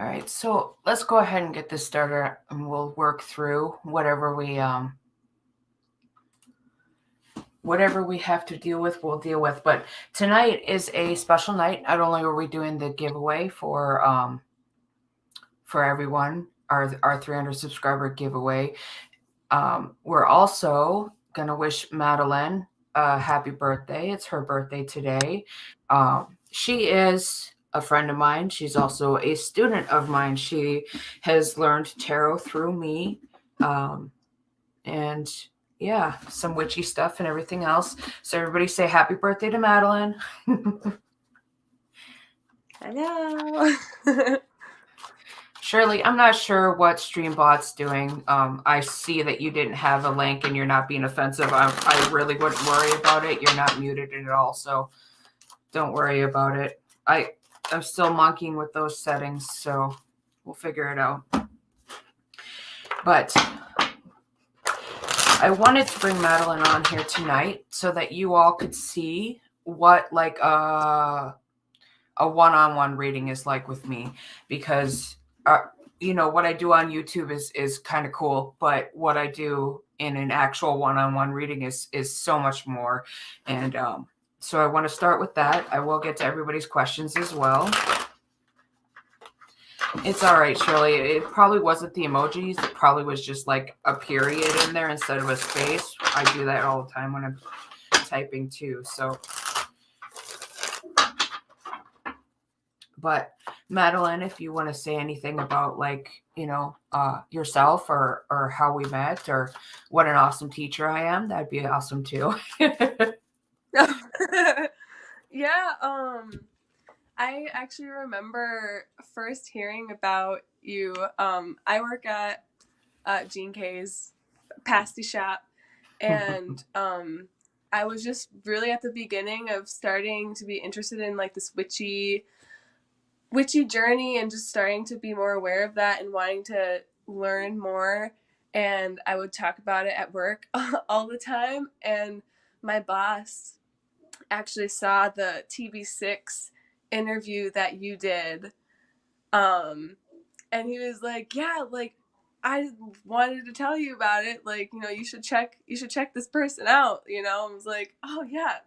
All right, so let's go ahead and get this started, and we'll work through whatever we have to deal with, we'll deal with. But tonight is a special night. Not only are we doing the giveaway for everyone, our 300 subscriber giveaway, we're also gonna wish Madeline a happy birthday. It's her birthday today. She is a friend of mine. She's also a student of mine. She has learned tarot through me. And yeah, some witchy stuff and everything else. So everybody say happy birthday to Madeline. Hello. Shirley, I'm not sure what StreamBot's doing. I see that you didn't have a link and you're not being offensive. I really wouldn't worry about it. You're not muted at all, so don't worry about it. I'm still monkeying with those settings, so we'll figure it out. But I wanted to bring Madeline on here tonight so that you all could see what like a one-on-one reading is like with me, because what I do on YouTube is kind of cool, but what I do in an actual one-on-one reading is so much more. And so I want to start with that. I will get to everybody's questions as well. It's all right, Shirley. It probably wasn't the emojis. It probably was just like a period in there instead of a space. I do that all the time when I'm typing too. So, but Madeline, if you want to say anything about yourself or how we met or what an awesome teacher I am, that'd be awesome too. Yeah, I actually remember first hearing about you. I work at Gene K's pasty shop, and I was just really at the beginning of starting to be interested in like this witchy journey and just starting to be more aware of that and wanting to learn more. And I would talk about it at work all the time. And my boss actually saw the TV6 interview that you did. And he was like, yeah, like I wanted to tell you about it. Like, you should check this person out, I was like, oh yeah,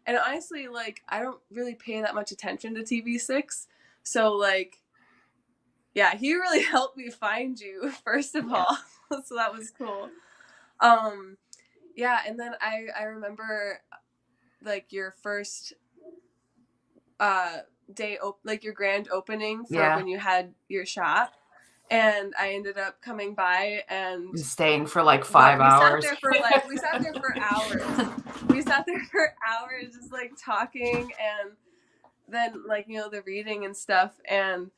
and honestly, like, I don't really pay that much attention to TV6. So like, yeah, he really helped me find you, first of all. So that was cool. Yeah, and then I remember like your first day like your grand opening for when you had your shop, and I ended up coming by and staying for like 5 hours. We sat there for hours. We sat there for hours just like talking, and then like the reading and stuff. And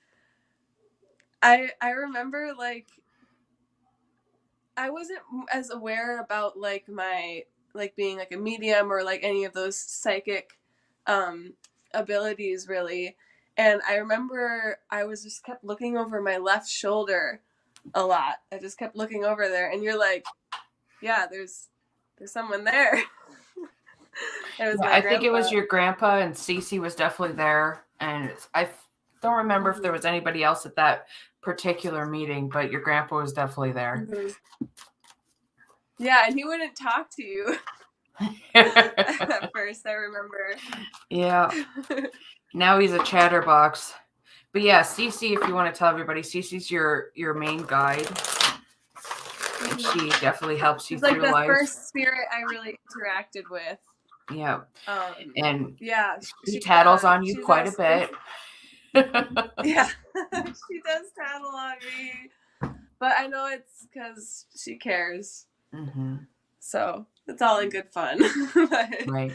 I remember like I wasn't as aware about like my like being like a medium or like any of those psychic abilities really. And I remember I was just kept looking over my left shoulder a lot. I just kept looking over there, and you're like, yeah, there's someone there. I think it was your grandpa, and Cece was definitely there. And I don't remember if there was anybody else at that particular meeting, but your grandpa was definitely there. Yeah, and he wouldn't talk to you at first, I remember. Yeah. Now he's a chatterbox. But yeah, Cece, if you want to tell everybody, Cece's your main guide. And she definitely helps you through life. She's like the first spirit I really interacted with. Yeah. And yeah, she tattles on you quite a bit. Yeah, she does tattle on me. But I know it's because she cares. Mm-hmm. So it's all in good fun. But, right.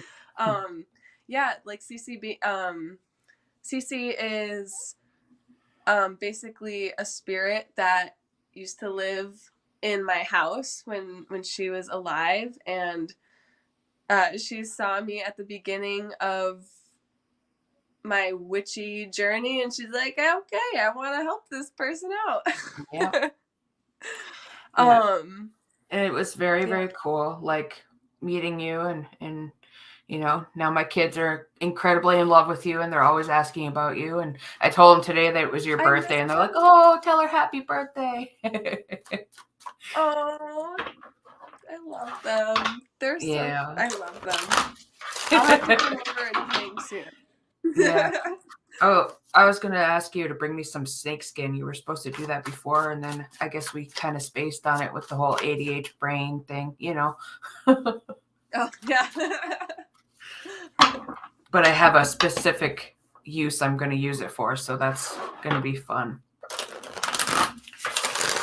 Yeah, like Cece is basically a spirit that used to live in my house when she was alive, and she saw me at the beginning of my witchy journey, and she's like, okay, I want to help this person out. Yeah. And it was very, very cool, like meeting you and You know, now my kids are incredibly in love with you and they're always asking about you. And I told them today that it was your I birthday miss and they're like, them. oh, tell her happy birthday. Oh, I love them. They're so. Yeah. I love them. I'll have to come over and hang soon. Yeah. Oh, I was going to ask you to bring me some snake skin. You were supposed to do that before. And then I guess we kind of spaced on it with the whole ADH brain thing, you know. Oh, yeah. But I have a specific use I'm going to use it for. So that's going to be fun.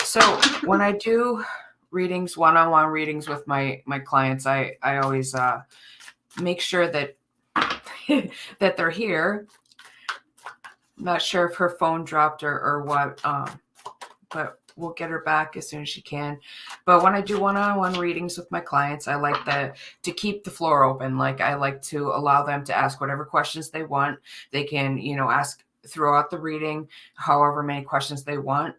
So when I do readings, one-on-one readings with my clients, I always make sure that that they're here. Not sure if her phone dropped or what, but we'll get her back as soon as she can. But when I do one-on-one readings with my clients, I like to keep the floor open. Like I like to allow them to ask whatever questions they want. They can, you know, ask throughout the reading, however many questions they want.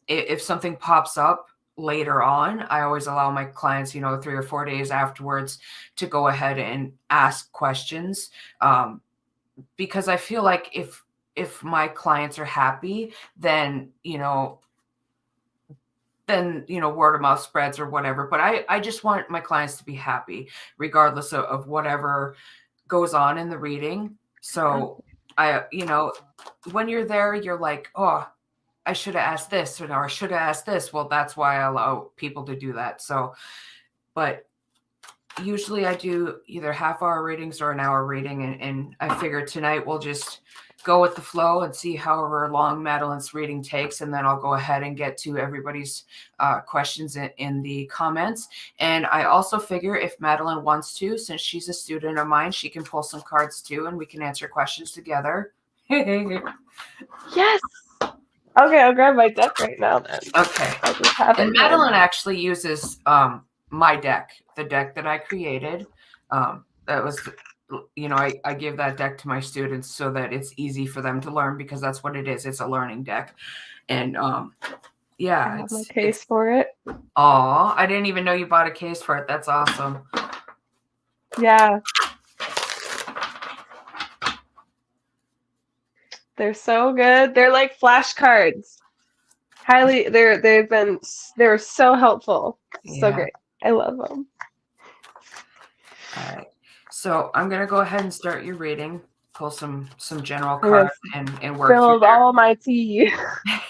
If something pops up later on, I always allow my clients, you know, 3 or 4 days afterwards to go ahead and ask questions. Because I feel like if my clients are happy, then, you know, word of mouth spreads or whatever. But I just want my clients to be happy, regardless of whatever goes on in the reading. So you know, when you're there, you're like, oh, I should have asked this, or I should have asked this. Well, that's why I allow people to do that. So, but usually I do either half-hour readings or an hour reading, and I figure tonight we'll just go with the flow and see however long Madeline's reading takes, and then I'll go ahead and get to everybody's questions in the comments. And I also figure if Madeline wants to, since she's a student of mine, she can pull some cards too, and we can answer questions together. Yes. Okay, I'll grab my deck right now then. Okay. I just have And it here. Madeline actually uses my deck, the deck that I created. That was, you know, I give that deck to my students so that it's easy for them to learn, because that's what it is. It's a learning deck. And yeah, I have my case for it. Aw, I didn't even know you bought a case for it. That's awesome. Yeah. They're so good. They're like flashcards. They're so helpful. So Yeah. great. I love them. All right. So I'm gonna go ahead and start your reading. Pull some general cards and work through Spill all my tea.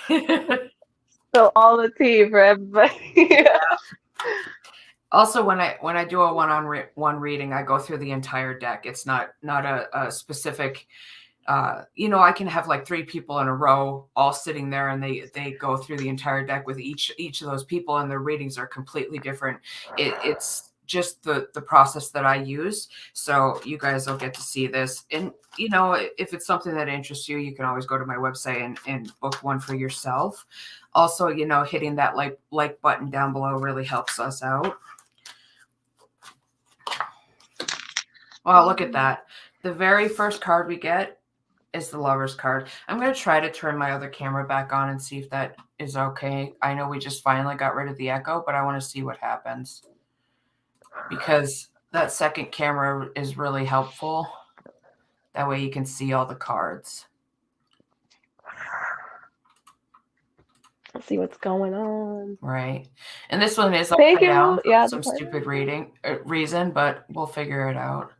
Spill all the tea for everybody. Yeah. Also, when I do a one-on-one reading, I go through the entire deck. It's not a specific. You know, I can have like 3 people in a row all sitting there, and they go through the entire deck with each of those people, and their readings are completely different. It's just the process that I use. So you guys will get to see this. And, you know, if it's something that interests you, you can always go to my website and book one for yourself. Also, you know, hitting that like button down below really helps us out. Well, look at that. The very first card we get is the Lover's card. I'm going to try to turn my other camera back on and see if that is okay. I know we just finally got rid of the echo, but I want to see what happens, because that second camera is really helpful. That way you can see all the cards. Let's see what's going on. Right. And this one is upside down for some stupid reason, but we'll figure it out.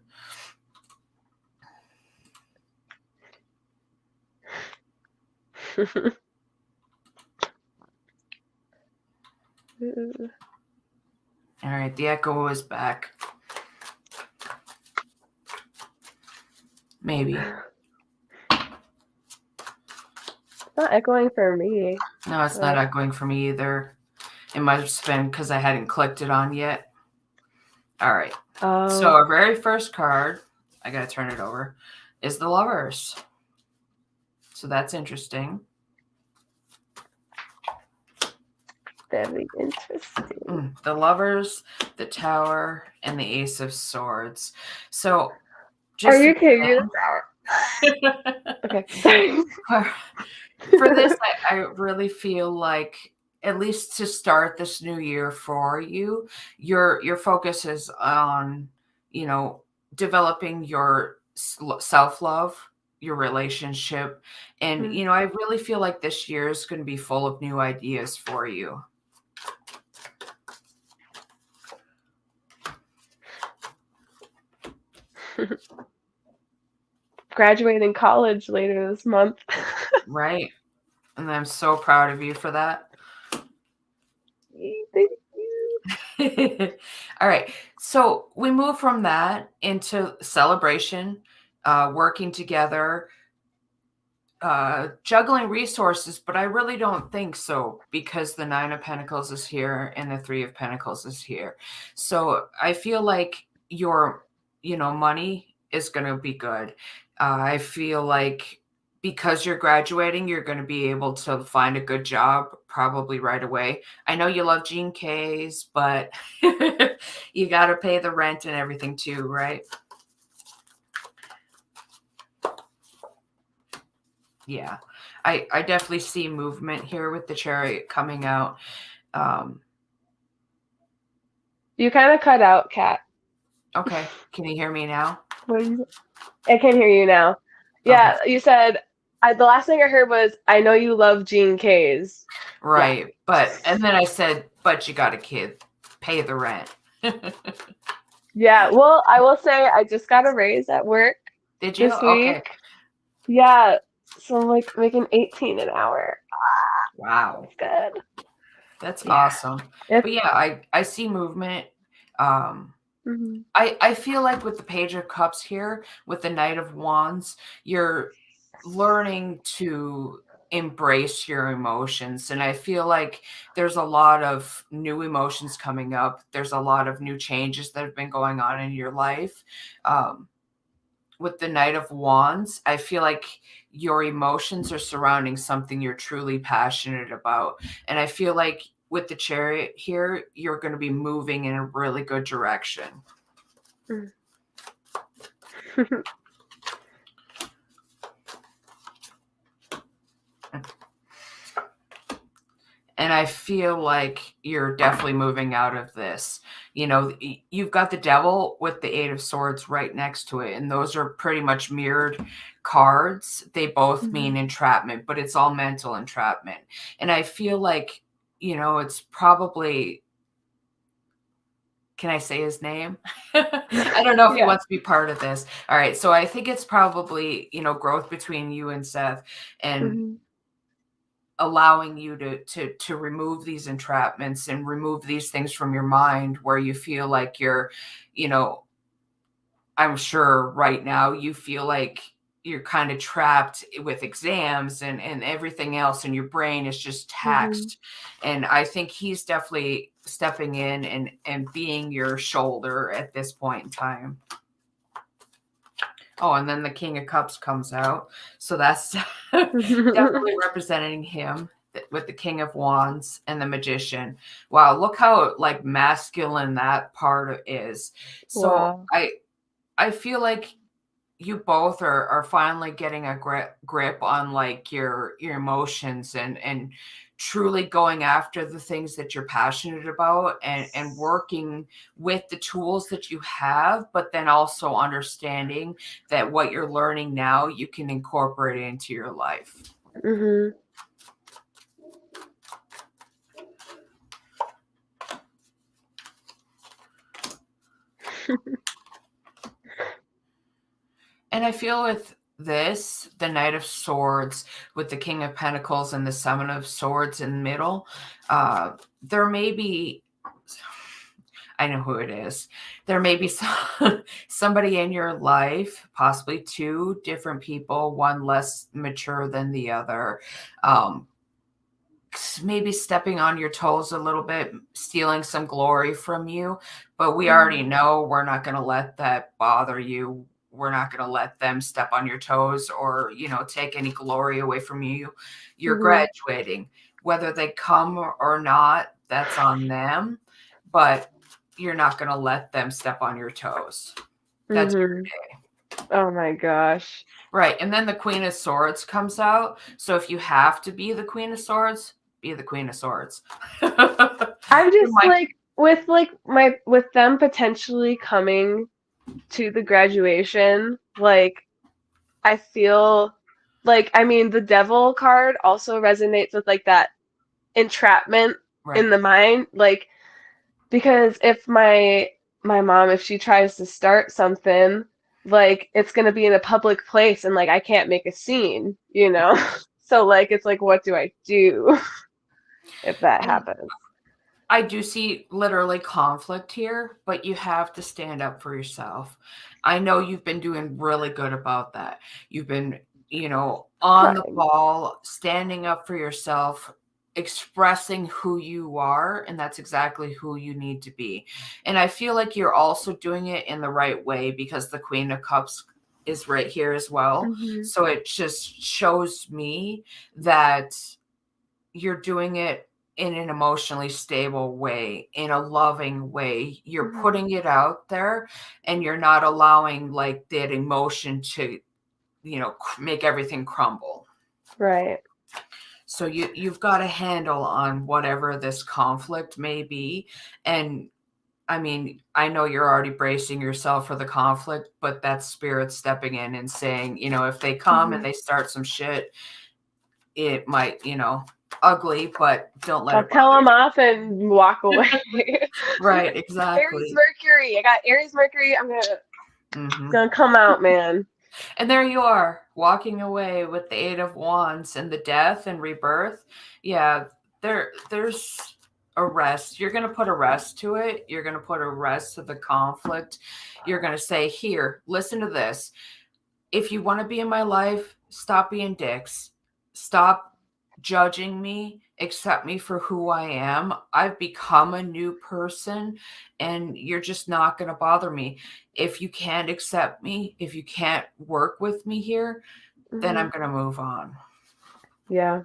All right, the echo is back. Maybe. It's not echoing for me. No, it's not echoing for me either. It might have just been because I hadn't clicked it on yet. All right. So our very first card, I got to turn it over, is the Lovers. So that's interesting. Very interesting. The Lovers, the Tower, and the Ace of Swords. So just are you kidding me? Okay. For this, I really feel like, at least to start this new year for you, your focus is on, you know, developing your self-love, your relationship. And, you know, I really feel like this year is going to be full of new ideas for you. Graduating college later this month. Right. And I'm so proud of you for that. Thank you. All right. So we move from that into celebration, working together, juggling resources, but I really don't think so because the Nine of Pentacles is here and the Three of Pentacles is here. So I feel like your, you know, money is going to be good. I feel like because you're graduating, you're going to be able to find a good job probably right away. I know you love Gene K's, but you got to pay the rent and everything too, right? Yeah, I definitely see movement here with the Chariot coming out. You kind of cut out, Kat. Okay, can you hear me now? I can hear you now. Okay, Yeah, you said the last thing I heard was, "I know you love Gene K's." right. Yeah. But and then I said, but you got a kid, pay the rent. Yeah. Well, I will say I just got a raise at work Did you? this Okay. week. Yeah. So I'm like making 18 an hour. Wow, Good. that's Yeah. awesome. But yeah, I see movement. Mm-hmm. I feel like with the Page of Cups here, with the Knight of Wands, you're learning to embrace your emotions. And I feel like there's a lot of new emotions coming up. There's a lot of new changes that have been going on in your life. With the Knight of Wands, I feel like your emotions are surrounding something you're truly passionate about. And I feel like with the Chariot here, you're going to be moving in a really good direction. And I feel like you're definitely moving out of this. You know, you've got the Devil with the Eight of Swords right next to it. And those are pretty much mirrored cards. They both mean entrapment, but it's all mental entrapment. And I feel like, you know, it's probably, can I say his name? I don't know if he wants to be part of this. All right. So I think it's probably, you know, growth between you and Seth, and allowing you to remove these entrapments and remove these things from your mind where you feel like you're, you know, I'm sure right now you feel like you're kind of trapped with exams and everything else, and your brain is just taxed. And I think he's definitely stepping in and being your shoulder at this point in time. Oh, and then the King of Cups comes out. So that's definitely representing him with the King of Wands and the Magician. Wow, look how like masculine that part is. So I feel like you both are finally getting a grip on like your emotions and truly going after the things that you're passionate about and working with the tools that you have, but then also understanding that what you're learning now you can incorporate it into your life. And I feel with this, the Knight of Swords with the King of Pentacles and the Seven of Swords in the middle, there may be, I know who it is. There may be somebody in your life, possibly two different people, one less mature than the other, maybe stepping on your toes a little bit, stealing some glory from you. But we already know we're not going to let that bother you. We're not going to let them step on your toes or, you know, take any glory away from you. You're graduating. Whether they come or not, that's on them. But you're not going to let them step on your toes. That's your day. Oh my gosh. Right. And then the Queen of Swords comes out. So if you have to be the Queen of Swords, be the Queen of Swords. I'm just like with them potentially coming to the graduation, like I feel like, I mean, the devil card also resonates with like that entrapment in Right. the mind, like because if my mom, if she tries to start something, like it's gonna be in a public place and like I can't make a scene, you know? So like it's like what do I do if that And happens? I do see literally conflict here, but you have to stand up for yourself. I know you've been doing really good about that. You've been, on the Trying. ball, standing up for yourself, expressing who you are, and that's exactly who you need to be. And I feel like you're also doing it in the right way because the Queen of Cups is right here as well. Hmm. So it just shows me that you're doing it in an emotionally stable way, in a loving way. You're Hmm. putting it out there and you're not allowing like that emotion to, make everything crumble. Right. So you've got a handle on whatever this conflict may be. And I mean, I know you're already bracing yourself for the conflict, but that's spirit stepping in and saying, if they come and Hmm. they start some shit, it might, ugly, but don't let I'll it tell bother them off and walk you. away. Right, Aries exactly. Mercury. I got Aries Mercury. Hmm. Gonna come out, man. And there you are, walking away with the Eight of Wands and the death and rebirth. Yeah, there's a rest. You're going to put a rest to it. You're going to put a rest to the conflict. You're going to say, here, listen to this. If you want to be in my life, stop being dicks. Stop judging me. Accept me for who I am. I've become a new person and you're just not going to bother me. If you can't accept me, if you can't work with me here, then Hmm. I'm going to move on. Yeah.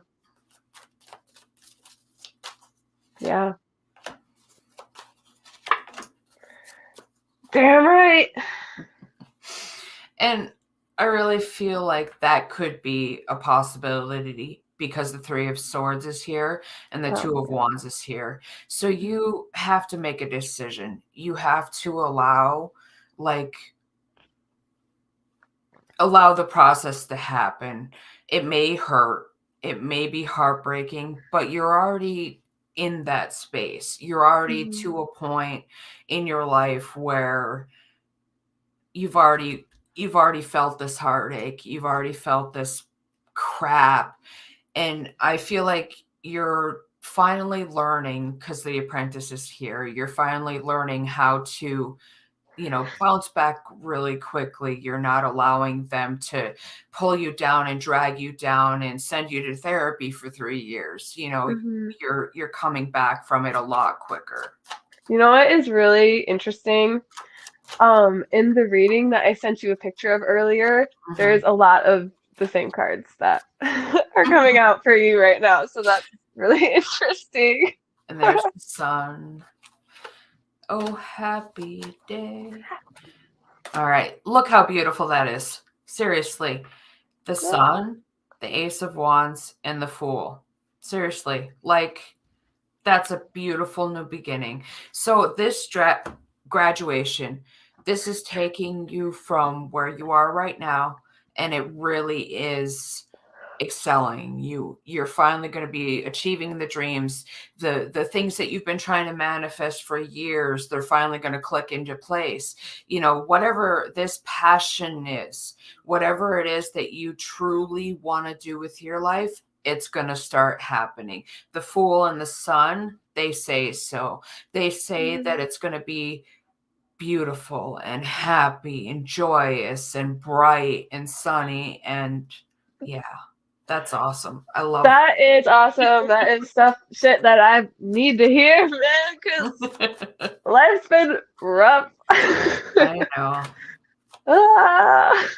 Yeah. Damn right. And I really feel like that could be a possibility because the Three of Swords is here and the Two of Oh, Wands is here. So you have to make a decision. You have to like, allow the process to happen. It may hurt, it may be heartbreaking, but you're already in that space. You're already yeah. to a point in your life where you've already felt this heartache, you've already felt this crap, and I feel like you're finally learning because the apprentice is here. You're finally learning how to bounce back really quickly. You're not allowing them to pull you down and drag you down and send you to therapy for 3 years. Hmm. You're coming back from it a lot quicker. You know what is really interesting? In the reading that I sent you a picture of earlier, Mhm. there's a lot of the same cards that are coming out for you right now. So that's really interesting. And there's the sun. Oh, happy day. All right. Look how beautiful that is. Seriously. The Yep. sun, the Ace of Wands, and the Fool. Seriously. Like, that's a beautiful new beginning. So this graduation, this is taking you from where you are right now, and it really is excelling. You're finally going to be achieving the dreams, the things that you've been trying to manifest for years. They're finally going to click into place. Whatever this passion is, whatever it is that you truly want to do with your life, it's going to start happening. The Fool and the Sun, they say so. They say Mhm. that it's going to be beautiful and happy and joyous and bright and sunny. And yeah, that's awesome. I love That is awesome. That is shit that I need to hear, man, because that. life's been rough. I know. Ah.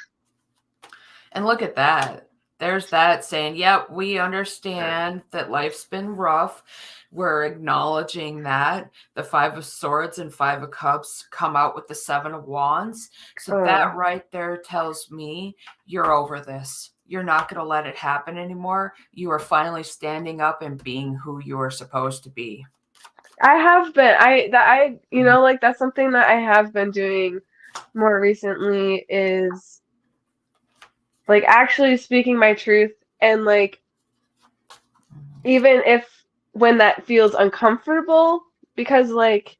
And look at that. There's that saying, yep, we understand that life's been rough. We're acknowledging that. The Five of Swords and Five of Cups come out with the Seven of Wands. So that Oh. right there tells me you're over this. You're not going to let it happen anymore. You are finally standing up and being who you are supposed to be. I have been. Like that's something that I have been doing more recently is like actually speaking my truth, and like even if when that feels uncomfortable, because like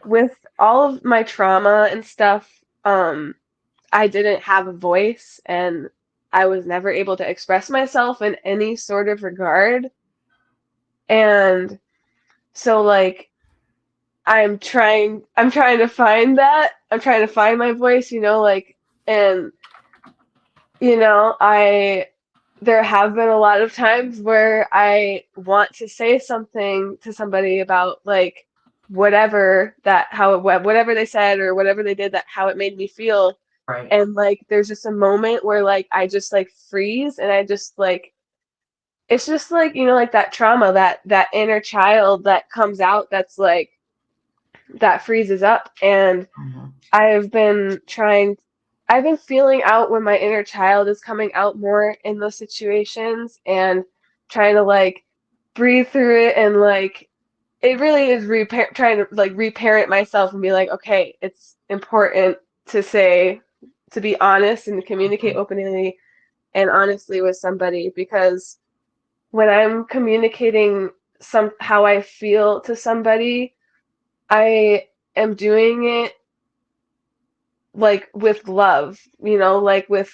with all of my trauma and stuff, I didn't have a voice and I was never able to express myself in any sort of regard. And so like I'm trying to find that. I'm trying to find my voice, like, and I there have been a lot of times where I want to say something to somebody about like whatever they said or whatever they did, that how it made me feel. Right. And like there's just a moment where like I just like freeze, and I just like it's just like like that trauma, that inner child that comes out, that's like that freezes up. And Mhm. I've been trying, I've been feeling out when my inner child is coming out more in those situations, and trying to like breathe through it, and like it really is trying to like reparent myself and be like, okay, it's important to be honest and communicate openly and honestly with somebody, because when I'm communicating how I feel to somebody, I am doing it like with love, like with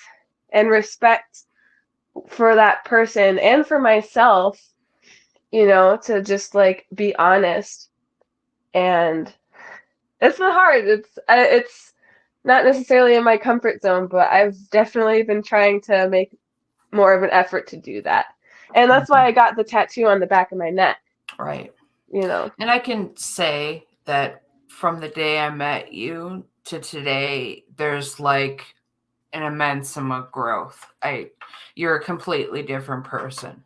and respect for that person and for myself, to just like be honest. And it's been hard. It's not necessarily in my comfort zone, but I've definitely been trying to make more of an effort to do that. And that's why I got the tattoo on the back of my neck. Right. You know. And I can say that from the day I met you to today, there's like an immense amount of growth. You're a completely different person.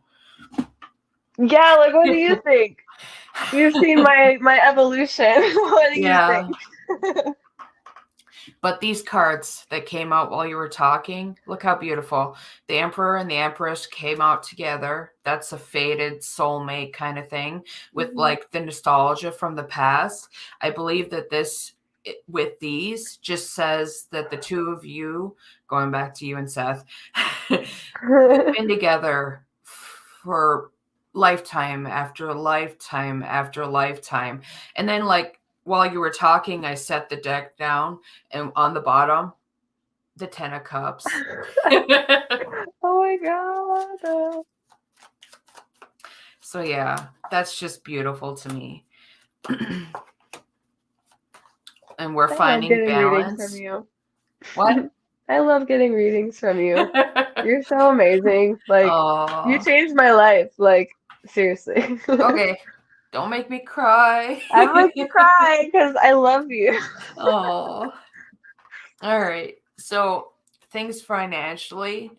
Yeah, like what do you think? You've seen my evolution. What do you Yeah. think? But these cards that came out while you were talking, look how beautiful. The Emperor and the Empress came out together. That's a fated soulmate kind of thing with like the nostalgia from the past. I believe that with these just says that the two of you, going back to you and Seth, have been together for lifetime after lifetime after lifetime. And then like while you were talking, I set the deck down, and on the bottom, the 10 of Cups. Oh my god. So yeah, that's just beautiful to me. And we're finding Readings balance. from you. What? I love getting readings from you. You're so amazing. Like you Oh, changed my life. Like seriously. okay. Don't make me cry. I'm like to cry because I love you. Oh, all right. So things financially,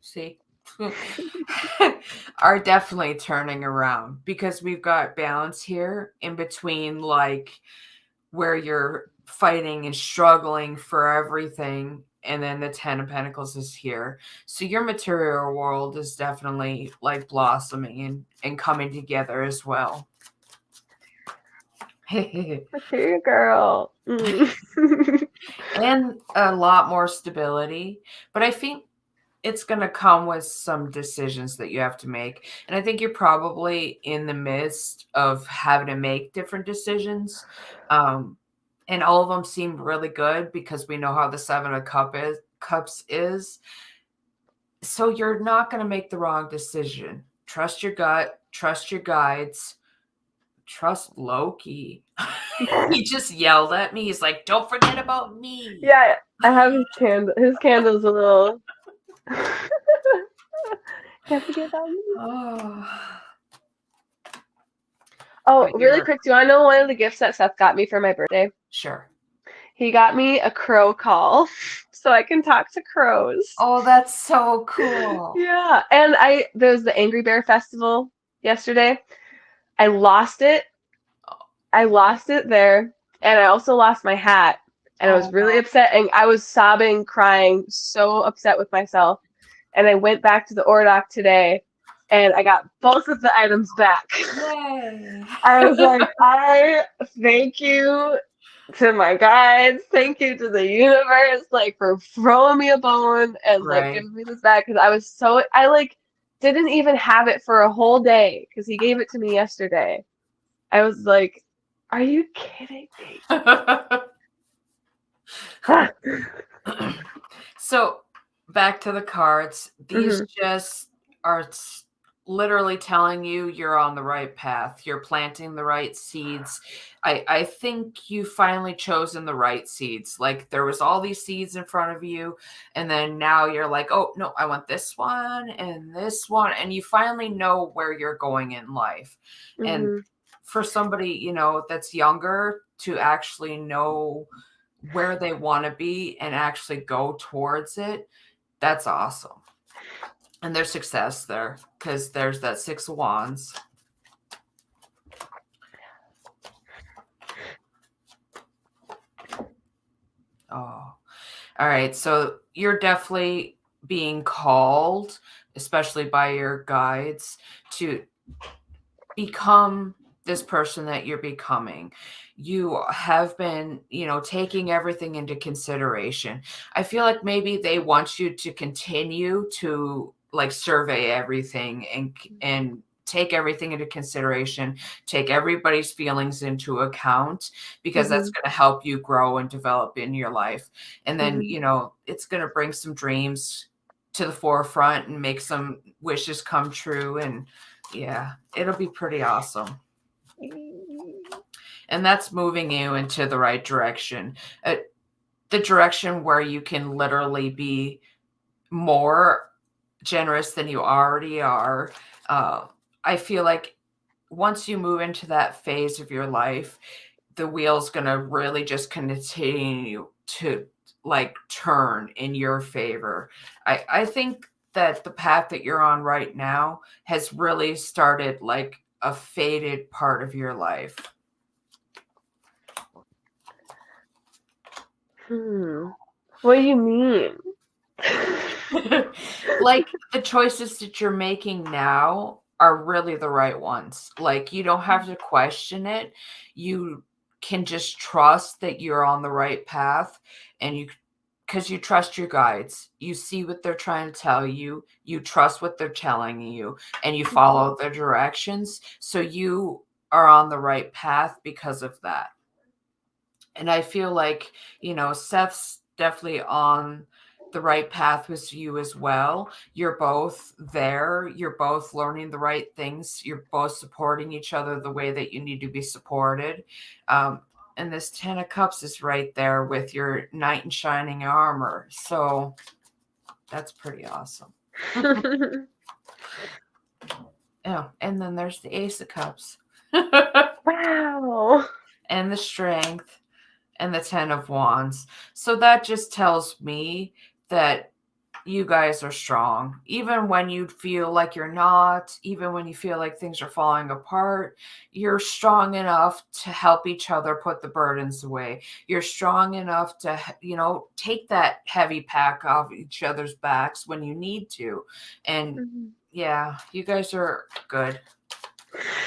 see, are definitely turning around because we've got balance here in between, like where you're fighting and struggling for everything. And then the 10 of Pentacles is here. So your material world is definitely like blossoming and coming together as well. Material girl. And a lot more stability. But I think it's going to come with some decisions that you have to make. And I think you're probably in the midst of having to make different decisions. And all of them seem really good because we know how the 7 of Cups is. So you're not going to make the wrong decision. Trust your gut, trust your guides, trust Loki. He just yelled at me. He's like, don't forget about me. Yeah, I have his candle. His candle's a little. Can't forget about me. Oh, really quick, do you want to know one of the gifts that Seth got me for my birthday? Sure. He got me a crow call so I can talk to crows. Oh, that's so cool. Yeah, and there was the Angry Bear Festival yesterday. I lost it. I lost it there, and I also lost my hat. And I was really upset, and I was sobbing, crying, so upset with myself. And I went back to the Ordoc today, and I got both of the items back. Yay. I was like, I thank you. to my guides. Thank you to the universe, like for throwing me a bone and like Right. giving me this back because I like didn't even have it for a whole day because he gave it to me yesterday. I was like, "Are you kidding me?" So back to the cards. These Hmm. just are literally telling you you're on the right path. You're planting the right seeds. I think you finally chosen the right seeds. Like there was all these seeds in front of you, and then now you're like, oh no, I want this one and this one, and you finally know where you're going in life. And Hmm. for somebody, that's younger to actually know where they want to be and actually go towards it, that's awesome. And there's success there because there's that Six of Wands. Oh, all right. So you're definitely being called, especially by your guides, to become this person that you're becoming. You have been, taking everything into consideration. I feel like maybe they want you to continue to like survey everything and take everything into consideration, take everybody's feelings into account because Hmm. that's going to help you grow and develop in your life. And then, Hmm. it's going to bring some dreams to the forefront and make some wishes come true, and yeah, it'll be pretty awesome. And that's moving you into the right direction. The direction where you can literally be more generous than you already are. Uh, I feel like once you move into that phase of your life, the wheel's going to really just continue to like turn in your favor. I think that the path that you're on right now has really started like a faded part of your life. Hmm. What do you mean? Like the choices that you're making now are really the right ones. Like you don't have to question it. You can just trust that you're on the right path, and because you trust your guides. You see what they're trying to tell you, you trust what they're telling you, and you follow their directions. So you are on the right path because of that. And I feel like, Seth's definitely on the right path with you as well. You're both there. You're both learning the right things. You're both supporting each other the way that you need to be supported. Um, and this Ten of Cups is right there with your knight in shining armor. So that's pretty awesome. Yeah. And then there's the Ace of Cups. Wow. And the Strength. And the Ten of Wands. So that just tells me that you guys are strong. Even when you feel like you're not, even when you feel like things are falling apart, you're strong enough to help each other put the burdens away. You're strong enough to, take that heavy pack off each other's backs when you need to. And Mhm. yeah, you guys are good.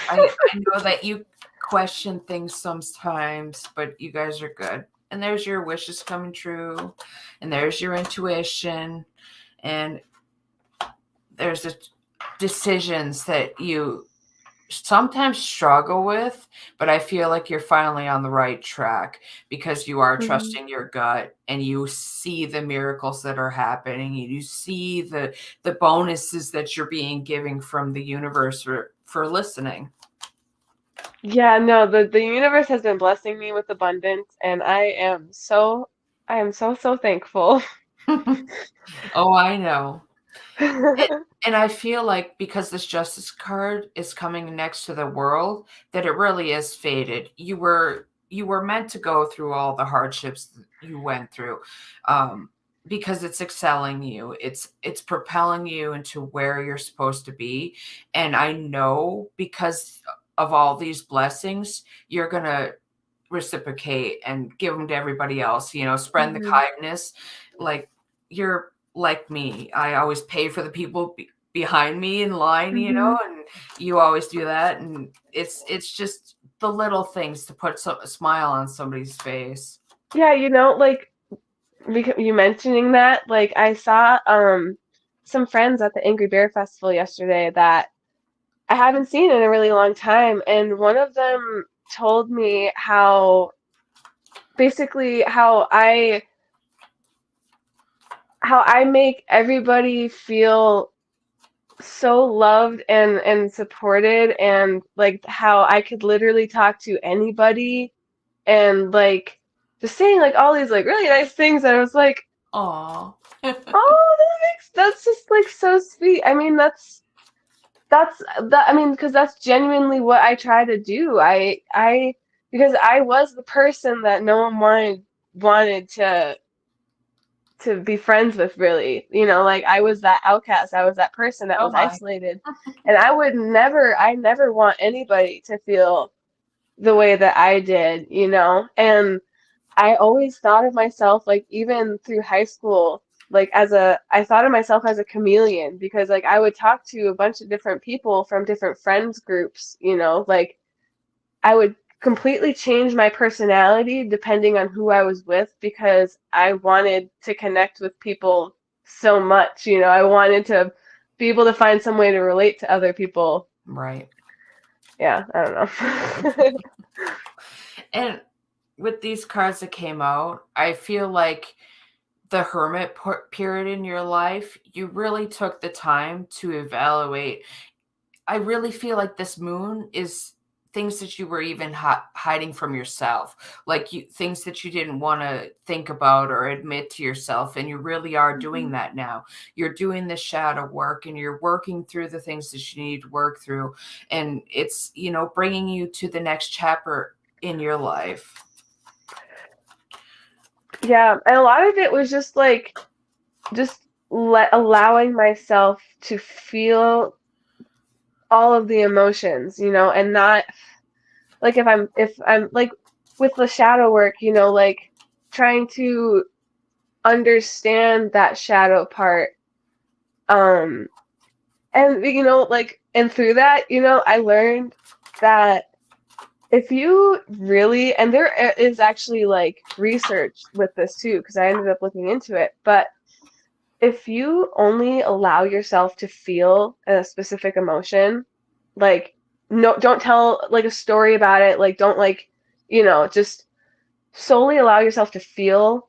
I know that you question things sometimes, but you guys are good. And there's your wishes coming true, and there's your intuition, and there's the decisions that you sometimes struggle with, but I feel like you're finally on the right track because you are Mhm. trusting your gut and you see the miracles that are happening, and you see the bonuses that you're being given from the universe for listening. Yeah, no, the universe has been blessing me with abundance, and I am so thankful. Oh, I know. And I feel like because this Justice card is coming next to the World, that it really is fated. You were meant to go through all the hardships that you went through, um, because it's excelling you. It's propelling you into where you're supposed to be. And I know because of all these blessings, you're gonna reciprocate and give them to everybody else, spread the Mhm. kindness. Like you're like me. I always pay for the people behind me in line, Mhm. and you always do that. And it's just the little things to put a smile on somebody's face. Yeah, like you mentioning that, like I saw some friends at the Angry Bear Festival yesterday that I haven't seen in a really long time, and one of them told me how basically how I make everybody feel so loved and supported, and like how I could literally talk to anybody, and like just saying like all these like really nice things, and I was like, Aw. oh, that's just like so sweet. I mean, that's that I mean, because that's genuinely what I try to do. I because I was the person that no one wanted to be friends with, really. Like I was that outcast. I was that person that Oh was my. isolated. And I never want anybody to feel the way that I did, And I always thought of myself, like even through high school, like I thought of myself as a chameleon, because like I would talk to a bunch of different people from different friends groups, like I would completely change my personality depending on who I was with, because I wanted to connect with people so much, I wanted to be able to find some way to relate to other people. Right. Yeah, I don't know. And with these cards that came out, I feel like the hermit period in your life, you really took the time to evaluate. I really feel like this moon is things that you were even hiding from yourself, like things that you didn't want to think about or admit to yourself, and you really are doing Mhm. that now. You're doing the shadow work, and you're working through the things that you need to work through, and it's bringing you to the next chapter in your life. Yeah, and a lot of it was just like allowing myself to feel all of the emotions, and not like if I'm like with the shadow work, like trying to understand that shadow part. Um and like and through that, I learned that if you really, and there is actually like research with this too, because I ended up looking into it, but if you only allow yourself to feel a specific emotion, like no, don't tell like a story about it, like don't like, just solely allow yourself to feel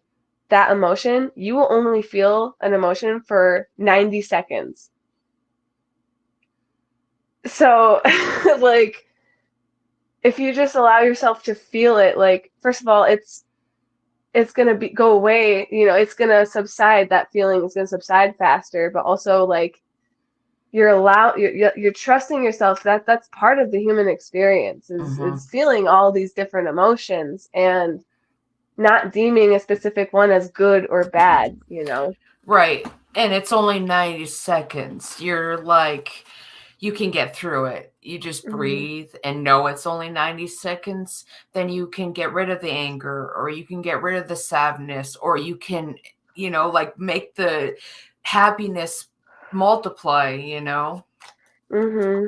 that emotion, you will only feel an emotion for 90 seconds. So, like, if you just allow yourself to feel it, like, first of all, it's gonna go away, it's gonna subside. That feeling is gonna subside faster, but also like you're trusting yourself, that that's part of the human experience, Hmm. is feeling all these different emotions and not deeming a specific one as good or bad. Right. And it's only 90 seconds. You're like, you can get through it. You just Hmm. breathe and know it's only 90 seconds. Then you can get rid of the anger, or you can get rid of the sadness, or you can, like make the happiness multiply. Hmm.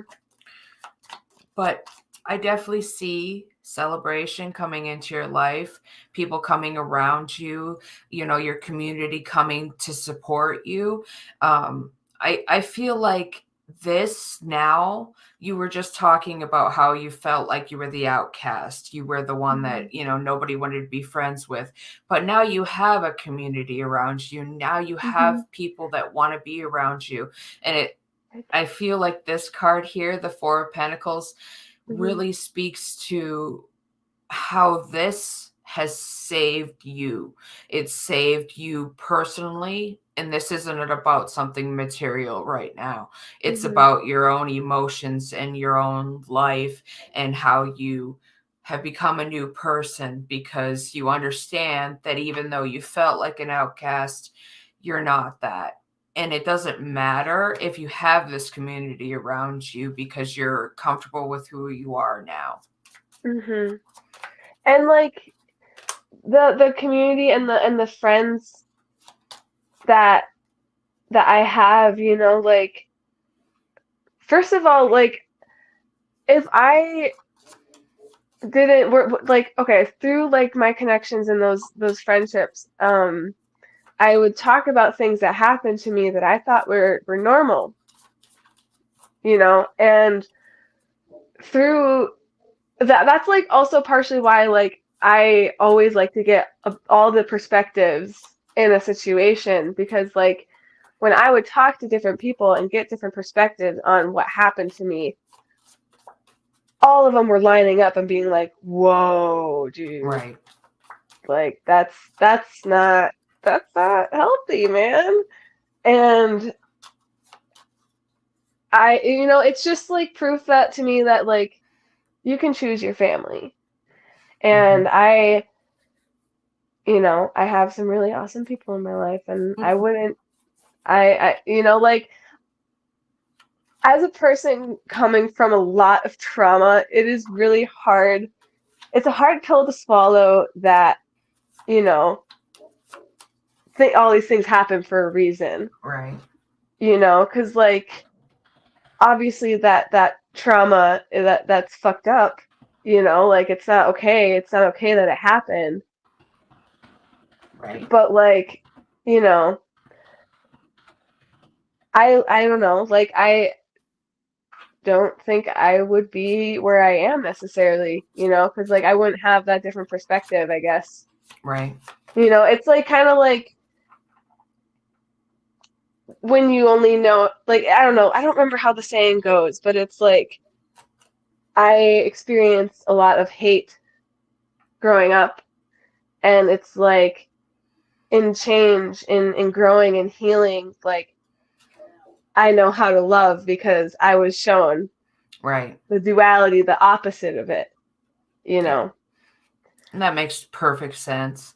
But I definitely see celebration coming into your life, people coming around you, your community coming to support you. I feel like this now, you were just talking about how you felt like you were the outcast. You were the one Hmm. that, nobody wanted to be friends with. But now you have a community around you. Now you Hmm. have people that want to be around you. And I feel like this card here, the Four of Pentacles, Hmm. really speaks to how this has saved you. It saved you personally. And this isn't about something material right now. It's Hmm. about your own emotions and your own life, and how you have become a new person, because you understand that even though you felt like an outcast, you're not that. And it doesn't matter if you have this community around you, because you're comfortable with who you are now. Hmm. And like the community and the friends that I have, like first of all, like if I didn't we're like okay, through like my connections and those friendships, I would talk about things that happened to me that I thought were normal, and through that's like also partially why like I always like to get all the perspectives in a situation, because like when I would talk to different people and get different perspectives on what happened to me, all of them were lining up and being like, "Whoa, dude. Right. Like that's not healthy, man." And it's just like proof that to me that like you can choose your family. Mm-hmm. And I have some really awesome people in my life, and I wouldn't like as a person coming from a lot of trauma, it is really hard. It's a hard pill to swallow that, you know, all these things happen for a reason, Right. because like obviously that trauma that's fucked up, like it's not okay that it happened, Right. but like, you know, I don't know, like I don't think I would be where I am necessarily, because like I wouldn't have that different perspective, I guess. Right. It's like kind of like when you only know, like, I don't know, I don't remember how the saying goes, but it's like I experienced a lot of hate growing up, and it's like in change, in growing and healing, like I know how to love because I was shown Right. the duality, the opposite of it, you Yeah. know. And that makes perfect sense.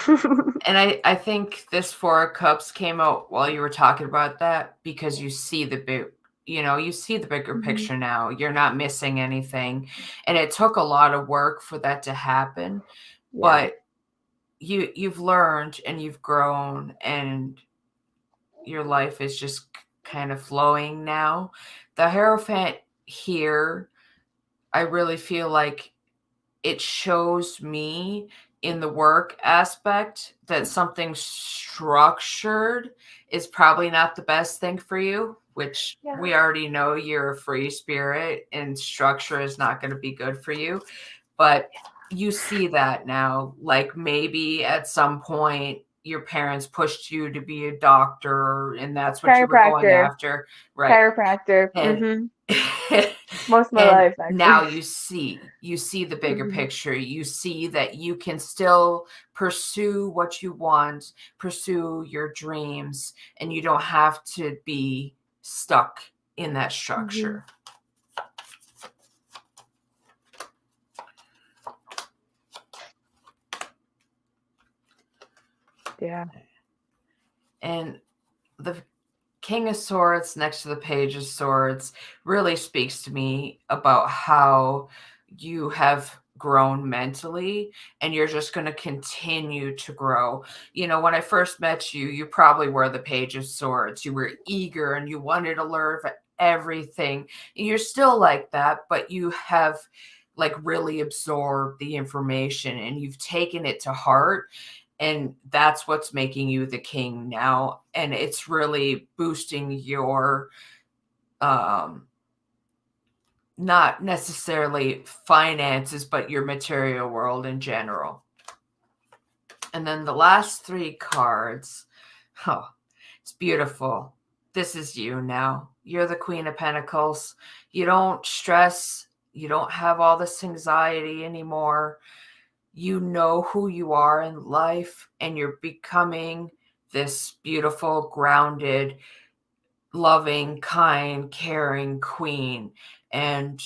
And I think this Four of Cups came out while you were talking about that because you see the bigger Mhm. picture now. You're not missing anything. And it took a lot of work for that to happen, Yeah. but you've learned and you've grown, and your life is just kind of flowing now. The Hierophant here, I really feel like it shows me in the work aspect that something structured is probably not the best thing for you, which Yeah. we already know you're a free spirit and structure is not going to be good for you. But you see that now, like maybe at some point your parents pushed you to be a doctor and that's what you were going Chiropractor. after, right? Chiropractor. And Most of my and life, now actually. you see the bigger Mhm. picture. You see that you can still pursue what you want, pursue your dreams, and you don't have to be stuck in that Mhm. structure. Yeah. And the King of Swords next to the Page of Swords really speaks to me about how you have grown mentally and you're just going to continue to grow. When I first met you, you probably were the Page of Swords. You were eager and you wanted to learn everything. And you're still like that, but you have like really absorbed the information and you've taken it to heart, and that's what's making you the king now, and it's really boosting your um not necessarily finances but your material world in general. And then the last three cards, oh, it's beautiful. This is you now. You're the Queen of Pentacles. You don't stress, you don't have all this anxiety anymore. You know who you are in life, and you're becoming this beautiful, grounded, loving, kind, caring queen. And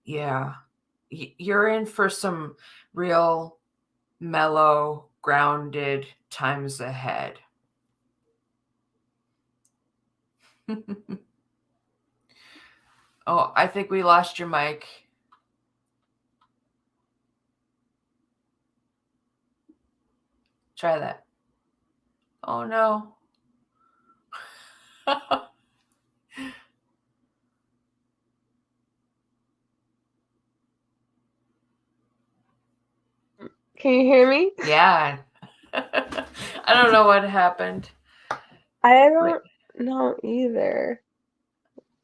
yeah, you're in for some real mellow, grounded times ahead. Oh, I think we lost your mic. Try that. Oh no. Can you hear me? Yeah. I don't know what happened. I don't know either.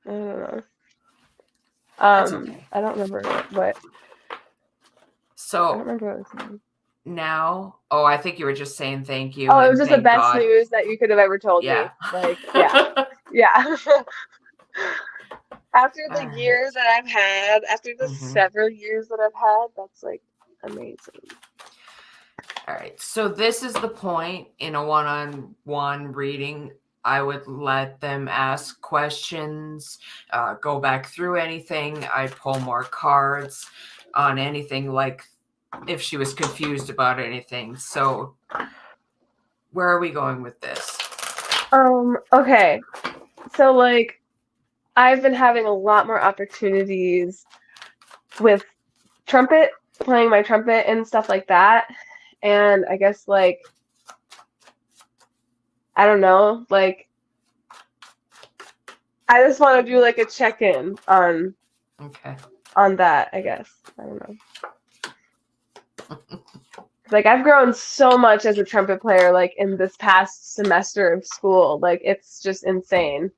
I don't know. That's okay. I don't remember what. I So don't remember what I was saying. now, I think you were just saying thank you Oh, it was and just the thank best God. news that you could have ever told Yeah. me. Like, yeah, yeah. After All the right. years that I've had, after the several years that I've had, that's like amazing. All right. So this is the point in a one-on-one reading. I would let them ask questions, go back through anything. I'd pull more cards on anything, like if she was confused about anything. So where are we going with this? Okay. So like I've been having a lot more opportunities with playing my trumpet and stuff like that. And I guess like I don't know, like I just want to do like a check-in on that, I guess. I don't know. Like I've grown so much as a trumpet player like in this past semester of school. Like it's just insane.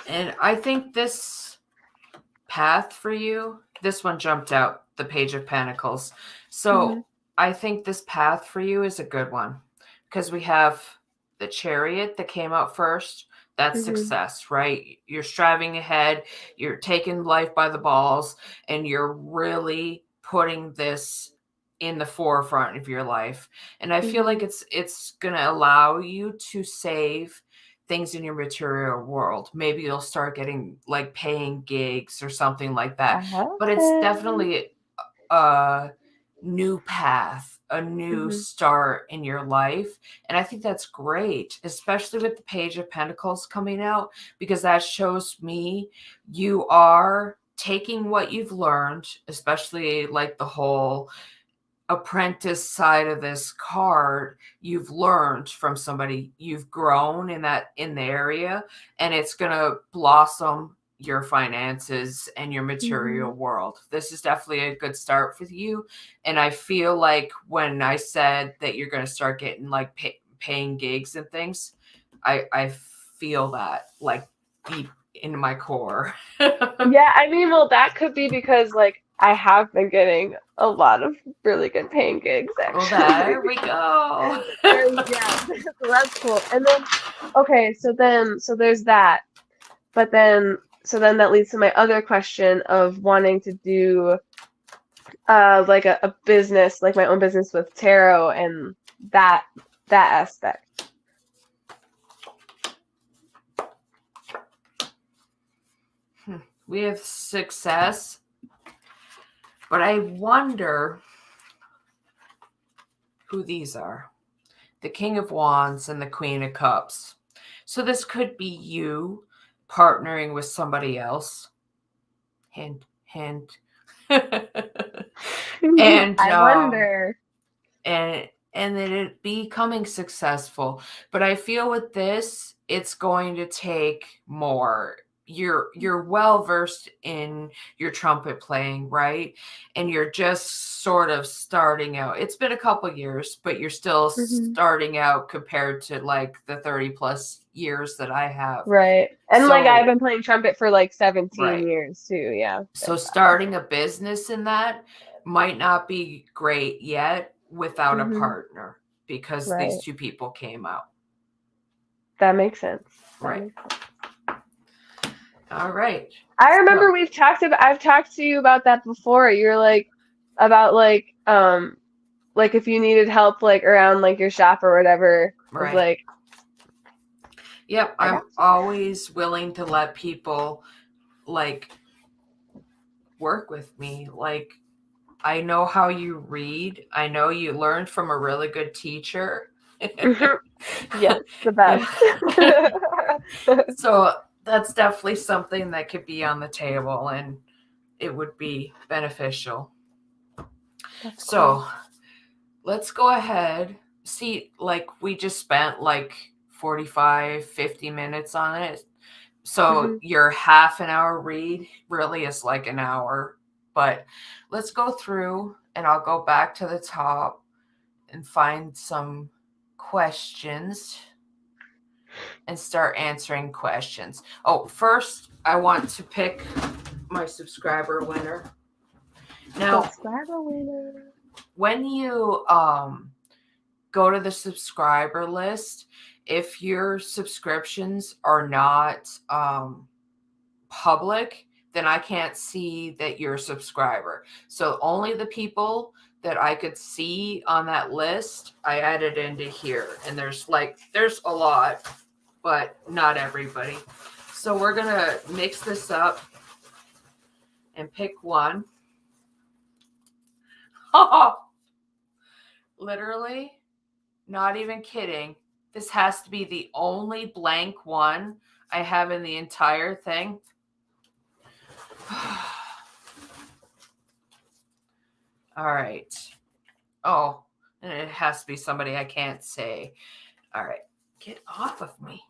And I think this path for you, this one jumped out, the Page of Pentacles. So I think this path for you is a good one because we have the Chariot that came out first. That's success, right? You're striving ahead, you're taking life by the balls, and you're really putting this in the forefront of your life. And I feel like it's going to allow you to save things in your material world. Maybe you'll start getting like paying gigs or something like that. But it's definitely a new path, a new start in your life. And I think that's great, especially with the Page of Pentacles coming out, because that shows me you are taking what you've learned, especially like the whole apprentice side of this card. You've learned from somebody, you've grown in the area, and it's going to blossom your finances and your material world. This is definitely a good start for you. And I feel like when I said that you're going to start getting like paying gigs and things, I feel that like deep in my core. Yeah, I mean, well, that could be because like I have been getting a lot of really good paying gigs Well, actually. there we go. Yeah, so that's cool. And then okay, so there's that. But then that leads to my other question of wanting to do like a business, like my own business with tarot and that aspect. We have success, but I wonder who these are. The King of Wands and the Queen of Cups. So this could be you partnering with somebody else. Hint, hint. And I wonder. and that it becoming successful. But I feel with this, it's going to take more. You're well versed in your trumpet playing, right? And you're just sort of starting out. It's been a couple years, but you're still starting out compared to like the 30 plus years that I have. Right. And like I've been playing trumpet for like 17 years too, yeah. So starting a business in that might not be great yet without a partner, because these two people came out. That makes sense. Right. All right. I remember I've talked to you about that before. You're like about like if you needed help like around like your shop or whatever. Right. It's like yep, I'm always willing to let people like work with me. Like I know how you read. I know you learned from a really good teacher. Yes, the best. So that's definitely something that could be on the table, and it would be beneficial. That's so cool. Let's go ahead. See, like we just spent like 45, 50 minutes on it. So your half an hour read really is like an hour But let's go through, and I'll go back to the top and find some questions and start answering questions. Oh, first I want to pick my subscriber winner. Now, Subscriber winner. when you go to the subscriber list, if your subscriptions are not public, then I can't see that you're a subscriber. So only the people that I could see on that list, I added into here. And there's a lot, but not everybody. So we're going to mix this up and pick one. Literally, not even kidding. This has to be the only blank one I have in the entire thing. All right. Oh, and it has to be somebody I can't say. All right. Get off of me.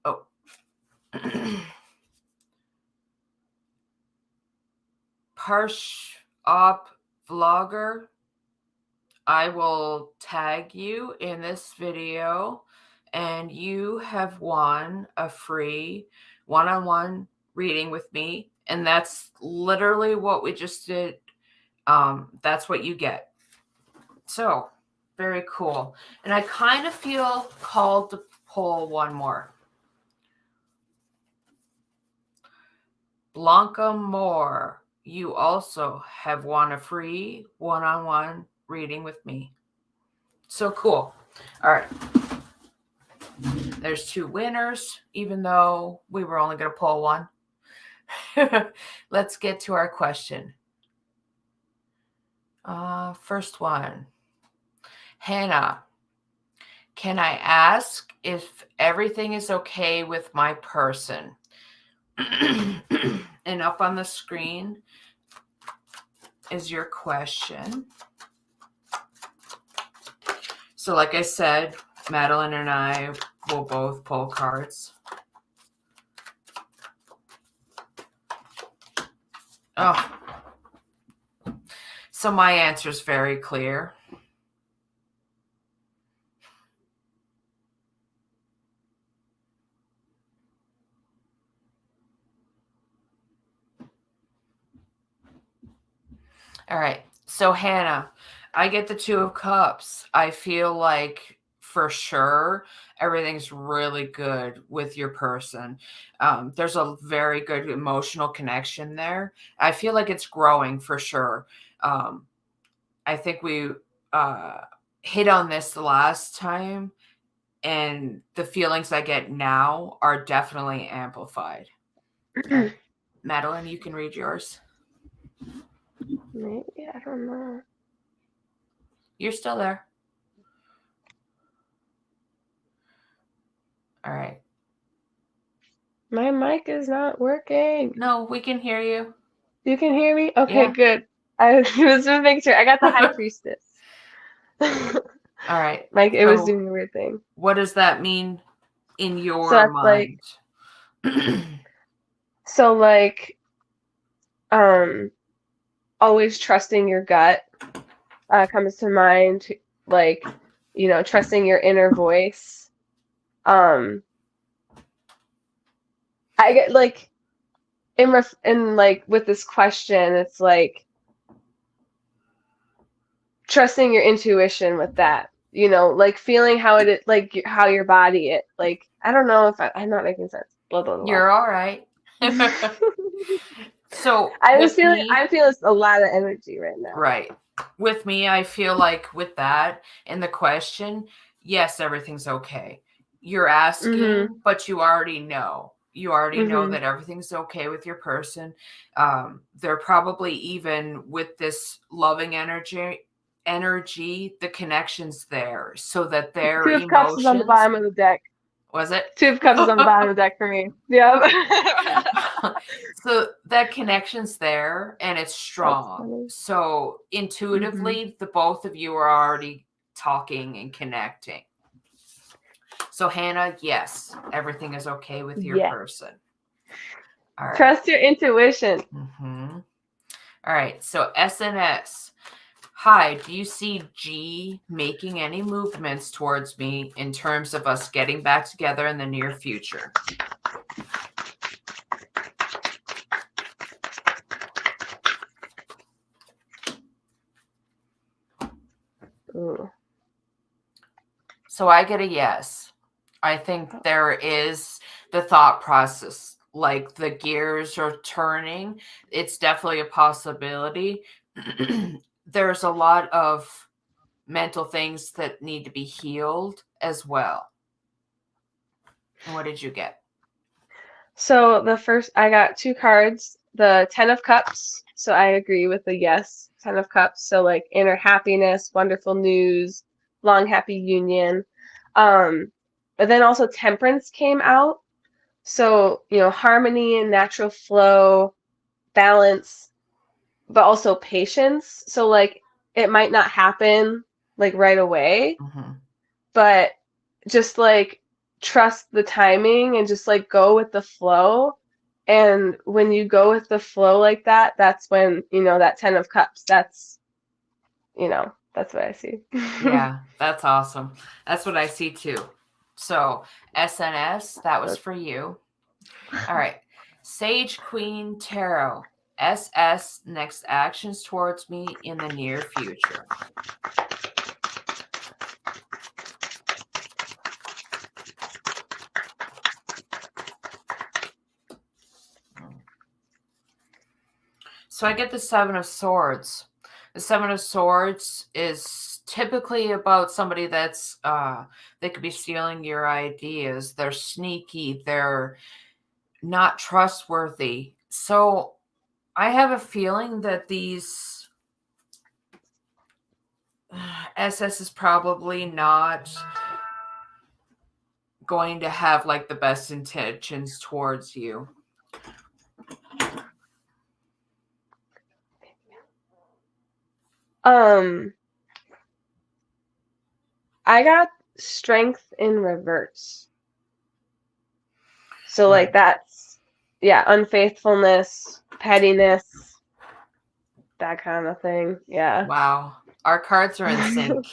Oh. Parsh op vlogger. I will tag you in this video, and you have won a free one-on-one reading with me. And that's literally what we just did. That's what you get. So very cool. And I kind of feel called to pull one more. Blanca Moore, you also have won a free one-on-one reading with me. So cool. All right. There's 2 winners, even though we were only going to pull one. Let's get to our question. First one. Hannah, can I ask if everything is okay with my person? And up on the screen is your question. So like I said, Madeline and I will both pull cards. Oh. So my answer is very clear. All right. So Hannah, I get the 2 of Cups. I feel like for sure everything's really good with your person. There's a very good emotional connection there. I feel like it's growing for sure. I think we hit on this the last time, and the feelings I get now are definitely amplified. Madeline, you can read yours. Maybe, I don't know. You're still there. All right. My mic is not working. No, we can hear you. You can hear me? Okay, Yeah. good. I was just making sure. I got the High Priestess. All right. Like, it was doing a weird thing. What does that mean in your So that's mind? So like, always trusting your gut comes to mind. Like, you know, trusting your inner voice. I get like in like with this question, it's like trusting your intuition with that. You know, like feeling how it like how your body it like. I don't know if I'm not making sense. Blah blah blah. You're all right. So I'm feeling a lot of energy right now. Right. With me, I feel like with that in the question, yes, everything's okay. You're asking, but you already know. You already know that everything's okay with your person. They're probably even with this loving energy, the connection's there so that their 2 of Cups is on the bottom of the deck. Was it? 2 of Cups is on the bottom of the deck for me. Yeah. So that connection's there and it's strong. So intuitively, the both of you are already talking and connecting. So Hannah, yes, everything is okay with your person. All right. Trust your intuition. All right, so SNS. Hi, do you see G making any movements towards me in terms of us getting back together in the near future? Ooh. So I get a yes. I think there is the thought process, like the gears are turning. It's definitely a possibility. There's a lot of mental things that need to be healed as well. And what did you get? So the first, I got 2 cards, the Ten of Cups. So I agree with the yes, Ten of Cups. So like inner happiness, wonderful news, long happy union. But then also Temperance came out. So, harmony and natural flow, balance, but also patience. So like it might not happen like right away, Mm-hmm. but just like trust the timing and just like go with the flow. And when you go with the flow like that, that's when, that 10 of Cups, that's what I see. Yeah, that's awesome. That's what I see too. So SNS, that was for you. All right. Sage Queen Tarot. SS, next actions towards me in the near future. So I get the Seven of Swords. The Seven of Swords is typically about somebody that's they could be stealing your ideas. They're sneaky. They're not trustworthy. So I have a feeling that these SS is probably not going to have like the best intentions towards you. I got Strength in reverse. So Right. like that's, yeah, unfaithfulness, pettiness, that kind of thing. Yeah. Wow. Our cards are in sync.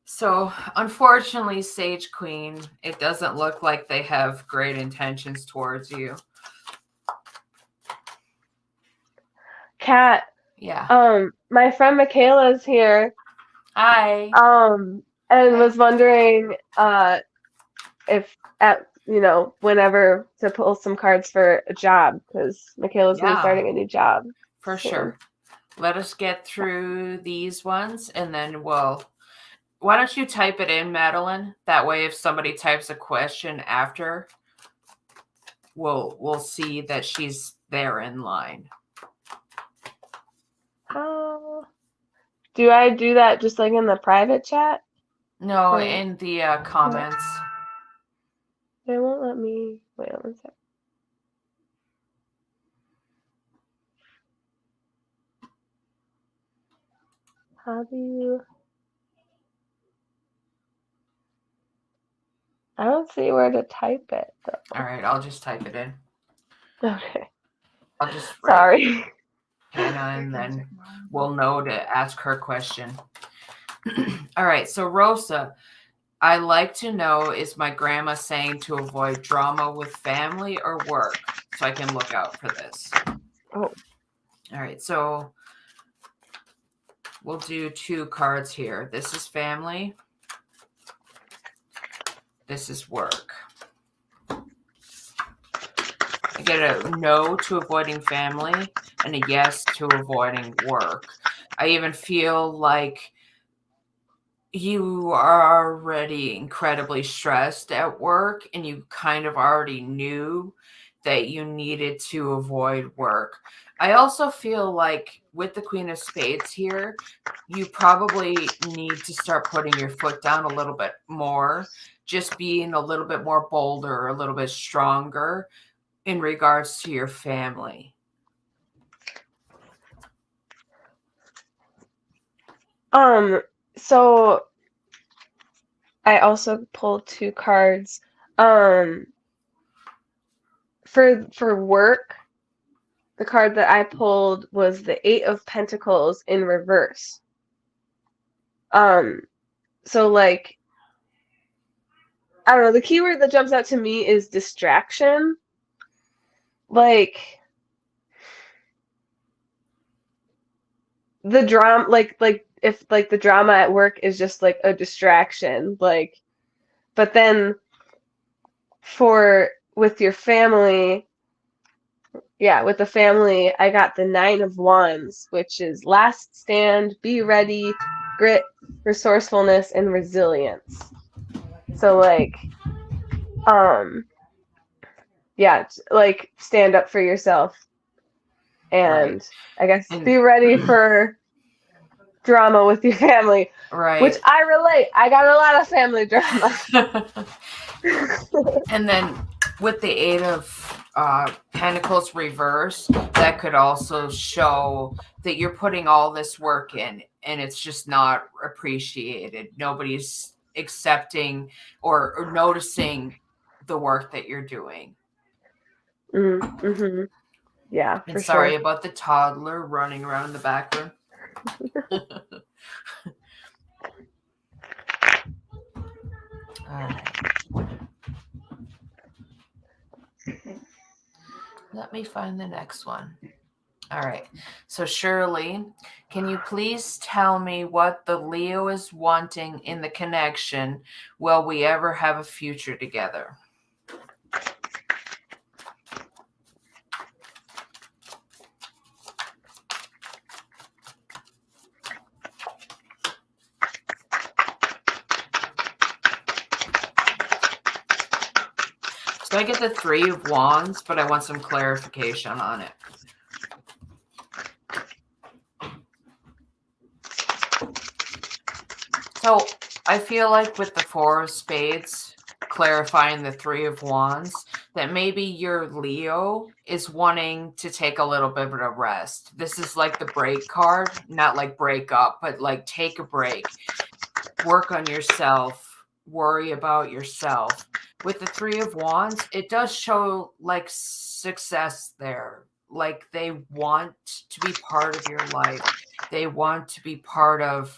So, unfortunately, Sage Queen, it doesn't look like they have great intentions towards you. Kat, Yeah. my friend Michaela's here, Hi. and was wondering if whenever to pull some cards for a job because Michaela's gonna be Yeah, starting a new job for soon. sure. Let us get through these ones and then we'll. Why don't you type it in, Madeline? That way, if somebody types a question after, we'll see that she's there in line. Oh, do I do that just like in the private chat? No, Or in the comments. they won't let me. Wait one sec. How do you? I don't see where to type it though. All right, I'll just type it in. Okay. I'll just write Sorry. Hannah and then we'll know to ask her question. All right, so Rosa, I like to know, is my grandma saying to avoid drama with family or work? So I can look out for this. Oh. All right, so we'll do 2 cards here. This is family. This is work. I get a no to avoiding family and a yes to avoiding work. I even feel like you are already incredibly stressed at work and you kind of already knew that you needed to avoid work. I also feel like with the Queen of Spades here, you probably need to start putting your foot down a little bit more, just being a little bit more bolder, a little bit stronger in regards to your family. So I also pulled 2 cards. For work, the card that I pulled was the Eight of Pentacles in reverse. So like, I don't know, the keyword that jumps out to me is distraction. Like the drama, like if like the drama at work is just like a distraction, like, but then for with your family, yeah, with the family, I got the Nine of Wands, which is last stand, be ready, grit, resourcefulness, and resilience. So like, um, yeah, like stand up for yourself, Right. and I guess And be ready for drama with your family, which right. I relate. I got a lot of family drama. And then with the Eight of Pentacles reverse, that could also show that you're putting all this work in and it's just not appreciated. Nobody's accepting or noticing the work that you're doing. Mm-hmm. Yeah, And for sorry sure. about the toddler running around in the back room. All right. Let me find the next one. All right. So Shirley, can you please tell me what the Leo is wanting in the connection? Will we ever have a future together? So I get the Three of Wands, but I want some clarification on it. So I feel like with the Four of Spades, clarifying the Three of Wands, that maybe your Leo is wanting to take a little bit of a rest. This is like the break card, not like break up, but like take a break, work on yourself, worry about yourself. With the Three of Wands, it does show like success there. Like they want to be part of your life. They want to be part of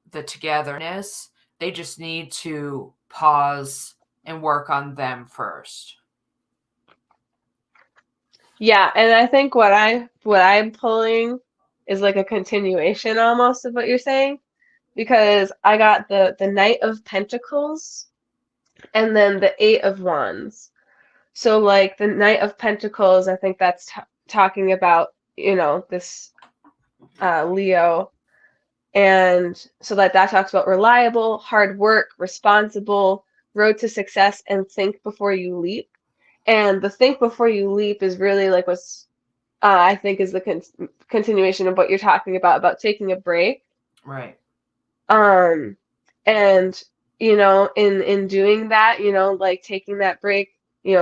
the togetherness. They just need to pause and work on them first. Yeah, and I think what I'm pulling is like a continuation almost of what you're saying, because I got the Knight of Pentacles and then the Eight of Wands. So like the Knight of Pentacles, I think that's talking about, this Leo. And so that talks about reliable, hard work, responsible, road to success, and think before you leap. And the think before you leap is really like what's I think is the continuation of what you're talking about taking a break. Right. And in doing that, like taking that break,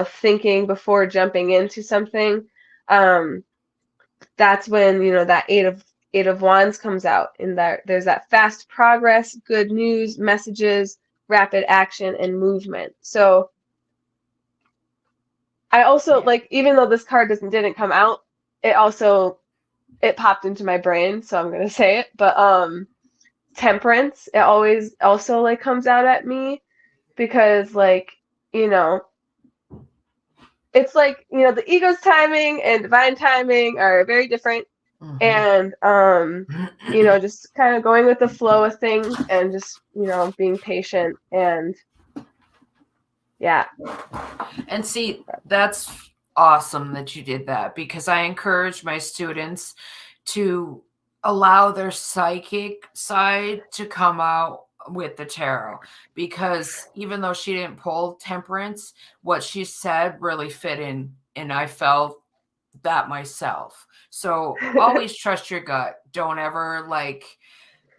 thinking before jumping into something, um, that's when that Eight of Wands comes out, and that there's that fast progress, good news, messages, rapid action, and movement. So I also like, even though this card didn't come out, it popped into my brain, so I'm gonna say it. But temperance, it always also like comes out at me, because like, you know, it's like, the ego's timing and divine timing are very different. And just kind of going with the flow of things, and just, being patient, and yeah. And see, that's awesome that you did that, because I encourage my students to allow their psychic side to come out with the tarot, because even though she didn't pull temperance, what she said really fit in, and I felt that myself. So always trust your gut. Don't ever like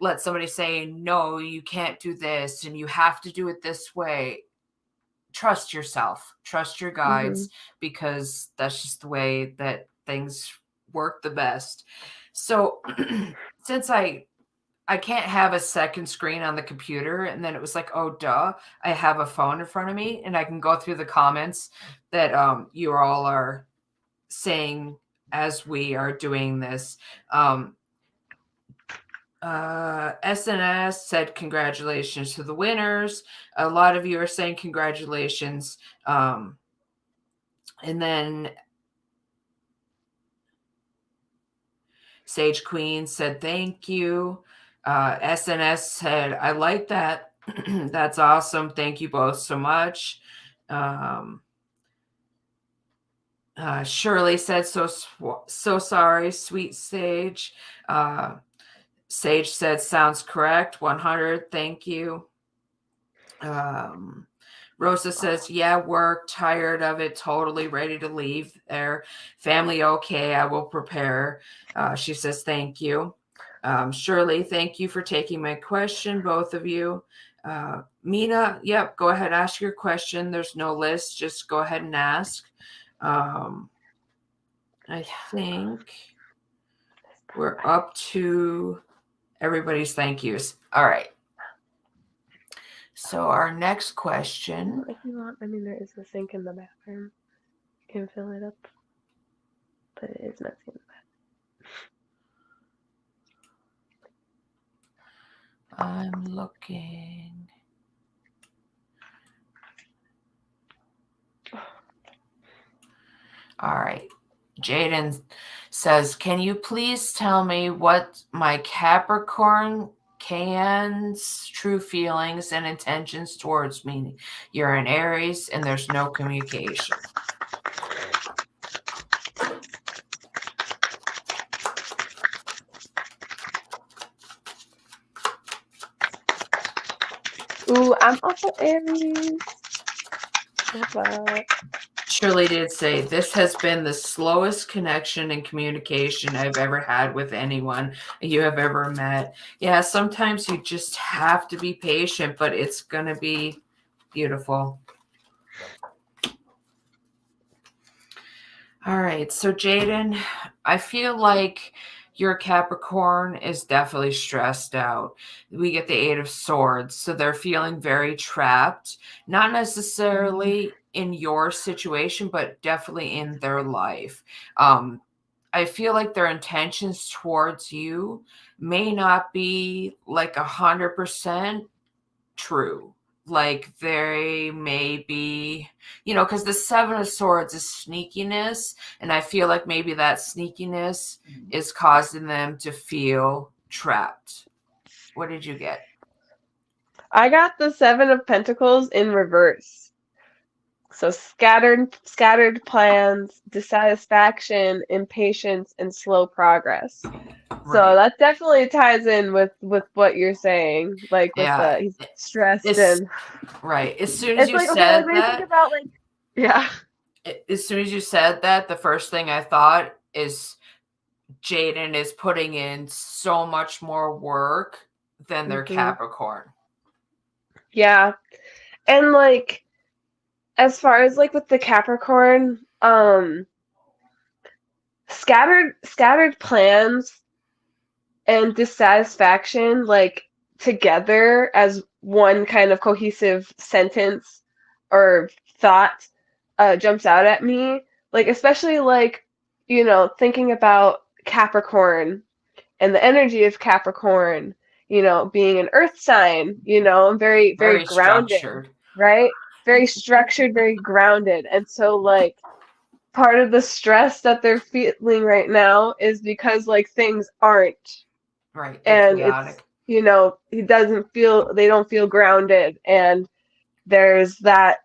let somebody say, no, you can't do this and you have to do it this way. Trust yourself, trust your Hmm. guides, because that's just the way that things work the best. So since I can't have a second screen on the computer, and then it was like, oh duh, I have a phone in front of me and I can go through the comments that you all are saying as we are doing this. SNS said congratulations to the winners. A lot of you are saying congratulations. And then Sage Queen said thank you. SNS said, I like that. That's awesome. Thank you both so much. Shirley said, so sorry, sweet Sage. Sage said, sounds correct. 100. Thank you. Rosa says, yeah, work, tired of it, totally ready to leave there. Family, okay, I will prepare. She says, thank you. Shirley, thank you for taking my question, both of you. Mina, yep, go ahead, ask your question. There's no list, just go ahead and ask. I think we're up to everybody's thank yous. All right. So our next question. If you want, I mean, there is a sink in the bathroom. You can fill it up, but it is messy in the bathroom. I'm looking. All right. Jaden says, can you please tell me what my Capricorn Can's true feelings and intentions towards me? You're an Aries and there's no communication. Ooh, I'm also Aries. Shirley did say, this has been the slowest connection and communication I've ever had with anyone you have ever met. Yeah, sometimes you just have to be patient, but it's going to be beautiful. All right, so Jaden, I feel like your Capricorn is definitely stressed out. We get the 8 of Swords, so they're feeling very trapped, not necessarily in your situation, but definitely in their life. I feel like their intentions towards you may not be like 100% true. Like they may be, because the 7 of Swords is sneakiness, and I feel like maybe that sneakiness is causing them to feel trapped. What did you get? I got the 7 of Pentacles in reverse. So scattered plans, dissatisfaction, impatience, and slow progress. Right. So that definitely ties in with what you're saying, like with he's stressed and right. As soon as you like, said okay, that, think about like, yeah. As soon as you said that, the first thing I thought is Jaden is putting in so much more work than their Capricorn. Yeah, and like, as far as like with the Capricorn, scattered plans and dissatisfaction, like together as one kind of cohesive sentence or thought, jumps out at me. Like, especially like, thinking about Capricorn and the energy of Capricorn, being an earth sign, and very, very grounded, structured. Right? Very structured, very grounded. And so like part of the stress that they're feeling right now is because like things aren't right, and chaotic. It's, they don't feel grounded, and there's that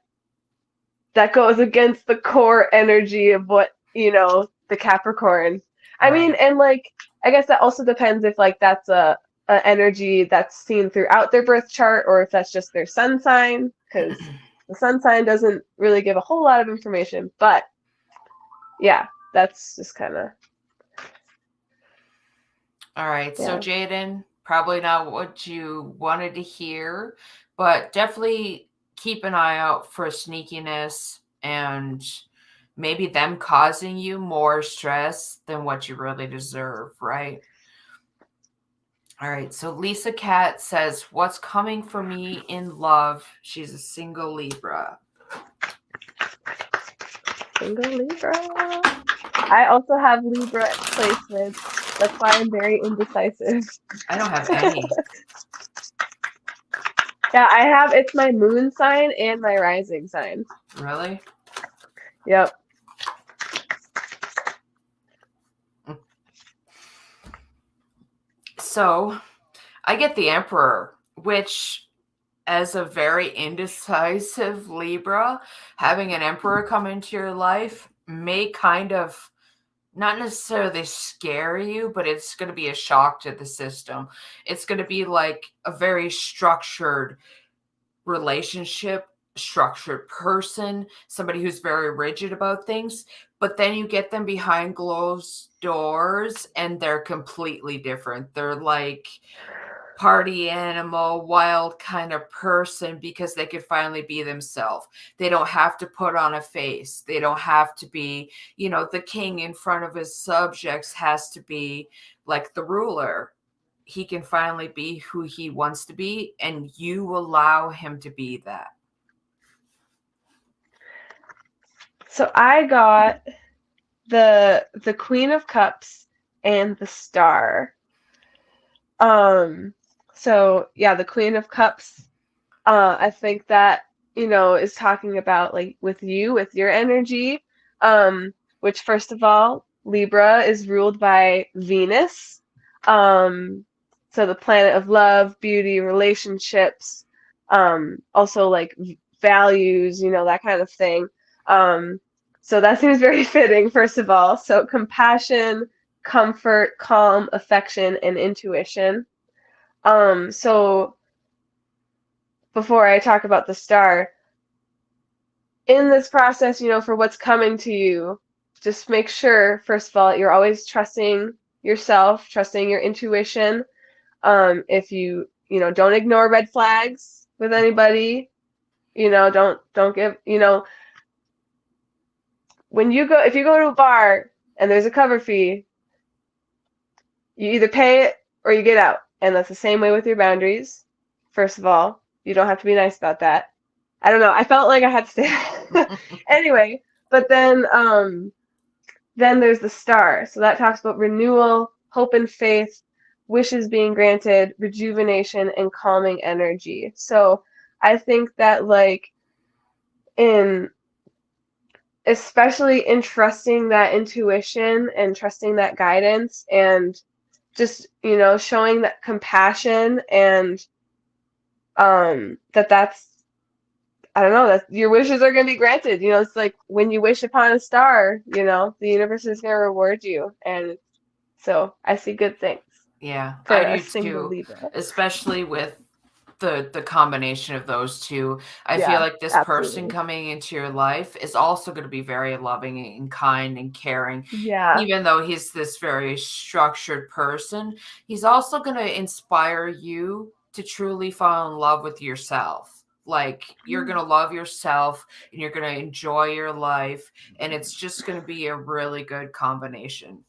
goes against the core energy of what the Capricorn. I mean, and like I guess that also depends if like that's a energy that's seen throughout their birth chart or if that's just their sun sign, because the sun sign doesn't really give a whole lot of information. But yeah, that's just kind of. All right, so Jaden, probably not what you wanted to hear, but definitely keep an eye out for sneakiness and maybe them causing you more stress than what you really deserve, right? All right, so Lisa Cat says, what's coming for me in love? She's a single Libra. Single Libra. I also have Libra placements. That's why I'm very indecisive. I don't have any. Yeah, I have, it's my moon sign and my rising sign. Really? Yep. So I get the Emperor, which, as a very indecisive Libra, having an Emperor come into your life may kind of not necessarily scare you, but it's going to be a shock to the system. It's going to be like a very structured relationship, structured person, somebody who's very rigid about things. But then you get them behind closed doors and they're completely different. They're like party animal, wild kind of person because they could finally be themselves. They don't have to put on a face. They don't have to be, the king in front of his subjects has to be like the ruler. He can finally be who he wants to be, and you allow him to be that. So I got the Queen of Cups and the Star. So yeah, the Queen of Cups, I think that, is talking about like with your energy, which first of all, Libra is ruled by Venus. So the planet of love, beauty, relationships, also like values, that kind of thing. So that seems very fitting, first of all. So compassion, comfort, calm, affection, and intuition. So before I talk about the Star, in this process, for what's coming to you, just make sure, first of all, you're always trusting yourself, trusting your intuition. If you, don't ignore red flags with anybody, don't give, if you go to a bar and there's a cover fee, you either pay it or you get out. And that's the same way with your boundaries. First of all, you don't have to be nice about that. I don't know. I felt like I had to say anyway, but then there's the Star. So that talks about renewal, hope and faith, wishes being granted, rejuvenation, and calming energy. So I think that like in especially in trusting that intuition and trusting that guidance and just, showing that compassion and that's I don't know, that your wishes are going to be granted. It's like when you wish upon a star, the universe is going to reward you. And so I see good things Yeah, for I a do single too, Libra. especially with the combination of those two. I feel Yeah, like this person absolutely. coming into your life is also going to be very loving and kind and caring. Yeah. Even though he's this very structured person, he's also going to inspire you to truly fall in love with yourself. Like you're going to love yourself and you're going to enjoy your life, and it's just going to be a really good combination.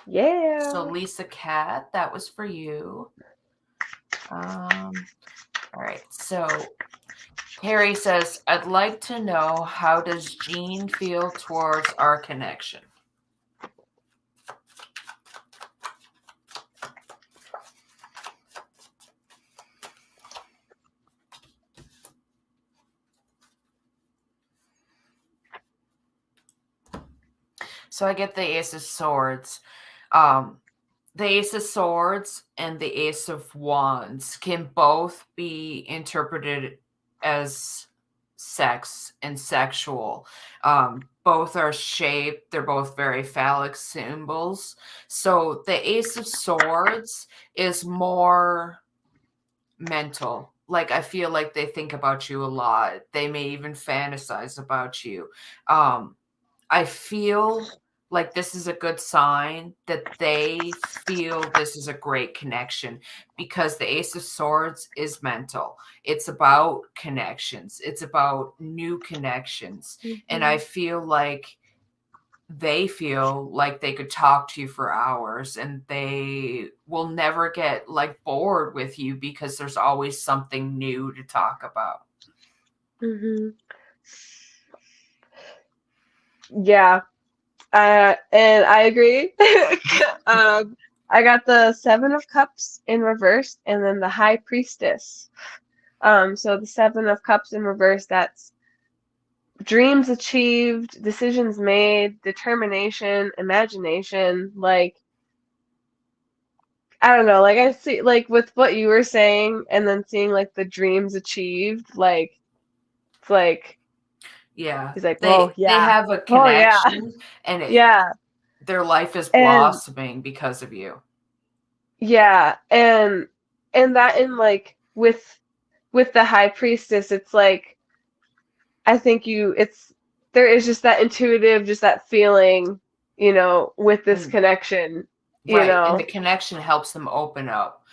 Yeah. So Lisa Cat, that was for you. All right. So Harry says, I'd like to know, how does Jean feel towards our connection? So I get the Ace of Swords. The Ace of Swords and the Ace of Wands can both be interpreted as sex and sexual. Both are shaped, they're both very phallic symbols. So the Ace of Swords is more mental. Like I feel like they think about you a lot. They may even fantasize about you. I feel like this is a good sign that they feel this is a great connection, because the Ace of Swords is mental. It's about connections. It's about new connections. And I feel like they feel like they could talk to you for hours and they will never get like bored with you because there's always something new to talk about. Mm-hmm. Yeah. And I agree. I got the Seven of Cups in reverse and then the High Priestess. So the Seven of Cups in reverse, that's dreams achieved, decisions made, determination, imagination. Like, I don't know, like I see, like with what you were saying, and then seeing like the dreams achieved, like it's like Yeah. he's like, oh They yeah, have a oh yeah, connection, and yeah, their life is and blossoming because of you. yeah, and that in like with the high priestess, it's like I think it's there is just that intuitive, just that feeling, with this And connection, right, and the connection helps them open up.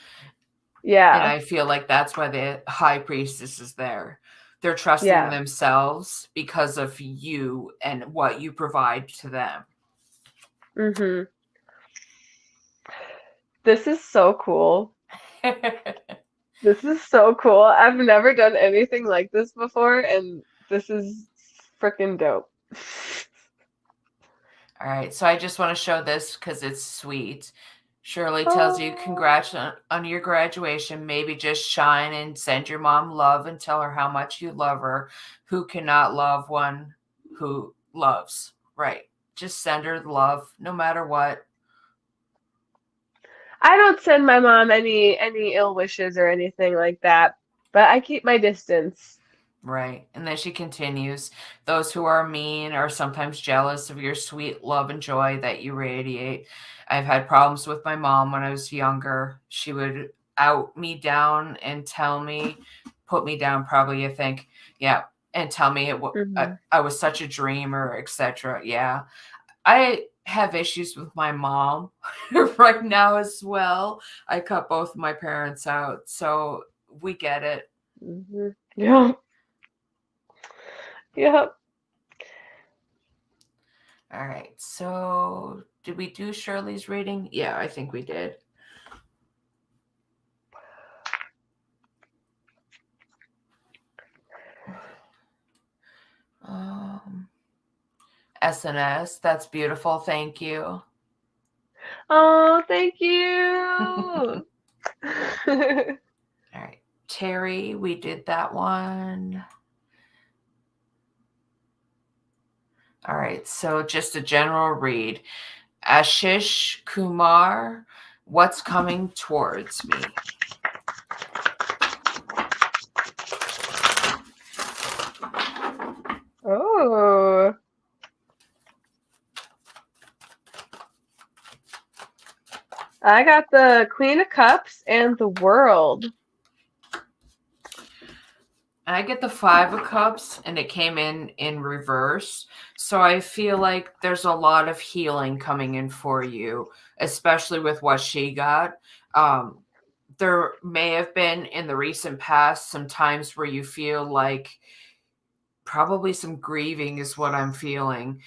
And yeah, I feel like that's why the high priestess is there. They're trusting yeah. themselves because of you and what you provide to them. Mhm. This is so cool. This is so cool. I've never done anything like this before, and this is freaking dope. All right, so I just want to show this because it's sweet. Shirley tells you, Oh, congrats on your graduation. Maybe just shine and send your mom love and tell her how much you love her. Who cannot love one who loves? Right. Just send her love no matter what. I don't send my mom any ill wishes or anything like that, but I keep my distance. Right. And then she continues, those who are mean are sometimes jealous of your sweet love and joy that you radiate. I've had problems with my mom when I was younger. She would out me down and tell me, put me down, probably, I think. Yeah. And tell me Mhm. I was such a dreamer, etc. Yeah. I have issues with my mom right now as well. I cut both my parents out. So we get it. Mhm. Yeah. Yeah. All right. So, did we do Shirley's reading? Yeah, I think we did. Um, SNS. That's beautiful. Thank you. Oh, thank All you. right. Terry, we did that one. All right. So, just a general read. Ashish Kumar, what's coming towards me? Oh, I got the Queen of Cups and the World. I get the Five of Cups, and it came in reverse. So I feel like there's a lot of healing coming in for you, especially with what she got. Um, there may have been in the recent past some times where you feel like probably some grieving is what I'm feeling.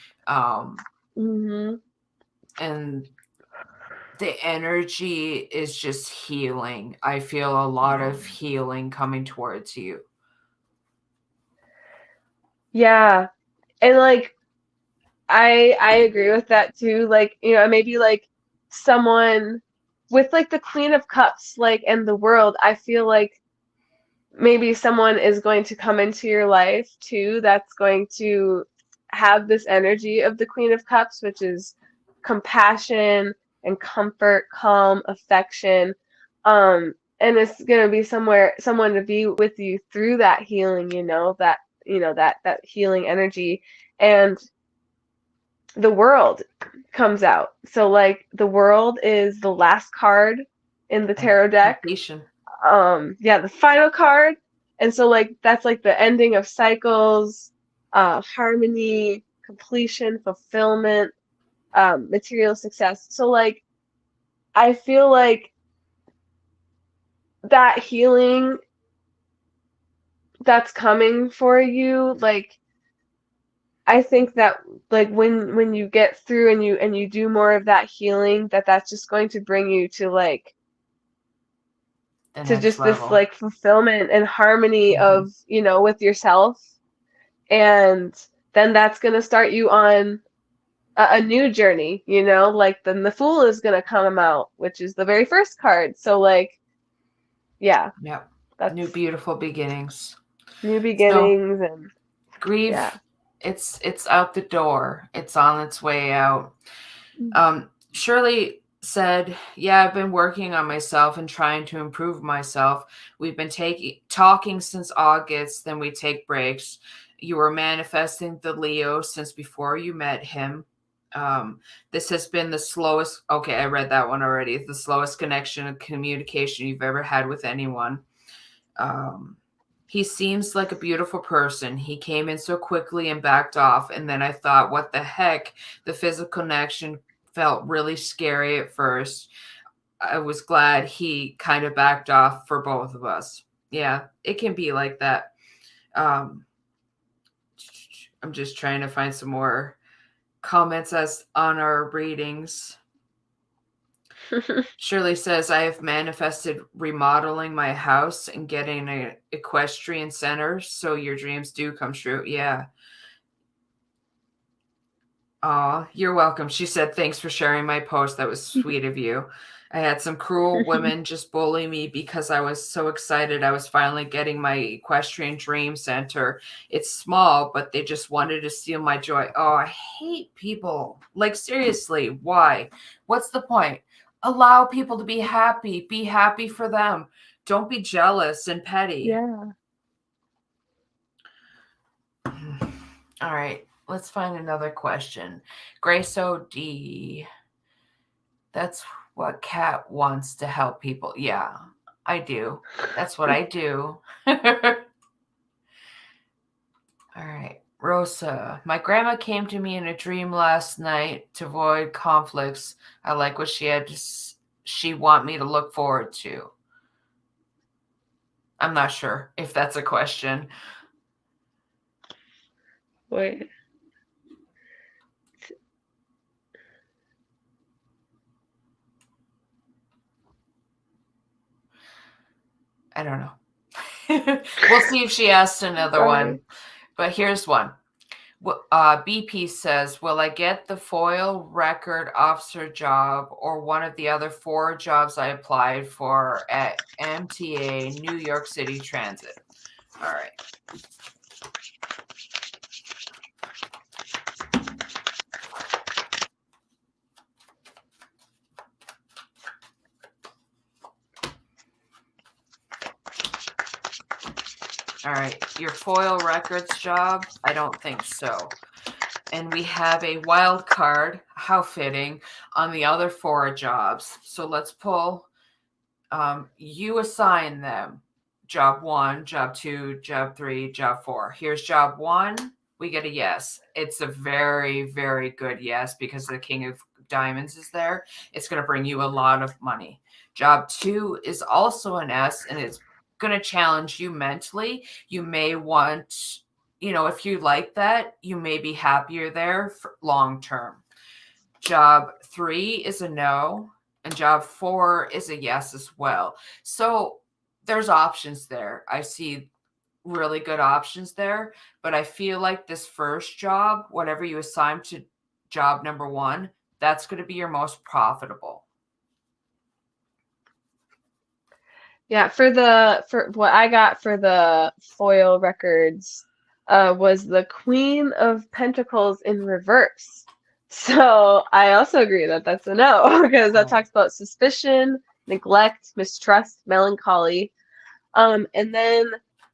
Mhm. And the energy is just healing. I feel a lot of healing coming towards you. Yeah. And like I agree with that too. Like, maybe like someone with like the Queen of Cups, like and the World, I feel like maybe someone is going to come into your life too that's going to have this energy of the Queen of Cups, which is compassion and comfort, calm, affection. And it's gonna be someone to be with you through that healing, that healing energy. And the World comes out. So like the World is the last card in the And tarot deck. completion. Yeah, the final card. And so like that's like the ending of cycles, harmony, completion, fulfillment, material success. So like I feel like that healing that's coming for you, like I think that like when you get through and you do more of that healing, that's just going to bring you to like The to next just this level. like fulfillment and harmony Mm-hmm. of with yourself and then that's going to start you on a new journey, you know? Like then the Fool is going to come out, which is the very first card. So like, yeah, Yep. that's New beautiful beginnings. new So beginnings and grief, yeah. it's out the door. It's on its way out. Shirley said, yeah, I've been working on myself and trying to improve myself. We've been talking since August, then we take breaks. You were manifesting the Leo since before you met him. This has been the slowest, okay, I read that one already, the slowest connection and communication you've ever had with anyone. He seems like a beautiful person. He came in so quickly and backed off. And then I thought, what the heck? The physical connection felt really scary at first. I was glad he kind of backed off for both of us. Yeah, it can be like that. I'm just trying to find some more comments as on our readings. Shirley says, I have manifested remodeling my house and getting an equestrian center, so your dreams do come true. Yeah. Oh, you're welcome. She said, thanks for sharing my post. That was sweet of you. I had some cruel women just bully me because I was so excited. I was finally getting my equestrian dream center. It's small, but they just wanted to steal my joy. Oh, I hate people. Like, seriously, why? What's the point? Allow people to be happy. Be happy for them. Don't be jealous and petty. Yeah. All right. Let's find another question. Grace OD. That's what Kat wants to help people. Yeah, I do. That's what I do. All right. Rosa, my grandma came to me in a dream last night to avoid conflicts. I like what she want me to look forward to. I'm not sure if that's a question. Wait. I don't know. We'll see if she asks another one. But here's one. BP says, will I get the foil record officer job or one of the other 4 jobs I applied for at MTA New York City Transit? All right. All right. Your foil records job? I don't think so. And we have a wild card, how fitting, on the other 4 jobs. So let's pull. You assign them. Job 1, job 2, job 3, job 4. Here's job 1. We get a yes. It's a very, very good yes because the King of Diamonds is there. It's going to bring you a lot of money. Job 2 is also an S, and it's going to challenge you mentally. You may want, if you like that, you may be happier there for long term. Job 3 is a no, and job 4 is a yes as well. So there's options there. I see really good options there, but I feel like this first job, whatever you assign to job number 1, that's going to be your most profitable. Yeah, for what I got for the foil records was the Queen of Pentacles in reverse. So I also agree that that's a no because that talks about suspicion, neglect, mistrust, melancholy. And then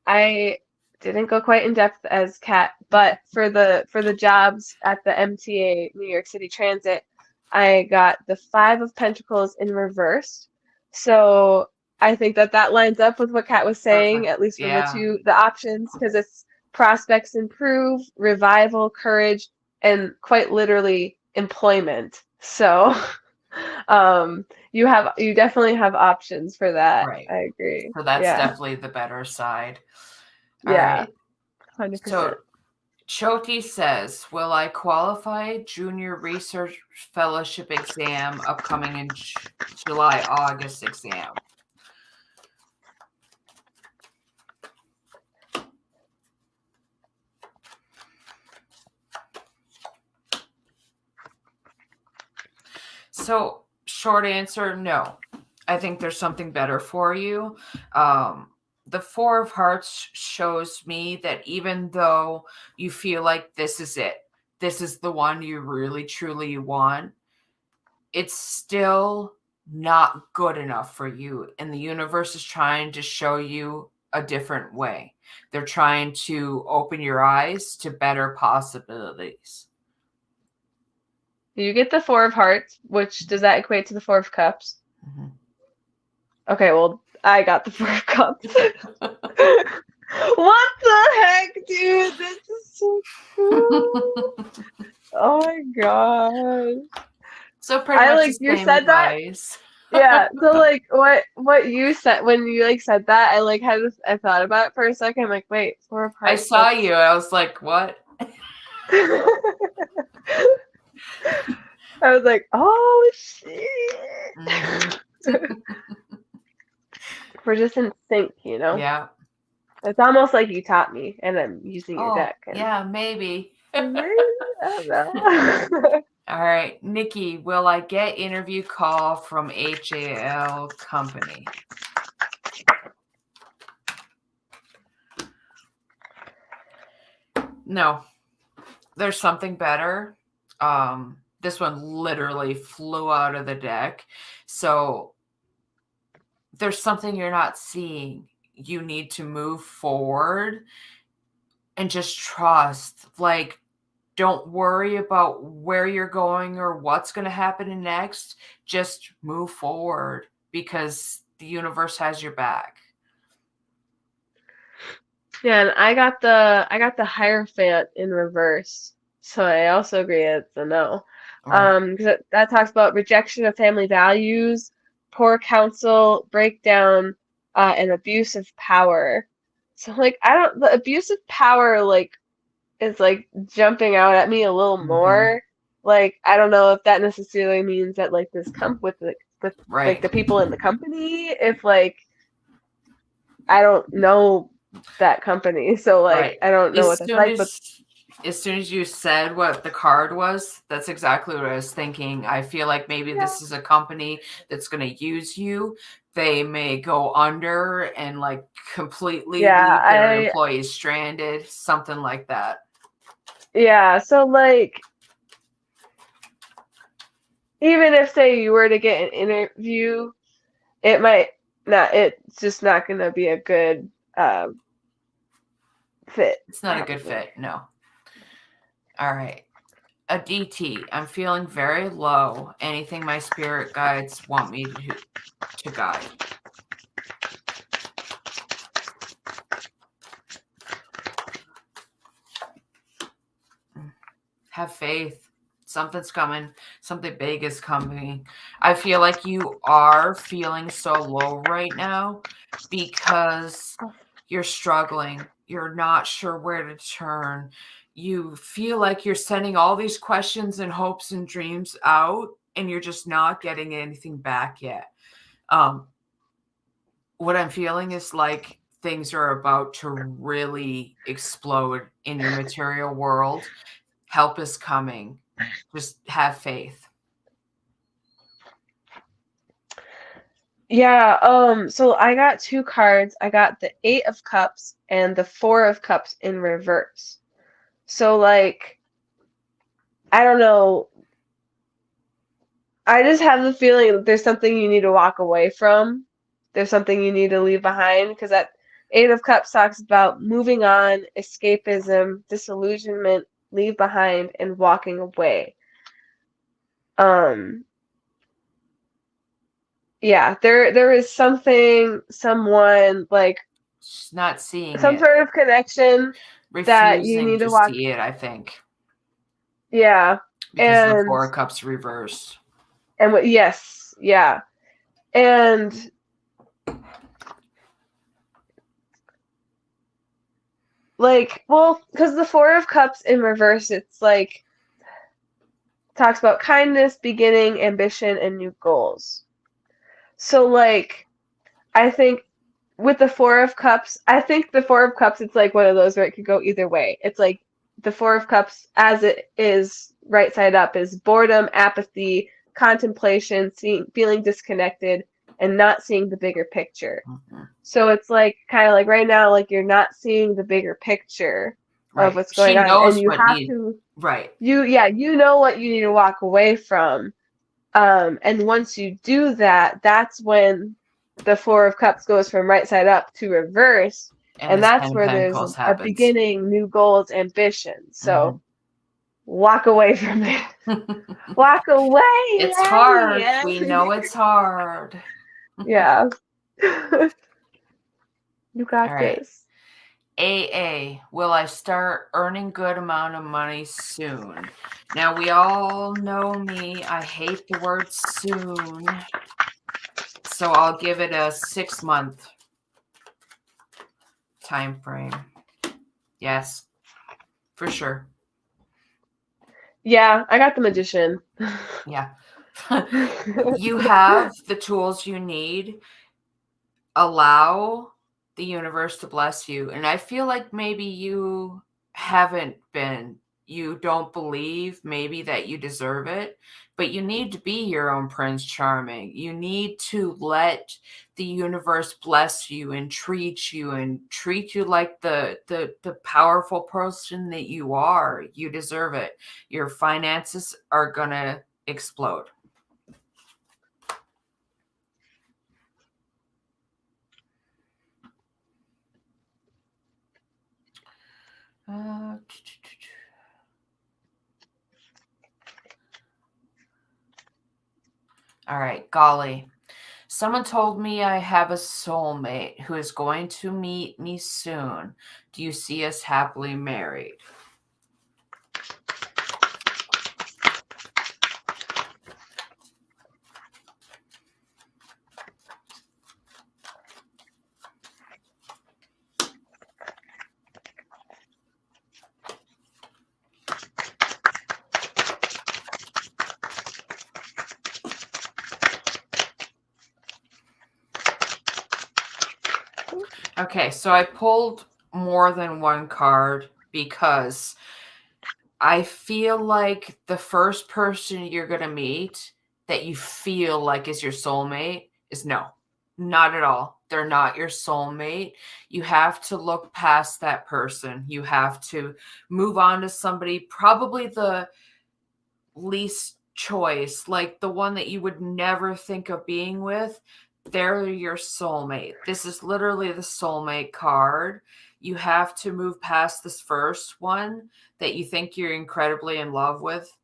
I didn't go quite in depth as Kat, but for the jobs at the MTA New York City Transit, I got the 5 of Pentacles in reverse. So I think that lines up with what Kat was saying, Perfect. at least for the options, because it's prospects improve, revival, courage, and quite literally employment. So you definitely have options for that. Right. I agree. So that's definitely the better side. All yeah. right. 100%. So Choti says, will I qualify junior research fellowship exam upcoming in July, August exam? So, short answer, no. I think there's something better for you. The Four of Hearts shows me that even though you feel like this is it, this is the one you really truly want, it's still not good enough for you. And the universe is trying to show you a different way. They're trying to open your eyes to better possibilities. You get the Four of Hearts, which does that equate to the Four of Cups? Mm-hmm. Okay, well, I got the Four of Cups. What the heck, dude? This is so cool. Oh my gosh. So pretty I much like the you same said that. advice. Yeah. So like what you said when you like said that, I like had this, I thought about it for a second. I'm like, wait, Four of I Hearts. saw you. I was like, what? I was like, oh shit. Mm-hmm. We're just in sync, you know? Yeah. It's almost like you taught me and I'm using your Oh, deck. And yeah, maybe. maybe, I don't know. All right, Nikki, will I get interview call from HAL company? No, there's something better. This one literally flew out of the deck. So there's something you're not seeing. You need to move forward and just trust. Like, don't worry about where you're going or what's going to happen next. Just move forward because the universe has your back. Yeah, and I got the Hierophant in reverse. So I also agree it's a no. Because that talks about rejection of family values, poor counsel, breakdown, and abuse of power. So like the abuse of power like is like jumping out at me a little more. Like I don't know if that necessarily means that like this with Right. like the people in the company, if like I don't know that company, so like Right. I don't know what that's like. But As soon as you said what the card was, that's exactly what I was thinking. I feel like maybe this is a company that's going to use you. They may go under and like completely leave their employees stranded, something like that. Yeah, so like even if say you were to get an interview, it might not. It's just not going to be a good fit. It's not a good fit. No. All right. A DT. I'm feeling very low. Anything my spirit guides want me to guide. Have faith. Something's coming. Something big is coming. I feel like you are feeling so low right now because you're struggling. You're not sure where to turn. You feel like you're sending all these questions and hopes and dreams out, and you're just not getting anything back yet. What I'm feeling is like things are about to really explode in your material world. Help is coming. Just have faith. Yeah, so I got two cards. I got the Eight of Cups and the Four of Cups in reverse. So like I don't know. I just have the feeling that there's something you need to walk away from. There's something you need to leave behind because that Eight of Cups talks about moving on, escapism, disillusionment, leave behind, and walking away. Yeah, there is someone like Just not seeing some it. sort of connection that you Refusing need to to walk. see it, I think. Yeah, Because of the and Four of Cups reversed. and yes, yeah, and like well, because the Four of Cups in reverse, it's like talks about kindness, beginning, ambition, and new goals. So like, I think with the Four of Cups, I think the Four of Cups, it's like one of those where it could go either way. It's like the Four of Cups, as it is right side up, is boredom, apathy, contemplation, feeling disconnected, and not seeing the bigger picture. Mm-hmm. So it's like kind of like right now, like you're not seeing the bigger picture of Right. what's She going on, and knows you what have needs. to, Right. you know what you need to walk away from. And once you do that, that's when the Four of Cups goes from right side up to reverse, And and this that's Ten of where there's Pentacles a happens. beginning, new goals, ambition. So Mm-hmm. walk away from it. Walk away. It's hard. We know it's hard. Yeah. You All got right. this. AA, will I start earning good amount of money soon? Now, we all know me. I hate the word soon. So I'll give it a 6-month time frame. Yes, for sure. Yeah, I got the Magician. Yeah. You have the tools you need. Allow the universe to bless you. And I feel like maybe you haven't been. You don't believe maybe that you deserve it, but you need to be your own Prince Charming. You need to let the universe bless you and treat you like the powerful person that you are. You deserve it. Your finances are gonna explode. All right, golly. Someone told me I have a soulmate who is going to meet me soon. Do you see us happily married? Okay, so I pulled more than one card because I feel like the first person you're going to meet that you feel like is your soulmate is no, not at all. They're not your soulmate. You have to look past that person. You have to move on to somebody, probably the least choice, like the one that you would never think of being with. They're your soulmate. This is literally the soulmate card. You have to move past this first one that you think you're incredibly in love with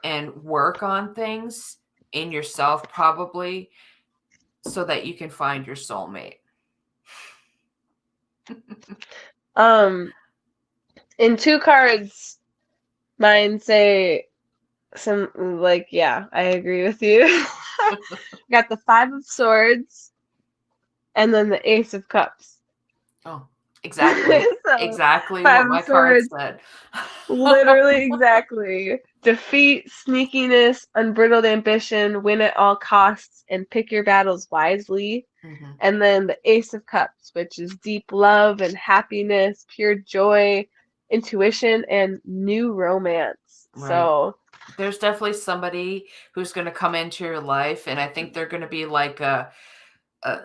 and work on things in yourself, probably, so that you can find your soulmate. In two cards, mine say some like, yeah, I agree with you. Got the Five of Swords and then the Ace of Cups. Oh, exactly. So, Exactly Five what my of card Swords, said. literally exactly. Defeat, sneakiness, unbridled ambition, win at all costs, and pick your battles wisely. Mm-hmm. And then the Ace of Cups, which is deep love and happiness, pure joy, intuition, and new romance. Right. So there's definitely somebody who's going to come into your life, and I think they're going to be like a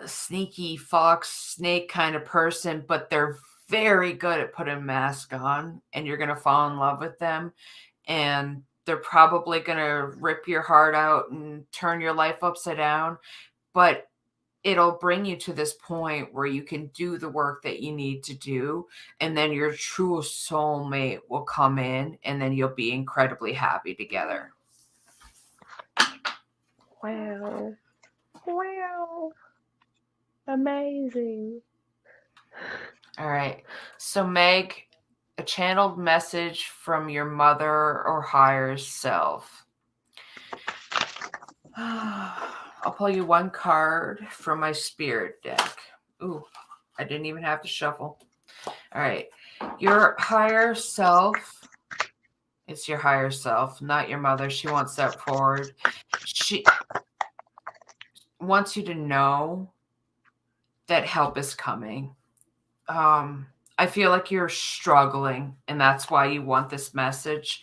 sneaky fox snake kind of person, but they're very good at putting a mask on, and you're going to fall in love with them, and they're probably going to rip your heart out and turn your life upside down, but it'll bring you to this point where you can do the work that you need to do, and then your true soulmate will come in, and then you'll be incredibly happy together. wow. Amazing. All right. So, Meg, a channeled message from your mother or higher self. I'll pull you one card from my spirit deck. Ooh, I didn't even have to shuffle. All right. Your higher self. It's your higher self, not your mother. She won't step forward. She wants you to know that help is coming. I feel like you're struggling, and that's why you want this message.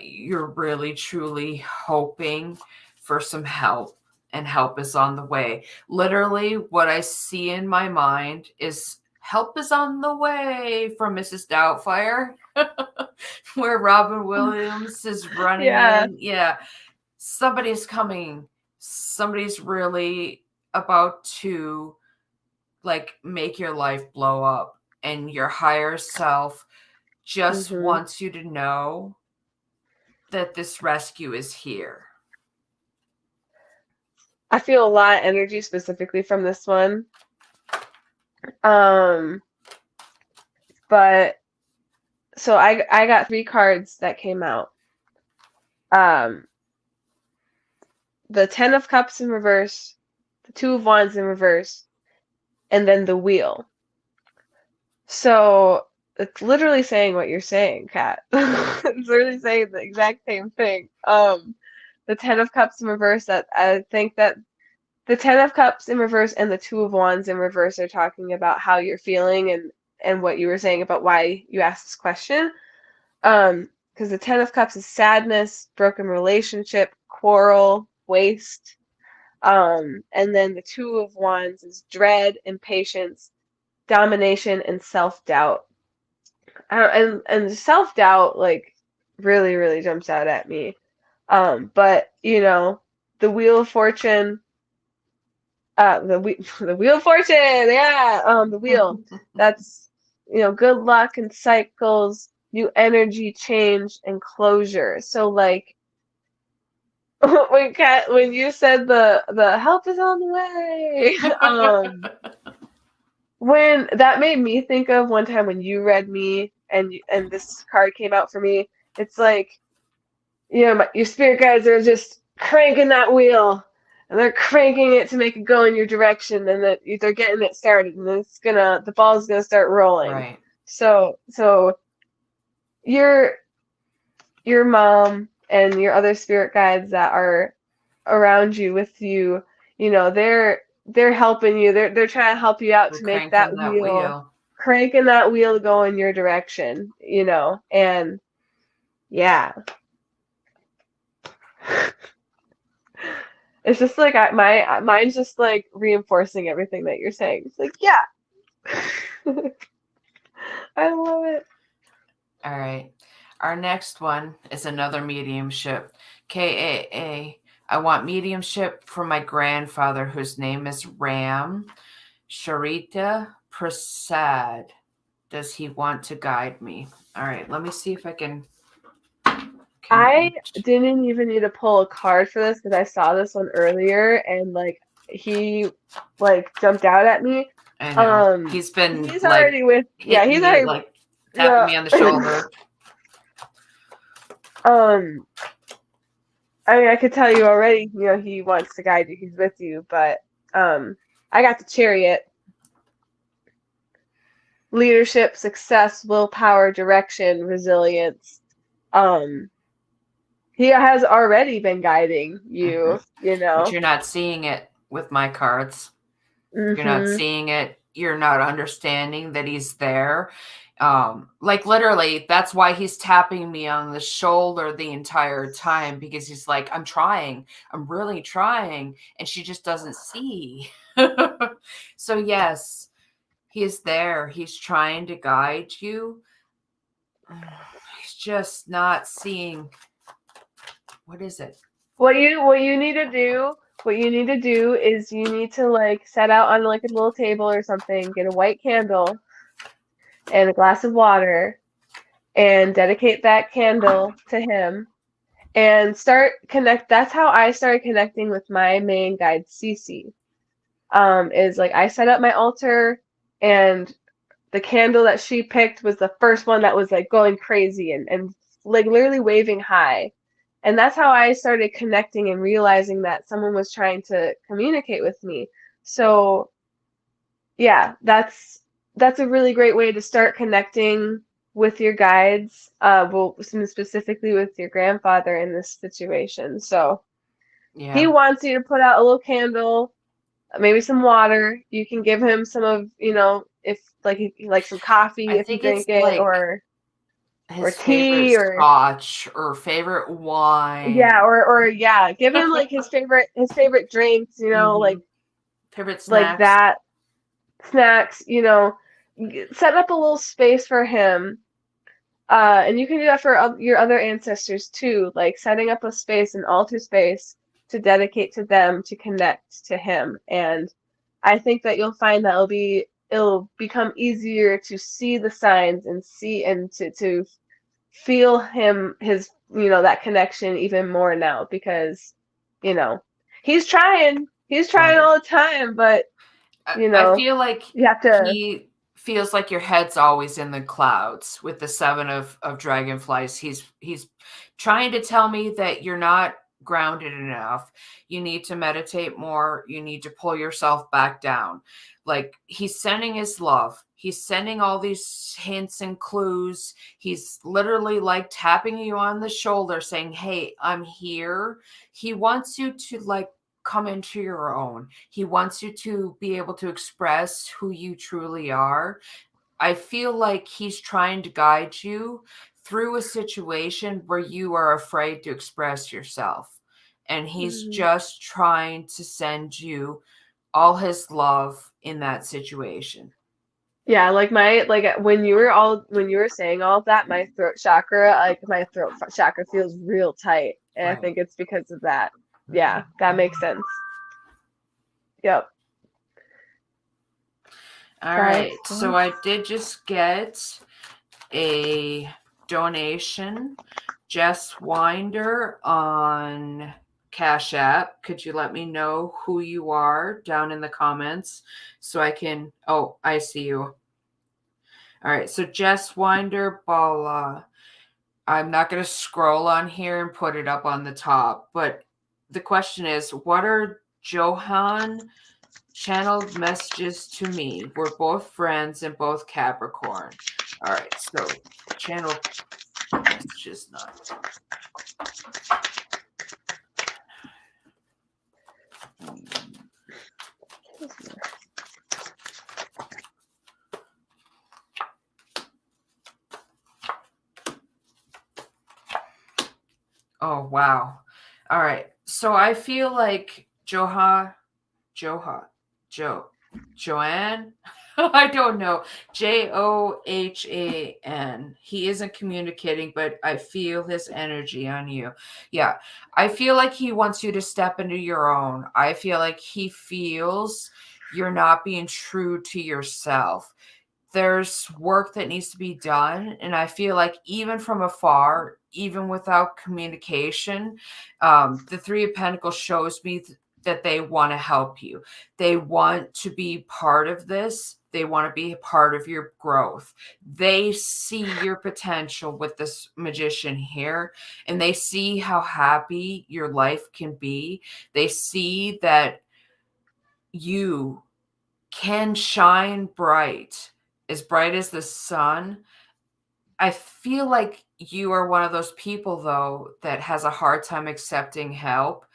You're really, truly hoping for some help, and help is on the way. Literally, what I see in my mind is help is on the way from Mrs. Doubtfire, where Robin Williams is running Yeah. in. Yeah, somebody's coming. Somebody's really about to like make your life blow up, and your higher self just wants you to know that this rescue is here. I feel a lot of energy specifically from this one. But so I got 3 cards that came out. The 10 of Cups in reverse, the 2 of Wands in reverse, and then the Wheel. So it's literally saying what you're saying, Kat. It's literally saying the exact same thing. The 10 of Cups in reverse, that I think that the 10 of Cups in reverse and the 2 of Wands in reverse are talking about how you're feeling and what you were saying about why you asked this question. Because the 10 of Cups is sadness, broken relationship, quarrel, waste. And then the 2 of Wands is dread, impatience, domination, and self-doubt. And self-doubt, like, really, really jumps out at me. But, you know, the Wheel of Fortune, the Wheel of Fortune, yeah, the wheel. That's, you know, good luck and cycles, new energy, change, and closure. So, like, when you said the help is on the way, when that made me think of one time when you read me and this card came out for me. It's like, you know, your spirit guides are just cranking that wheel, and they're cranking it to make it go in your direction, and that they're getting it started, and the ball's gonna start rolling. Right. So your mom and your other spirit guides that are around you with you, you know, they're helping you. They're trying to help you out to make that wheel, cranking that wheel go in your direction, you know, and yeah. It's just like mine's just like reinforcing everything that you're saying. It's like, yeah. I love it. All right. Our next one is another mediumship. KAA. I want mediumship for my grandfather, whose name is Ram Sharita Prasad. Does he want to guide me? All right. Let me see if I can. I didn't even need to pull a card for this because I saw this one earlier and like he like jumped out at me. I know. He's like, already with he's already like tapping me on the shoulder. I mean, I could tell you already, you know, he wants to guide you, he's with you, but I got the Chariot. Leadership, success, willpower, direction, resilience. He has already been guiding you, you know. But you're not seeing it with my cards. You're not seeing it. You're not understanding that he's there. Like literally, that's why he's tapping me on the shoulder the entire time, because he's like, I'm trying. I'm really trying. And she just doesn't see. So yes, he is there. He's trying to guide you. He's just not seeing. What is it? What you need to do is you need to like set out on like a little table or something, get a white candle and a glass of water and dedicate that candle to him and that's how I started connecting with my main guide Cece. Is like I set up my altar and the candle that she picked was the first one that was like going crazy and like literally waving high. And that's how I started connecting and realizing that someone was trying to communicate with me. So yeah, that's a really great way to start connecting with your guides, well, specifically with your grandfather in this situation. So yeah. He wants you to put out a little candle, maybe some water. You can give him some of, you know, if like some coffee if you drink it, or his favorite tea or scotch or favorite wine. yeah, or yeah, give him like his favorite drinks, you know, Favorite like snacks. that, snacks, you know, set up a little space for him. And you can do that for your other ancestors too, like setting up a space, an altar space to dedicate to them, to connect to him. And I think that you'll find that it'll become easier to see the signs and see and to feel his that connection even more now because, you know, he's trying. He's trying Right. all the time, but I feel like you have to. he feels like your head's always in the clouds with the 7 of dragonflies. He's trying to tell me that you're not grounded enough. You need to meditate more. You need to pull yourself back down. Like, he's sending his love. He's sending all these hints and clues. He's literally like tapping you on the shoulder saying, "Hey, I'm here." He wants you to like come into your own. He wants you to be able to express who you truly are. I feel like he's trying to guide you through a situation where you are afraid to express yourself. And he's Mhm. just trying to send you all his love in that situation. Yeah, when you were saying all of that, my throat chakra feels real tight, and I Right. think it's because of that. Yeah, that makes sense. Yep. All That's right. So I did just get a donation. Jess Winder on Cash App. Could you let me know who you are down in the comments so I can? Oh, I see you. All right. So Jess Winder Bala. I'm not going to scroll on here and put it up on the top, but the question is, what are Johan channeled messages to me? We're both friends and both Capricorn. All right, so channel messages not. Oh, wow. All right. So I feel like Joanne, I don't know. Johan. He isn't communicating, but I feel his energy on you. Yeah. I feel like he wants you to step into your own. I feel like he feels you're not being true to yourself. There's work that needs to be done. And I feel like even from afar, even without communication, the Three of Pentacles shows me that they want to help you. They want to be part of this. They want to be a part of your growth. They see your potential with this magician here, and they see how happy your life can be. They see that you can shine bright as the sun. I feel like you are one of those people, though, that has a hard time accepting help.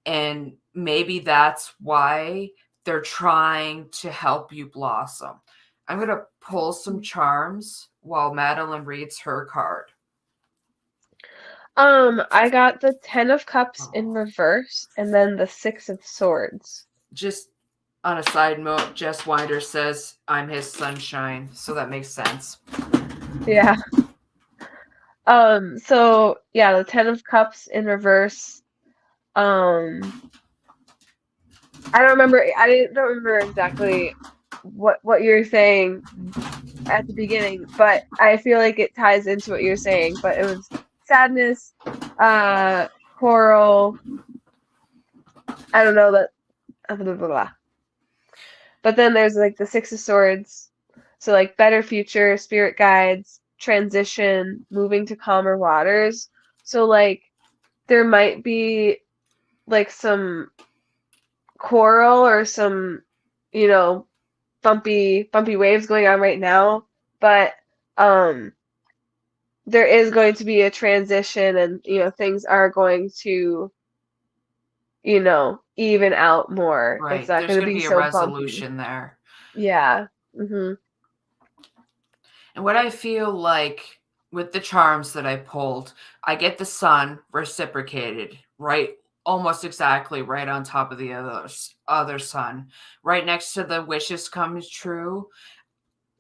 And maybe that's why they're trying to help you blossom. I'm going to pull some charms while Madeline reads her card. I got the 10 of Cups in reverse and then the 6 of Swords. Just on a side note, Jess Winder says I'm his sunshine, so that makes sense. Yeah. So yeah, the 10 of Cups in reverse. I don't remember exactly what you're saying at the beginning, but I feel like it ties into what you're saying. But it was sadness, coral. I don't know that. Blah, blah, blah. But then there's like the 6 of Swords, so like better future, spirit guides, transition, moving to calmer waters. So like there might be like some coral or some, you know, bumpy waves going on right now, but there is going to be a transition and things are going to even out more. It's Right. not There's going to going to be be a so bumpy. resolution there. Yeah. Mhm. And what I feel like with the charms that I pulled, I get the sun reciprocated, right? Almost exactly right on top of the other sun, right next to the wishes comes true.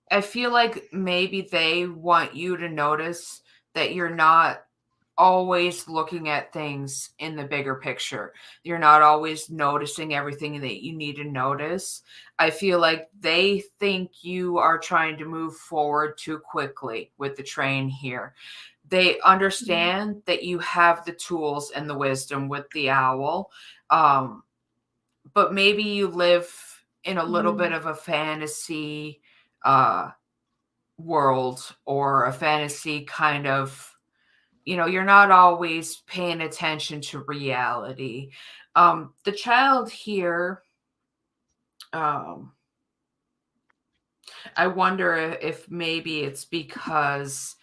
I feel like maybe they want you to notice that you're not always looking at things in the bigger picture. You're not always noticing everything that you need to notice. I feel like they think you are trying to move forward too quickly with the train here. They understand that you have the tools and the wisdom with the owl. But maybe you live in a little bit of a fantasy world, or a fantasy kind of, you're not always paying attention to reality. The child here, I wonder if maybe it's because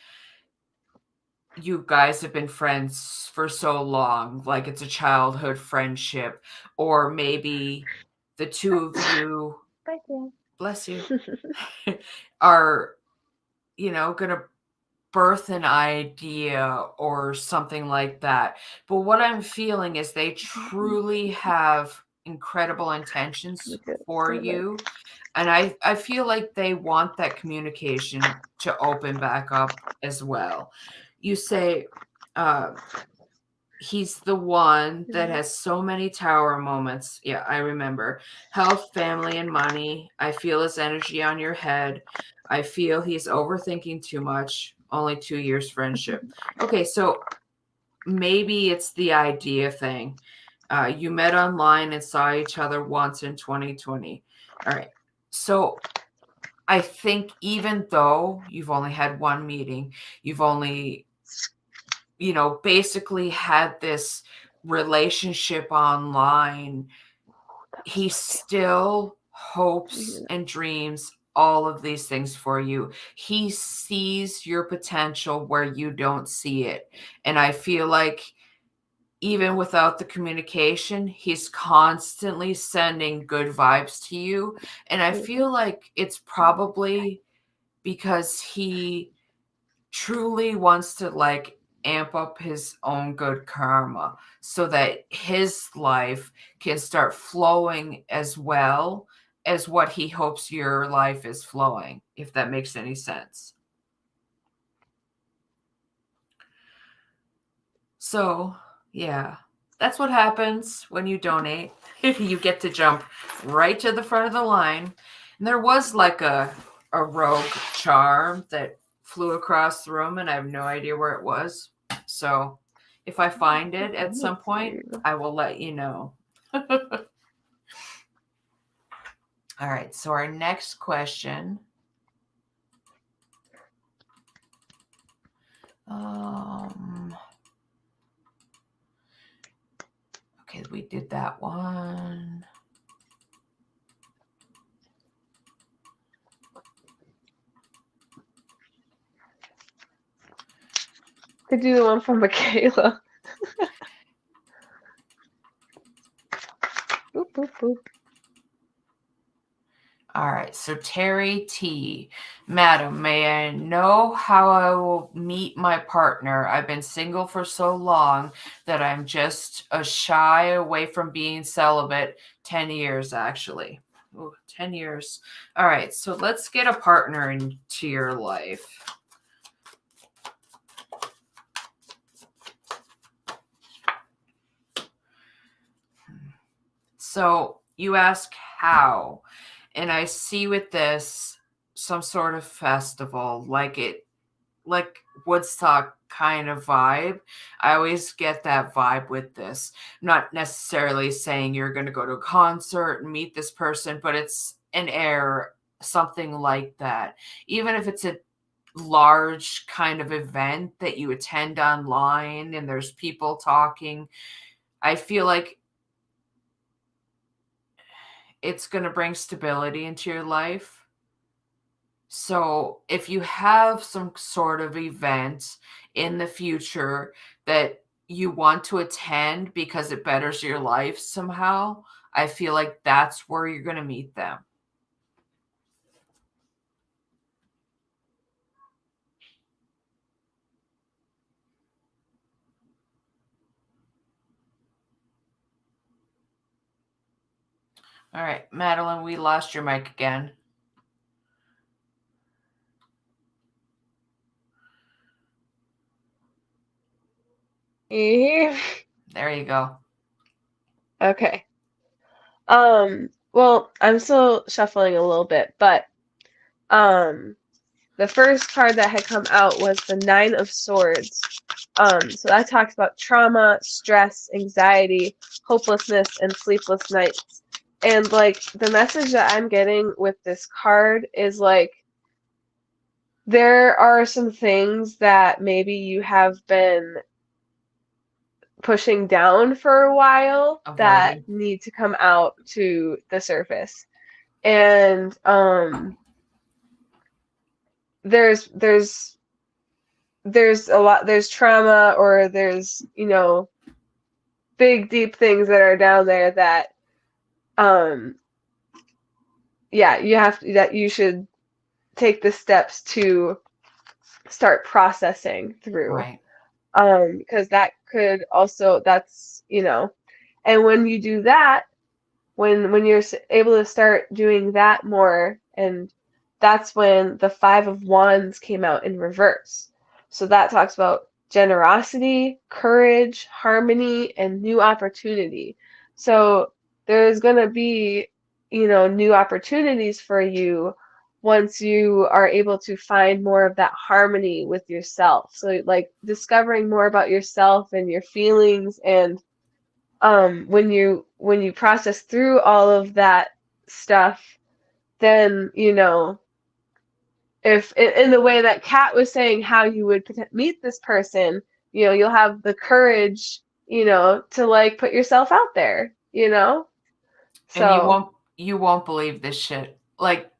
you guys have been friends for so long, like it's a childhood friendship, or maybe the two of you, Thank you. bless you, are, gonna birth an idea or something like that. But what I'm feeling is they truly have incredible intentions for you. And I feel like they want that communication to open back up as well. You say, he's the one that has so many tower moments. Yeah, I remember. Health, family, and money. I feel his energy on your head. I feel he's overthinking too much. Only 2 years friendship. Okay, so maybe it's the idea thing. You met online and saw each other once in 2020. All right. So I think even though you've only had one meeting, you've only, basically had this relationship online, he still hopes and dreams all of these things for you. He sees your potential where you don't see it. And I feel like even without the communication, he's constantly sending good vibes to you. And I feel like it's probably because he truly wants to like amp up his own good karma so that his life can start flowing as well as what he hopes your life is flowing, if that makes any sense. So, yeah, that's what happens when you donate. You get to jump right to the front of the line. And there was like a rogue charm that flew across the room, and I have no idea where it was. So if I find it at some point, I will let you know. All right, so our next question. Okay, we did that one. Could do the one from Michaela. Boop, boop, boop. All right, so Terry T. Madam, may I know how I will meet my partner? I've been single for so long that I'm just a shy away from being celibate. 10 years, actually. Ooh, 10 years. All right, so let's get a partner into your life. So you ask how. And I see with this some sort of festival, like Woodstock kind of vibe. I always get that vibe with this. I'm not necessarily saying you're going to go to a concert and meet this person, but it's an air, something like that. Even if it's a large kind of event that you attend online and there's people talking, I feel like it's going to bring stability into your life. So if you have some sort of event in the future that you want to attend because it betters your life somehow, I feel like that's where you're going to meet them. All right, Madeline, we lost your mic again. There you go. Okay. Well, I'm still shuffling a little bit, but the first card that had come out was the Nine of Swords. So that talks about trauma, stress, anxiety, hopelessness, and sleepless nights. And like the message that I'm getting with this card is like there are some things that maybe you have been pushing down for a while that Avoiding. need to come out to the surface. And there's a lot, there's trauma, or there's, you know, big deep things that are down there that yeah, you should take the steps to start processing through. Right. Because that could also, that's, you know, and when you do that, when you're able to start doing that more, and that's when the Five of Wands came out in reverse. So that talks about generosity, courage, harmony, and new opportunity. So there's going to be, you know, new opportunities for you once you are able to find more of that harmony with yourself. So like discovering more about yourself and your feelings, and when you process through all of that stuff, then, you know, if in the way that Kat was saying how you would meet this person, you know, you'll have the courage, you know, to like put yourself out there, you know. And So you won't believe this shit. Like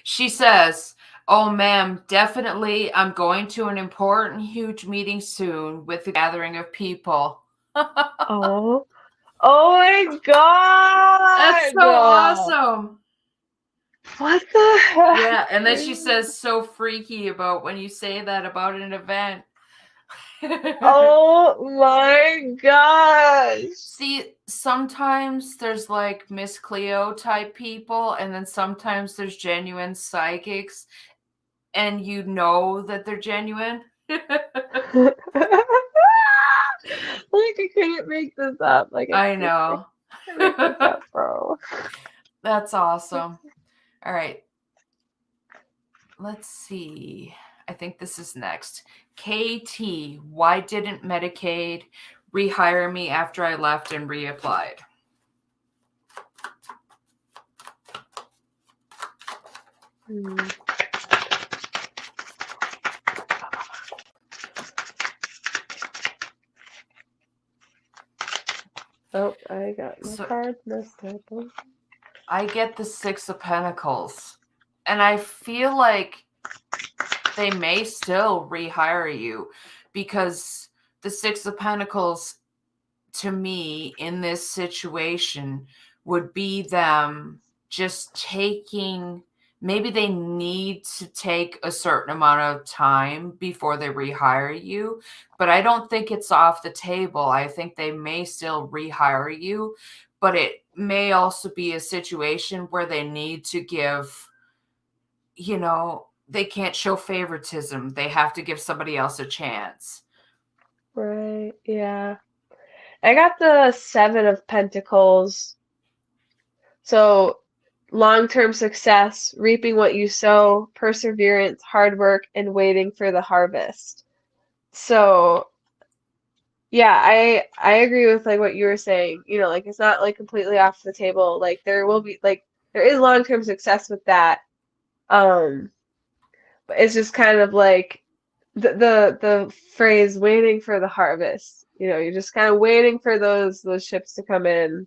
she says, "Oh, ma'am, definitely I'm going to an important huge meeting soon with a gathering of people." oh my That's God, so awesome. what the heck? Yeah, and then she says so freaky about when you say that about an event. Oh my gosh. See, sometimes there's like Miss Cleo type people, and then sometimes there's genuine psychics, and you know that they're genuine. Like I couldn't make this up. Like I know. I make this up, bro. That's awesome. All right. Let's see. I think this is next. KT, why didn't Medicaid rehire me after I left and reapplied? Oh, I got my cards messed up. I get the Six of Pentacles, and I feel like they may still rehire you, because the Six of Pentacles to me in this situation would be them just taking, maybe they need to take a certain amount of time before they rehire you, but I don't think it's off the table. I think they may still rehire you, but it may also be a situation where they need to give, you know, they can't show favoritism. They have to give somebody else a chance. Right, yeah. I got the Seven of Pentacles. So long-term success, reaping what you sow, perseverance, hard work, and waiting for the harvest. So yeah, I agree with like what you were saying. You know, like it's not like completely off the table. Like there will be like there is long-term success with that. But it's just kind of like the phrase "waiting for the harvest." You know, you're just kind of waiting for those ships to come in.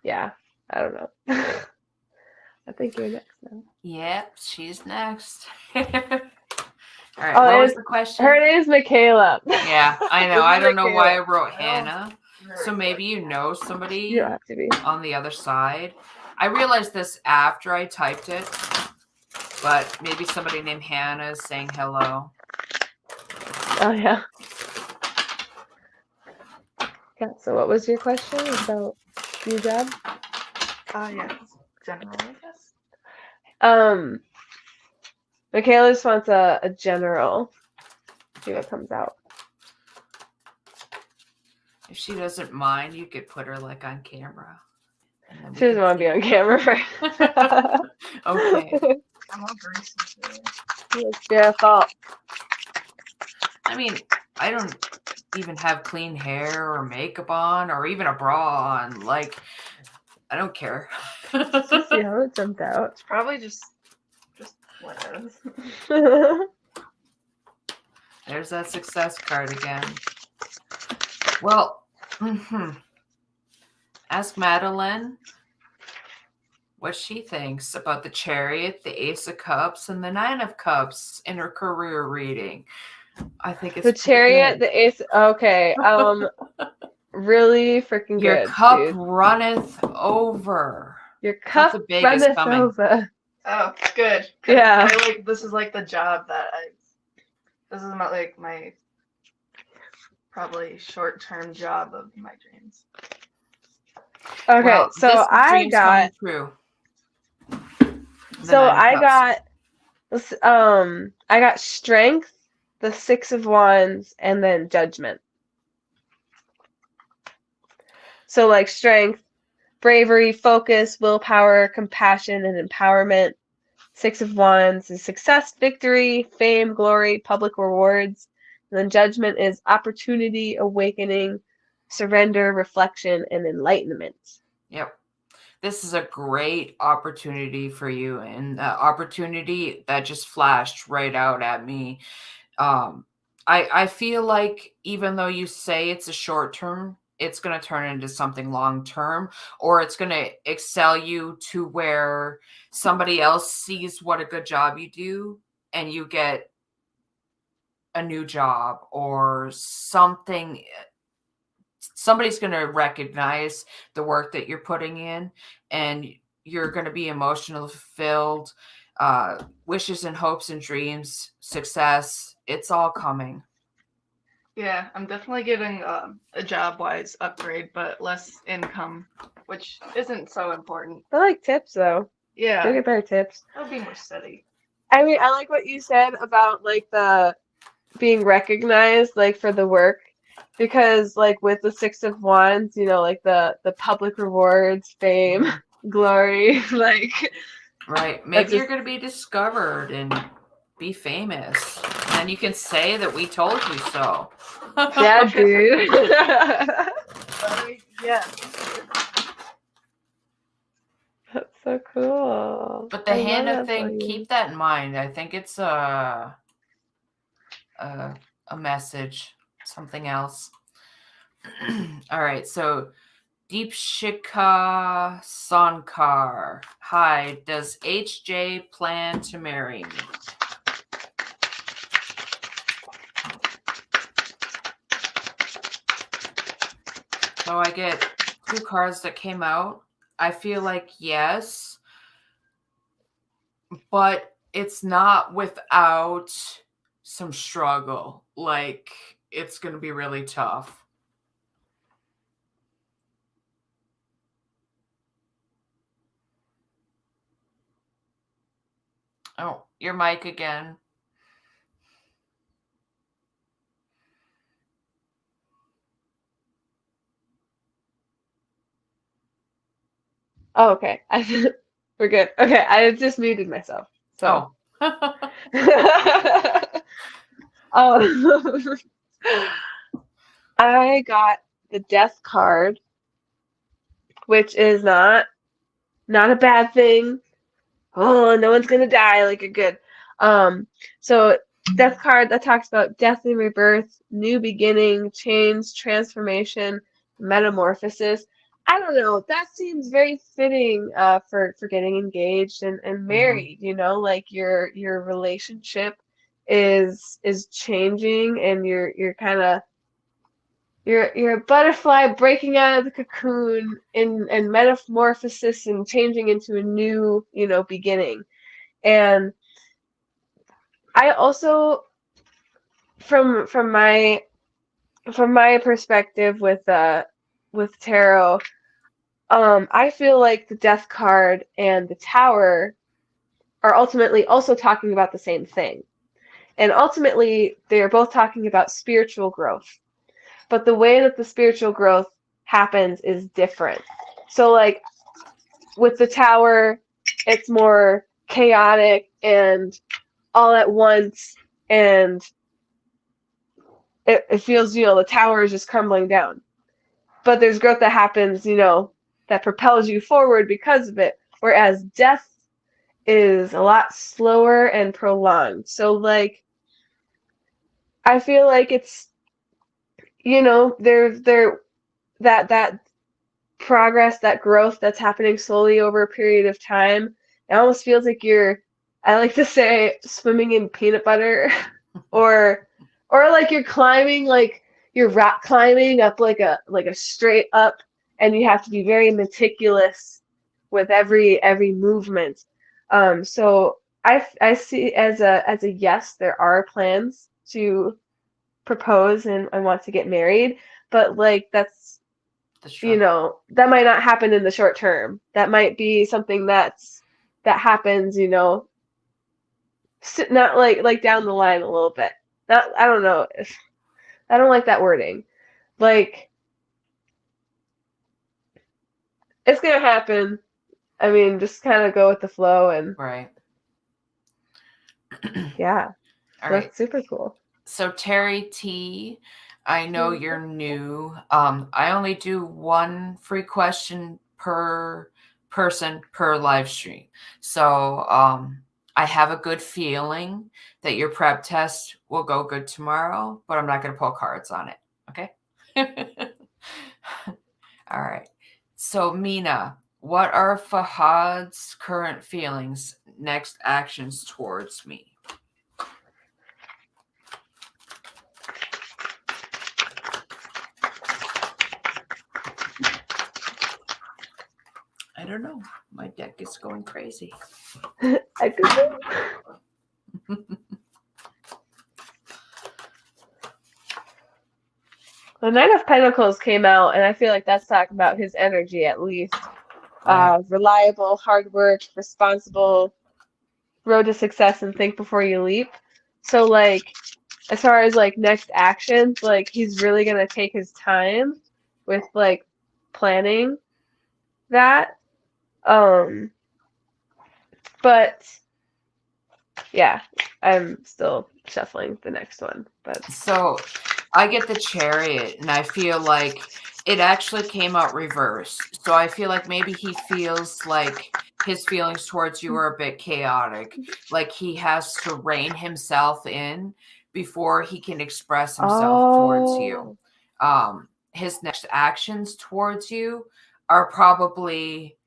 Yeah, I don't know. I think you're next now. Yep, she's next. All right, Oh, what was the question? her name is Michaela. Yeah, I know. I don't know why I wrote Oh, Hannah. So maybe you know somebody you don't have to be. on the other side. I realized this after I typed it, but maybe somebody named Hannah is saying hello. Oh yeah. Yeah. So what was your question about? New job? Yeah, general, I guess. Michaela just wants a general. See what comes out. If she doesn't mind, you could put her like on camera. And then we She doesn't could want to be on camera for Okay. I'm all greasy today. It's your fault. I mean, I don't even have clean hair or makeup on or even a bra on. Like, I don't care. Just see how it jumped out. It's probably just what it is. There's that success card again. Well, ask Madeline what she thinks about the Chariot, the Ace of Cups, and the Nine of Cups in her career reading. I think it's The Chariot, good. the Ace. Okay. Really freaking Your good, cup dude. runneth over. Your cup Something big is runneth coming. over. Oh, good. 'Cause Yeah. this is like the job that this is not like my probably short-term job of my dreams. Okay, Well, so this I dream's got. coming true. The So Nine of Cups. I got Strength, the Six of Wands, and then Judgment. So like Strength, bravery, focus, willpower, compassion, and empowerment. Six of Wands is success, victory, fame, glory, public rewards. And then Judgment is opportunity, awakening, surrender, reflection, and enlightenment. Yep. This is a great opportunity for you, and the opportunity that just flashed right out at me. I feel like even though you say it's a short term, it's going to turn into something long term, or it's going to excel you to where somebody else sees what a good job you do and you get a new job or something. Somebody's going to recognize the work that you're putting in, and you're going to be emotionally fulfilled. Wishes and hopes and dreams, success, it's all coming. Yeah, I'm definitely getting a job-wise upgrade, but less income, which isn't so important. I like tips though. Yeah, You'll get better tips. I'll be more steady. I mean, I like what you said about like the being recognized like for the work, because like with the Six of Wands, you know, like the public rewards, fame, glory, like right. Maybe you're going to be discovered and be famous, and you can say that we told you so. Yeah, dude. Yeah. That's so cool. But the I hand love of that for thing, you. keep that in mind. I think it's a message, something else. All right, so Deepshika Sankar. Hi, does HJ plan to marry me? So I get two cards that came out. I feel like yes, but it's not without some struggle. Like, it's going to be really tough. Oh, your mic again. Oh, okay. We're good. Okay, I just muted myself. So. Oh. I got the Death card, which is not a bad thing. Oh, no one's gonna die. Like, you're good. So Death card that talks about death and rebirth, new beginning, change, transformation, metamorphosis. I don't know. That seems very fitting for getting engaged and married. You know, like your relationship is changing, and you're kind of you're a butterfly breaking out of the cocoon and metamorphosis and changing into a new, you know, beginning. And I also from my perspective with tarot, I feel like the Death card and the Tower are ultimately also talking about the same thing. And ultimately, they're both talking about spiritual growth. But the way that the spiritual growth happens is different. So, like, with the Tower, it's more chaotic and all at once, and it feels, the tower is just crumbling down. But there's growth that happens, that propels you forward because of it. Whereas death is a lot slower and prolonged. So, like, I feel like it's, there that progress, that growth that's happening slowly over a period of time. It almost feels like I like to say, swimming in peanut butter, or like you're climbing, like you're rock climbing up like a straight up, and you have to be very meticulous with every movement. So I see as a yes, there are plans to propose and want to get married, but like that's that might not happen in the short term. That might be something that happens, not like down the line a little bit. Not, I don't know. I don't like that wording. Like, it's gonna happen. I mean, just kind of go with the flow, and Right. yeah. All So right. that's super cool. So Terry T, I know you're new. I only do one free question per person per live stream. So I have a good feeling that your prep test will go good tomorrow, but I'm not going to pull cards on it. Okay. All right. So Mina, what are Fahad's current feelings, next actions towards me? I don't know. My deck is going crazy. I could The Knight of Pentacles came out, and I feel like that's talking about his energy at least. Right. Reliable, hard work, responsible, road to success, and think before you leap. So, like, as far as like next actions, like he's really gonna take his time with like planning that. But yeah, I'm still shuffling the next one. But So I get the Chariot, and I feel like it actually came out reversed. So I feel like maybe he feels like his feelings towards you are a bit chaotic. Like he has to rein himself in before he can express himself towards you. His next actions towards you are probably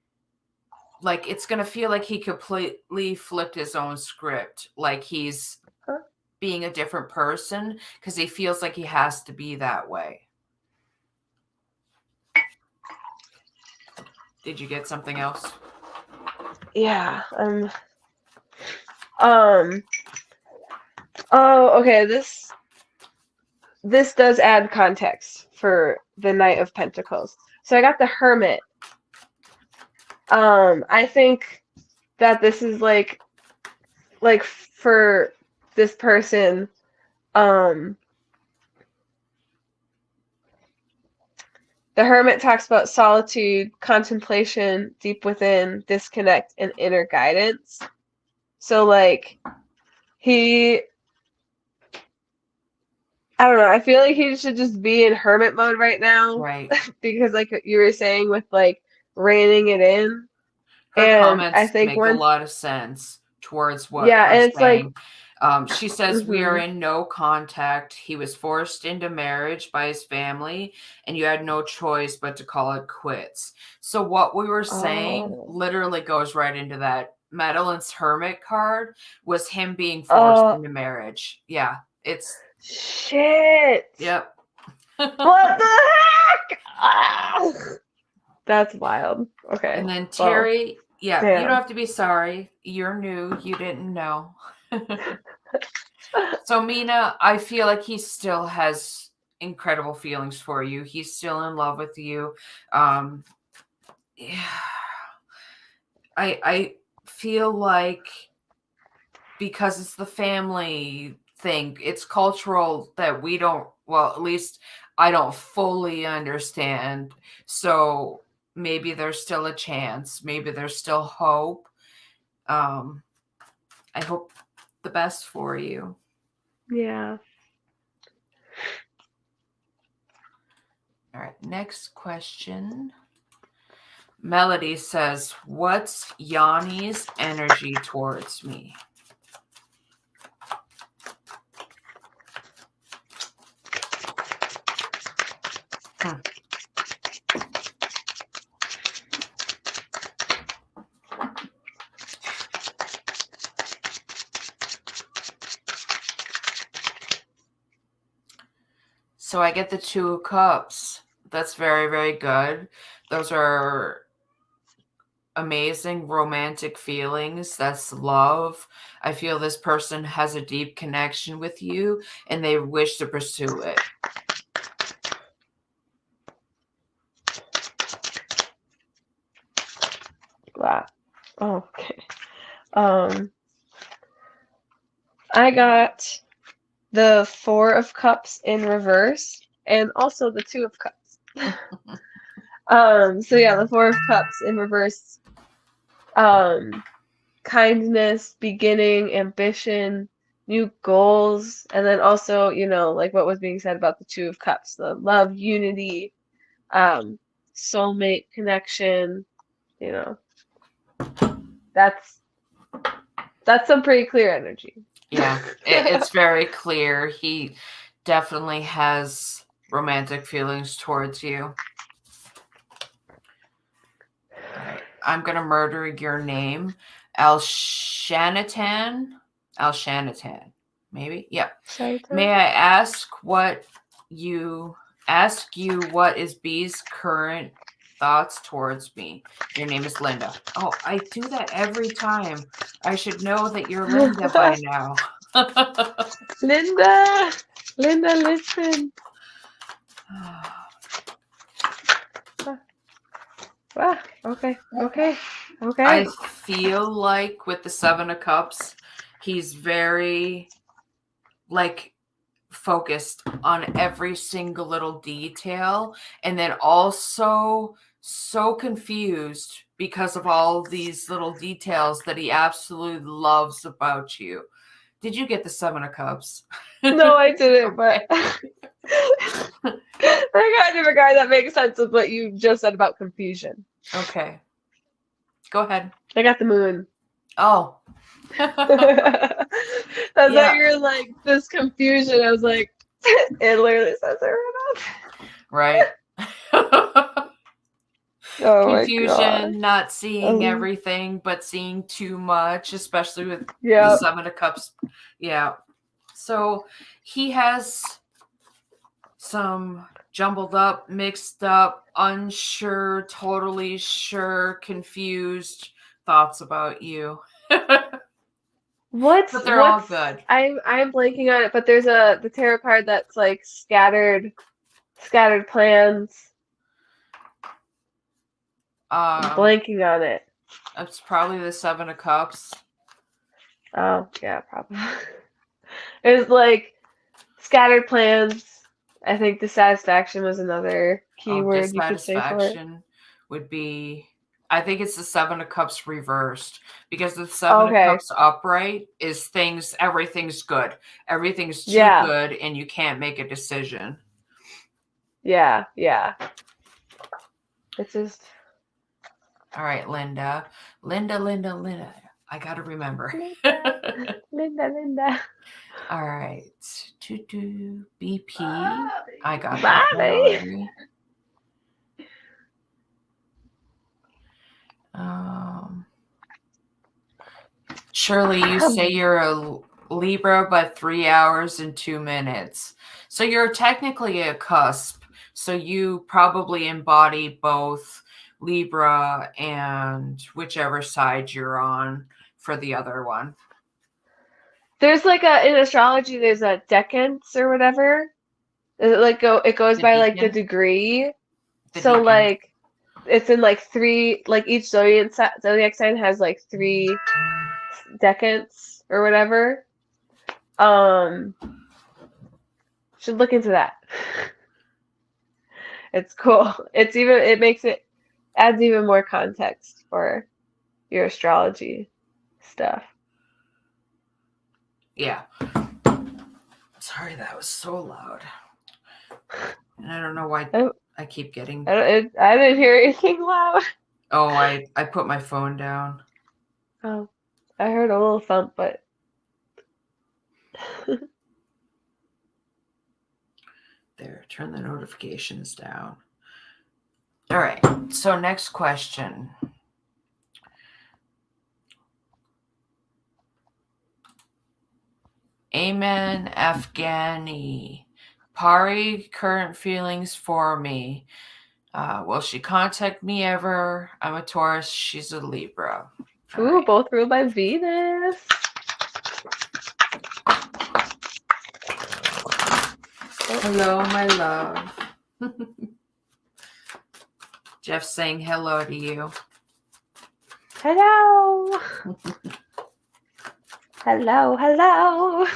like it's going to feel like he completely flipped his own script. Like he's being a different person because he feels like he has to be that way. Did you get something else? yeah, oh, okay, this does add context for the Knight of Pentacles. So I got the Hermit. I think that this is like for this person, the Hermit talks about solitude, contemplation, deep within, disconnect, and inner guidance. So like I don't know, I feel like he should just be in hermit mode right now. Right. Because like you were saying with like reining it in. Her And comments I think make a lot of sense towards what yeah, and I'm it's like saying. She says, we are mhm. in no contact. He was forced into marriage by his family, and you had no choice but to call it quits. So what we were saying literally goes right into that. Madeline's Hermit card was him being forced into marriage. Yeah, it's... Shit. Yep. What the heck? Ah! That's wild. Okay. And then Terry, yeah, damn. you don't have to be sorry. You're new. You didn't know. So Mina, I feel like he still has incredible feelings for you. He's still in love with you. I feel like because it's the family thing, it's cultural that we don't, well, at least I don't fully understand. So maybe there's still a chance. Maybe there's still hope. I hope the best for you. Yeah. All right, next question. Melody says, what's Yanni's energy towards me? So I get the 2 of Cups. That's very, very good. Those are amazing romantic feelings. That's love. I feel this person has a deep connection with you and they wish to pursue it. Wow. Okay. I got the 4 of Cups in reverse and also the 2 of Cups. So yeah, the 4 of Cups in reverse. Kindness, beginning, ambition, new goals, and then also, you know, like what was being said about the 2 of Cups, the love, unity, soulmate connection, you know. That's some pretty clear energy. Yeah, it's very clear. He definitely has romantic feelings towards you. All right, I'm going to murder your name. Alshanatan, maybe? Yeah. May I ask what you is B's current thoughts towards me? Your name is Linda. Oh, I do that every time. I should know that you're Linda by now. Linda, listen. Okay. I feel like with the 7 of Cups, he's very like focused on every single little detail, and then also so confused because of all these little details that he absolutely loves about you. Did you get the 7 of Cups? No, I didn't, but I kind of regard that makes sense with what you just said about confusion. Okay. Go ahead. I got the moon. Oh. I thought you were like, this confusion. I was like, it literally says it right up. Oh confusion, not seeing everything, but seeing too much, especially with the 7 of Cups. Yeah. So he has some jumbled up, mixed up, unsure, totally sure, confused thoughts about you. But they're all good. I'm blanking on it, but there's the tarot card that's like scattered plans. I'm blanking on it. It's probably the 7 of Cups. Oh, yeah, probably. It was like scattered plans. I think dissatisfaction was another keyword you could say for it. Dissatisfaction would be, I think it's the 7 of Cups reversed, because the 7 of Cups upright is everything's good. Everything's too good and you can't make a decision. Yeah. It's just... All right, Linda. I got to remember. Linda. All right. BP. I got Bobby. Shirley, you say you're a Libra, but 3 hours and 2 minutes. So you're technically a cusp. So you probably embody both Libra and whichever side you're on for the other one. There's like in astrology, there's a decans or whatever. It goes by like the degree. So like it's in like three, like each zodiac sign has like 3 decans or whatever. Should look into that. It's cool. It adds even more context for your astrology stuff. Yeah. Sorry, that was so loud. And I don't know why I keep getting. I didn't hear anything loud. Oh, I put my phone down. Oh, I heard a little thump, but There, turn the notifications down. All right, so next question. Amen, Afghani. Pari, current feelings for me. Will she contact me ever? I'm a Taurus. She's a Libra. All ooh, right. both ruled by Venus. Hello, my love. Jeff saying hello to you. Hello. Hello, hello.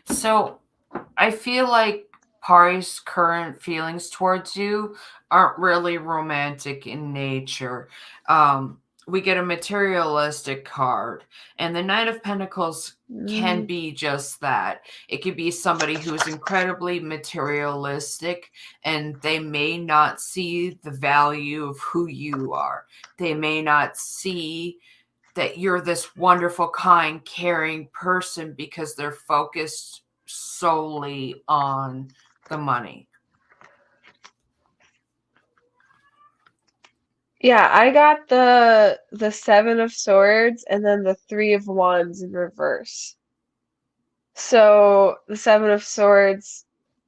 So I feel like Pari's current feelings towards you aren't really romantic in nature. We get a materialistic card, and the Knight of Pentacles can be just that. It could be somebody who is incredibly materialistic, and they may not see the value of who you are. They may not see that you're this wonderful, kind, caring person because they're focused solely on the money. Yeah, I got the 7 of Swords and then the 3 of Wands in reverse. So the 7 of Swords,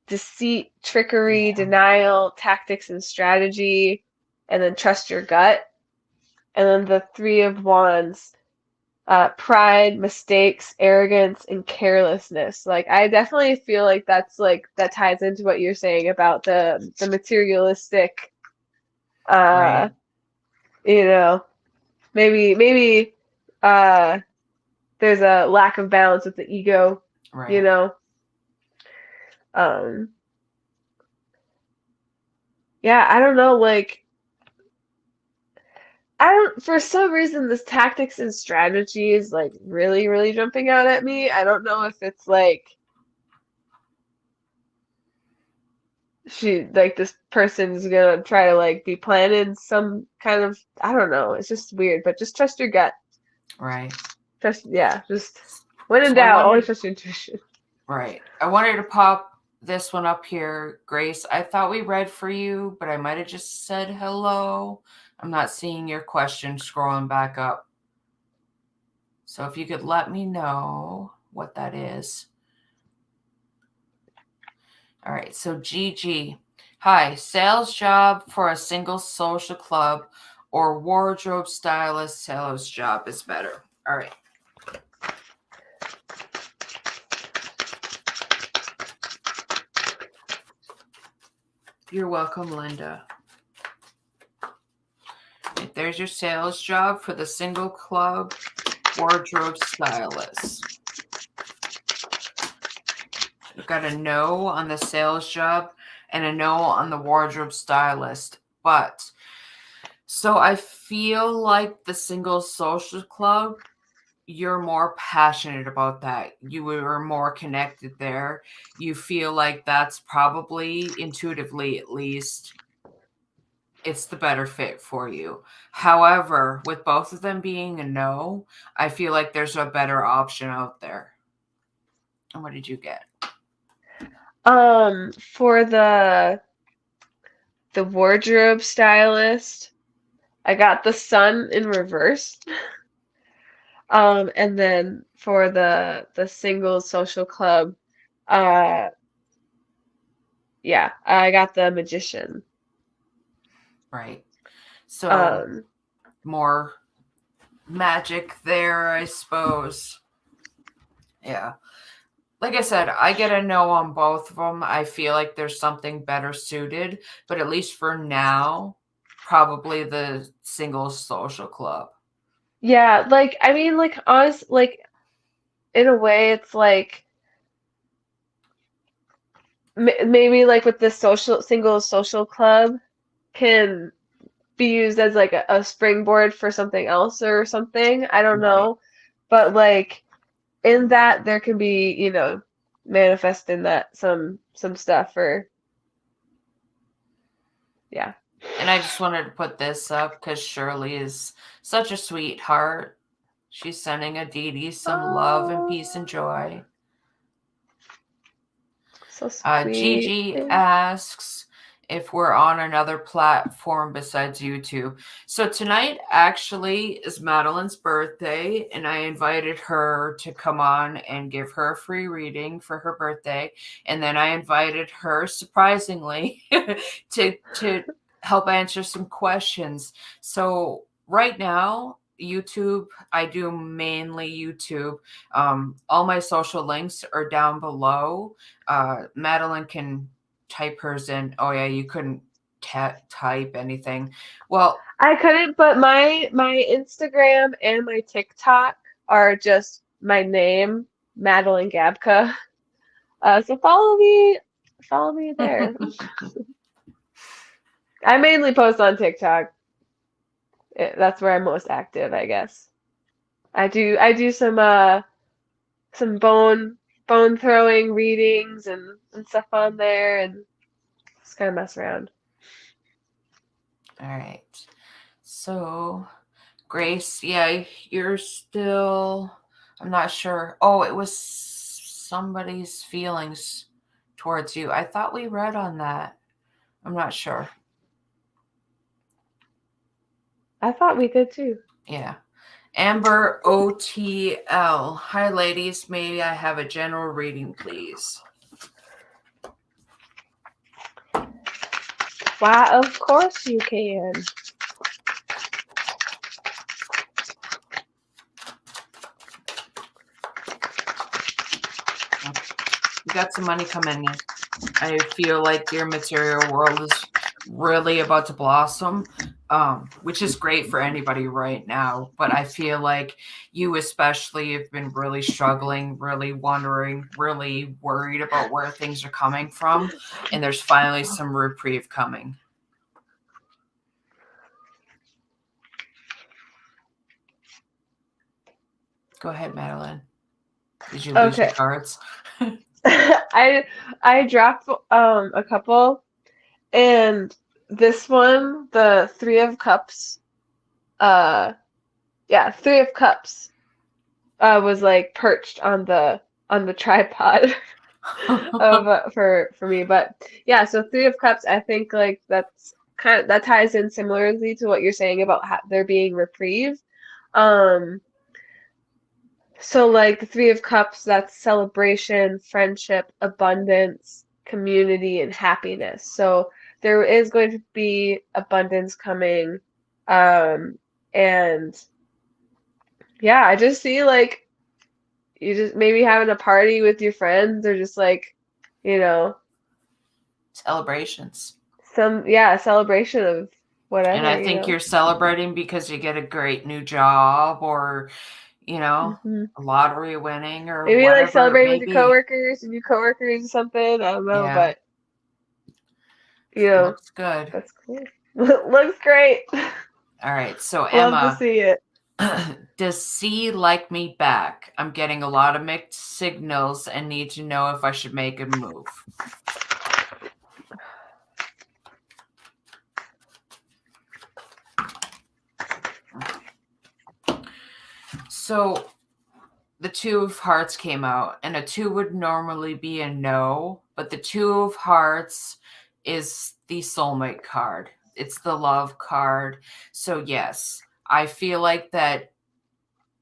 deceit, trickery, denial, tactics and strategy, and then trust your gut. And then the 3 of Wands, pride, mistakes, arrogance, and carelessness. Like I definitely feel like that's like that ties into what you're saying about the materialistic, Right. you know, maybe there's a lack of balance with the ego, Right. you know. Yeah, I don't know, like for some reason this tactics and strategy is like really, really jumping out at me. I don't know if it's like this person's gonna try to like be planning some kind of, I don't know, it's just weird, but just trust your gut. Right. Just when in doubt, always trust your intuition. Right. I wanted to pop this one up here, Grace. I thought we read for you, but I might have just said hello. I'm not seeing your question scrolling back up. So if you could let me know what that is. All right. So Gigi. Hi. Sales job for a single social club or wardrobe stylist sales job is better. All right. You're welcome, Linda. There's your sales job for the single club wardrobe stylist. You've got a no on the sales job and a no on the wardrobe stylist. But so I feel like the single social club, you're more passionate about that. You were more connected there. You feel like that's probably intuitively, at least, it's the better fit for you. However, with both of them being a no, I feel like there's a better option out there. And what did you get? For the wardrobe stylist, I got the Sun in reverse. And then for the single social club, yeah, I got the Magician. Right. So more magic there, I suppose. Yeah. Like I said, I get a no on both of them. I feel like there's something better suited, but at least for now, probably the single social club. Yeah, like I mean, like honest, like in a way, it's like maybe like with the single social club can be used as like a springboard for something else or something. I don't Right. know, but like in that there can be, manifest in that some stuff or yeah. And I just wanted to put this up because Shirley is such a sweetheart. She's sending Aditi some love and peace and joy. So sweet. Gigi asks if we're on another platform besides YouTube. So tonight actually is Madeline's birthday, and I invited her to come on and give her a free reading for her birthday. And then I invited her, surprisingly, to help answer some questions. So right now, YouTube, I do mainly YouTube. All my social links are down below. Madeline can type hers in. Oh yeah, you couldn't type anything. Well, I couldn't, but my Instagram and my TikTok are just my name, Madeline Gabka. So follow me there. I mainly post on TikTok. That's where I'm most active, I guess. I do some bone throwing readings and stuff on there and just kind of mess around. all right. So, Grace, yeah, you're still, I'm not sure. Oh, it was somebody's feelings towards you. I thought we read on that. I'm not sure. I thought we did too. Yeah. Amber OTL. Hi, ladies. May I have a general reading, please? Why, of course you can. You got some money coming in. I feel like your material world is really about to blossom, which is great for anybody right now. But I feel like you especially have been really struggling, really wondering, really worried about where things are coming from. And there's finally some reprieve coming. Go ahead, Madeline. Did you lose your cards? I dropped a couple, and this one, the Three of Cups, Three of Cups, was like perched on the tripod of for me. But yeah, so Three of Cups, I think like that ties in similarly to what you're saying about there being reprieve. So like the Three of Cups, that's celebration, friendship, abundance, community, and happiness. So there is going to be abundance coming. And yeah, I just see like you just maybe having a party with your friends or just like, Celebrations. Celebration of whatever. And I think you're celebrating because you get a great new job or a lottery winning or maybe whatever like celebrating with your new coworkers or something. I don't know, Yeah. but looks good. That's cool. Looks great. All right, so Love Emma, to see it. does C like me back? I'm getting a lot of mixed signals and need to know if I should make a move. So the Two of Hearts came out, and a 2 would normally be a no, but the Two of Hearts is the soulmate card. It's the love card. So yes, I feel like that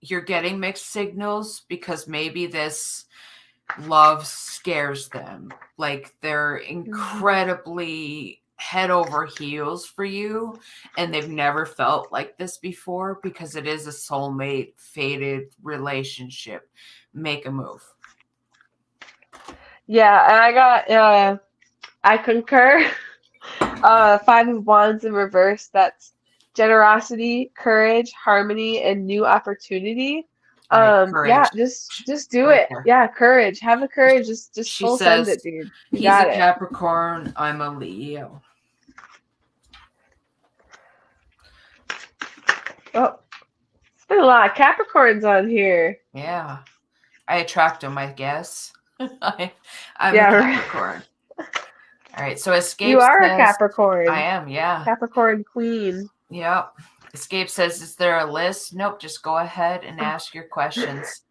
you're getting mixed signals because maybe this love scares them. Like they're incredibly head over heels for you, and they've never felt like this before because it is a soulmate fated relationship. Make a move. Yeah, and I got I concur. 5 of Wands in reverse. That's generosity, courage, harmony, and new opportunity. Right, Yeah, courage. just do Right it. there. Yeah, courage. Have the courage. Just She full send says it, dude. You he's a got it. Capricorn, I'm a Leo. Oh, there's been a lot of Capricorns on here. Yeah. I attract them, I guess. I'm Yeah, a right. Capricorn. All right, so Escape You are a says, Capricorn. I am, yeah. Capricorn queen. Yep. Escape says, is there a list? Nope, just go ahead and ask your questions.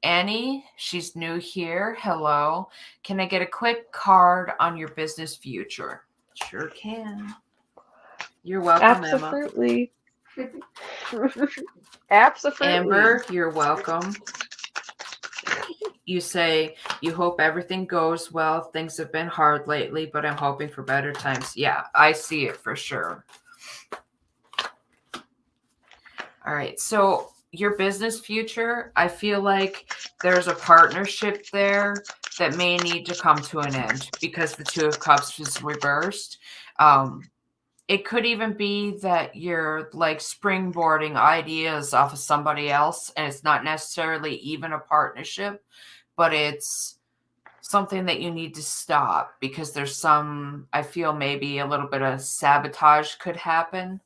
Annie, she's new here. Hello. Can I get a quick card on your business future? Sure can. You're welcome, Absolutely. Absolutely. Amber, you're welcome. You say you hope everything goes well. Things have been hard lately, but I'm hoping for better times. Yeah, I see it for sure. All right. So your business future, I feel like there's a partnership there that may need to come to an end because the Two of Cups is reversed. It could even be that you're like springboarding ideas off of somebody else, and it's not necessarily even a partnership, but it's something that you need to stop because there's some, I feel maybe a little bit of sabotage could happen.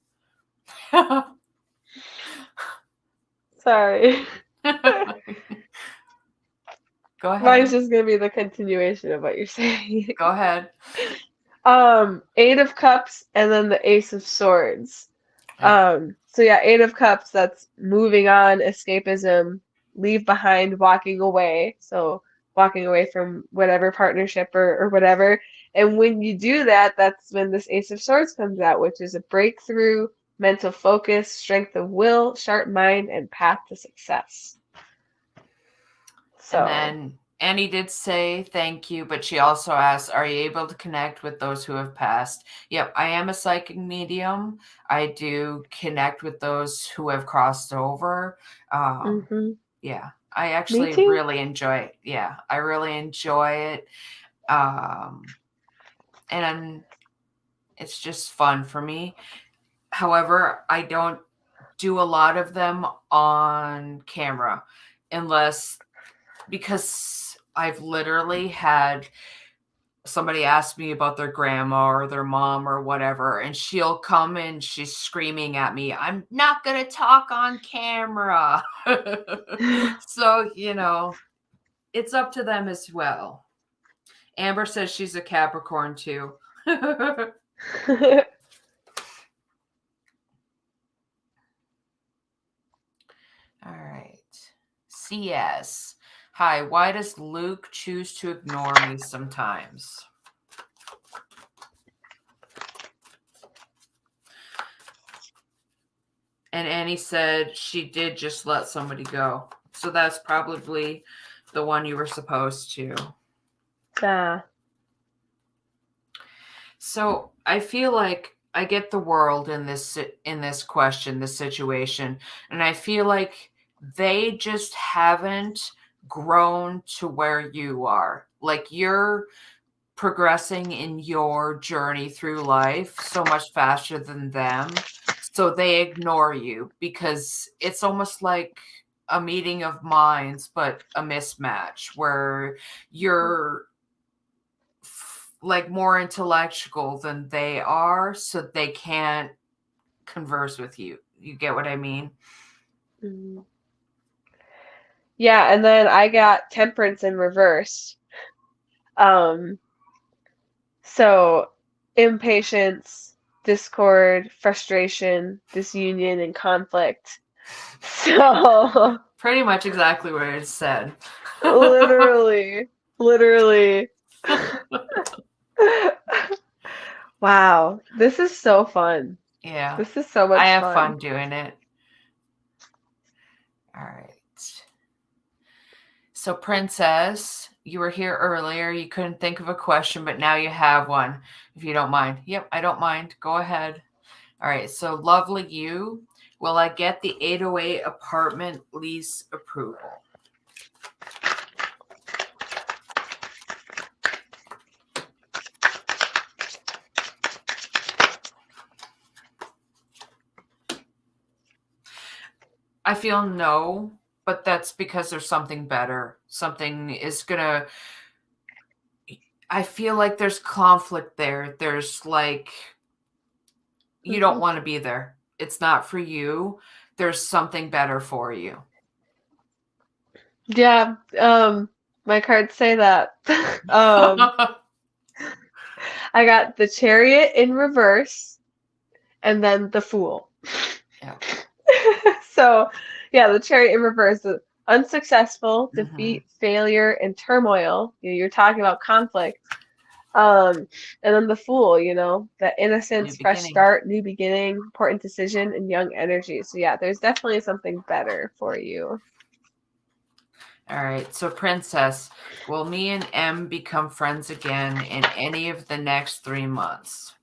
Sorry. Go ahead. Mine's just gonna be the continuation of what you're saying. Go ahead. 8 of Cups and then the Ace of Swords. So yeah, 8 of Cups, that's moving on, escapism, leave behind, walking away. So walking away from whatever partnership or whatever. And when you do that, that's when this Ace of Swords comes out, which is a breakthrough, mental focus, strength of will, sharp mind, and path to success. So. And then Annie did say thank you, but she also asked, are you able to connect with those who have passed? Yep, I am a psychic medium. I do connect with those who have crossed over. Yeah, I actually really enjoy it. Yeah, I really enjoy it. And it's just fun for me. However, I don't do a lot of them on camera because I've literally had somebody ask me about their grandma or their mom or whatever, and she'll come and she's screaming at me, I'm not going to talk on camera. So, it's up to them as well. Amber says she's a Capricorn too. All right. CS. Hi, why does Luke choose to ignore me sometimes? And Annie said she did just let somebody go. So that's probably the one you were supposed to. Yeah. So I feel like I get the world in this question, this situation, and I feel like they just haven't grown to where you are. Like you're progressing in your journey through life so much faster than them. So they ignore you because it's almost like a meeting of minds, but a mismatch where you're like more intellectual than they are, so they can't converse with you. You get what I mean? Mm-hmm. Yeah, and then I got Temperance in reverse. So impatience, discord, frustration, disunion, and conflict. So pretty much exactly what it said. literally. Wow, this is so fun. Yeah. This is so much fun. I have fun doing it. All right. So Princess, you were here earlier. You couldn't think of a question, but now you have one, if you don't mind. Yep, I don't mind. Go ahead. All right. So, lovely you. Will I get the 808 apartment lease approval? I feel no, but that's because there's something better. Something is going to, I feel like there's conflict there. There's like, you don't want to be there. It's not for you. There's something better for you. Yeah, my cards say that. I got the Chariot in reverse and then the Fool. Yeah. So, yeah, the Chariot in reverse, the unsuccessful, defeat, failure, and turmoil. You're talking about conflict. And then the Fool, the innocence, New fresh beginning. start, new beginning, important decision, and young energy. So yeah, there's definitely something better for you. All right. So, Princess, will me and M become friends again in any of the next 3 months?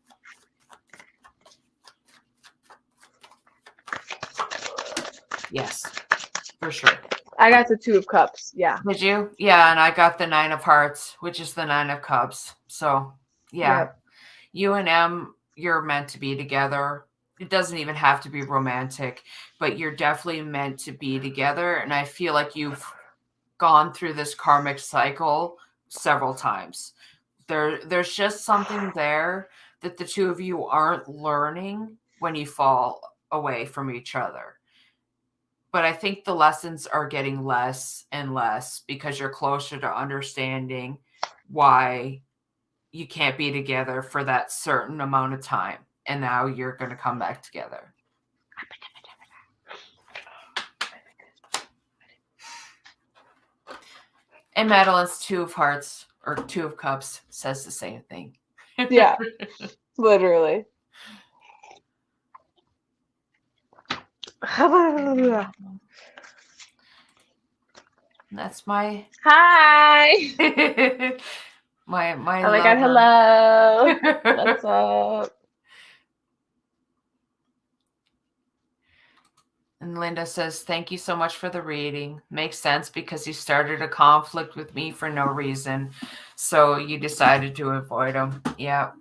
Yes, for sure. I got the 2 of Cups. Yeah. Did you? Yeah, and I got the 9 of Hearts, which is the 9 of Cups. So, yeah. Yep. You and M, you're meant to be together. It doesn't even have to be romantic, but you're definitely meant to be together. And I feel like you've gone through this karmic cycle several times. There's just something there that the two of you aren't learning when you fall away from each other. But I think the lessons are getting less and less because you're closer to understanding why you can't be together for that certain amount of time. And now you're going to come back together. And Madeline's 2 of Hearts or 2 of Cups says the same thing. Yeah, literally. That's my Hi. my Oh my God, hello. What's up? And Linda says, thank you so much for the reading. Makes sense because you started a conflict with me for no reason. So you decided to avoid them. Yeah.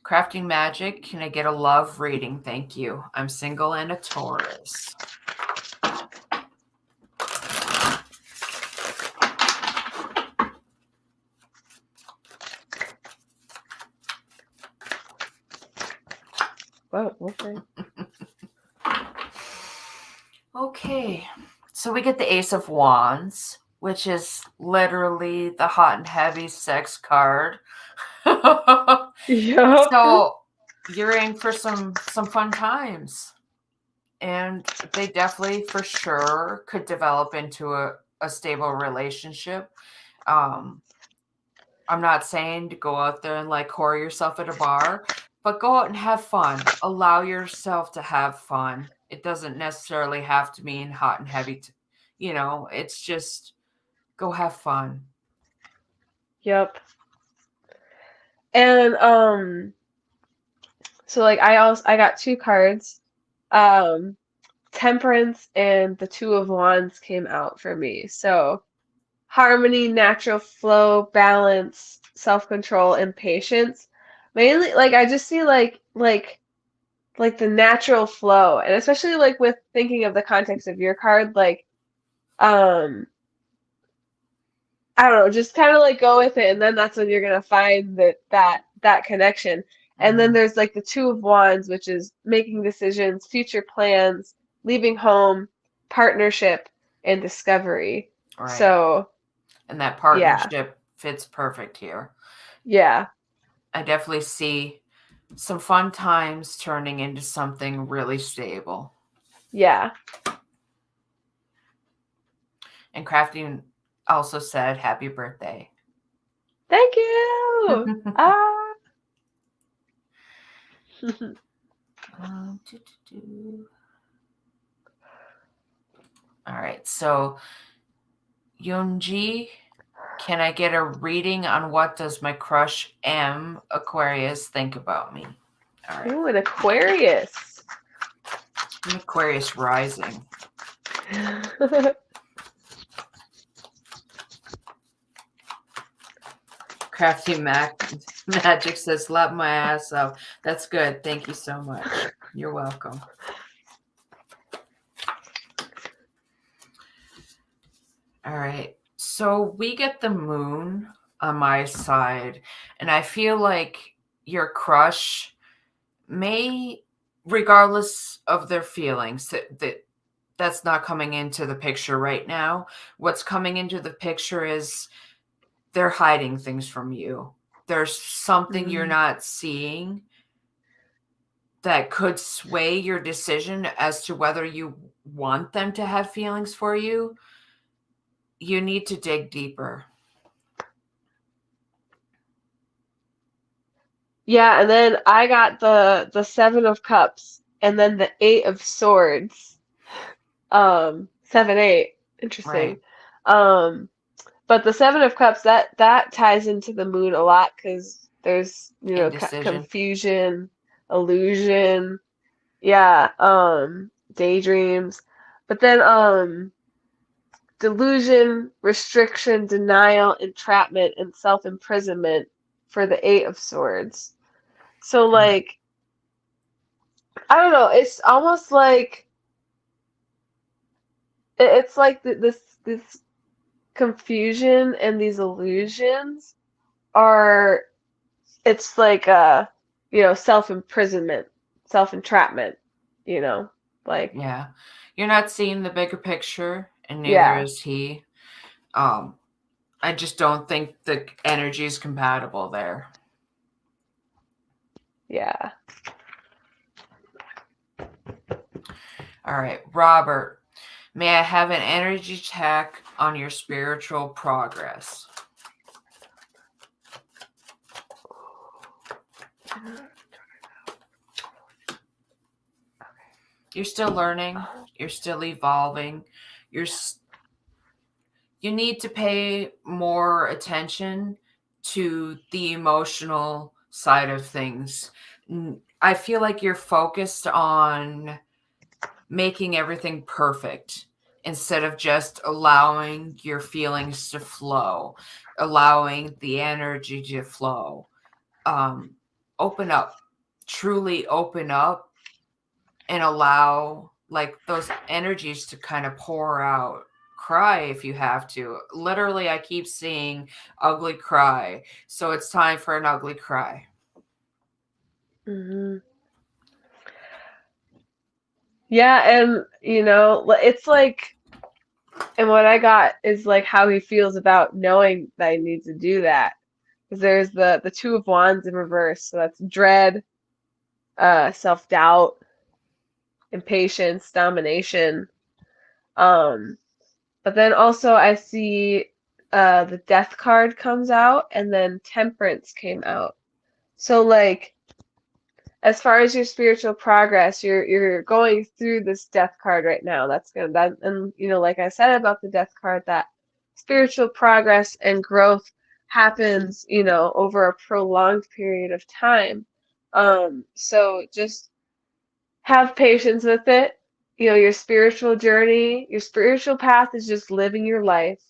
Crafting Magic. Can I get a love reading? Thank you. I'm single and a Taurus. Whoa, okay. Okay. So we get the Ace of Wands, which is literally the hot and heavy sex card. Yep. So you're in for some fun times. And they definitely, for sure, could develop into a stable relationship. I'm not saying to go out there and like whore yourself at a bar, but go out and have fun. Allow yourself to have fun. It doesn't necessarily have to mean hot and heavy. It's just go have fun. Yep. And so like I got 2 cards. Temperance and the 2 of Wands came out for me. So harmony, natural flow, balance, self-control, and patience. Mainly like I just see like the natural flow, and especially like with thinking of the context of your card, like I don't know, just kind of like go with it, and then that's when you're gonna find that connection. And then there's like the 2 of Wands, which is making decisions, future plans, leaving home, partnership, and discovery. Right. So, and that partnership fits perfect here. Yeah. I definitely see some fun times turning into something really stable. Yeah. And Crafting also said, happy birthday. Thank you. All right. So Yunji, can I get a reading on what does my crush M Aquarius think about me? All right. Ooh, an Aquarius. I'm Aquarius rising. Crafty Magic says, slap my ass up. That's good. Thank you so much. You're welcome. All right. So we get the moon on my side, and I feel like your crush may, regardless of their feelings, that's not coming into the picture right now. What's coming into the picture is they're hiding things from you. There's something you're not seeing that could sway your decision as to whether you want them to have feelings for you. You need to dig deeper. Yeah, and then I got the Seven of Cups and then the Eight of Swords. 7-8. Interesting. Right. But the Seven of Cups, that ties into the moon a lot because there's, Indecision. confusion, illusion, yeah, daydreams. But then delusion, restriction, denial, entrapment, and self-imprisonment for the Eight of Swords. So like, I don't know, it's almost like it's like this confusion and these illusions are, it's like self-imprisonment, self-entrapment, like, Yeah. You're not seeing the bigger picture, and neither yeah. is he. I just don't think the energy is compatible there. Yeah. All right, Robert, may I have an energy check on your spiritual progress? You're still learning. You're still evolving. You need to pay more attention to the emotional side of things. I feel like you're focused on making everything perfect instead of just allowing your feelings to flow, allowing the energy to flow. Open up, truly open up, and allow like those energies to kind of pour out. Cry if you have to. Literally, I keep seeing ugly cry. So it's time for an ugly cry. Mm-hmm. Yeah, and it's like, and what I got is like how he feels about knowing that I need to do that. Because there's the Two of Wands in reverse, so that's dread, self-doubt, impatience, domination. But then also I see the Death card comes out, and then Temperance came out. So like, as far as your spiritual progress, you're going through this Death card right now. And like I said about the Death card, that spiritual progress and growth happens, over a prolonged period of time. So just have patience with it. Your spiritual journey, your spiritual path is just living your life.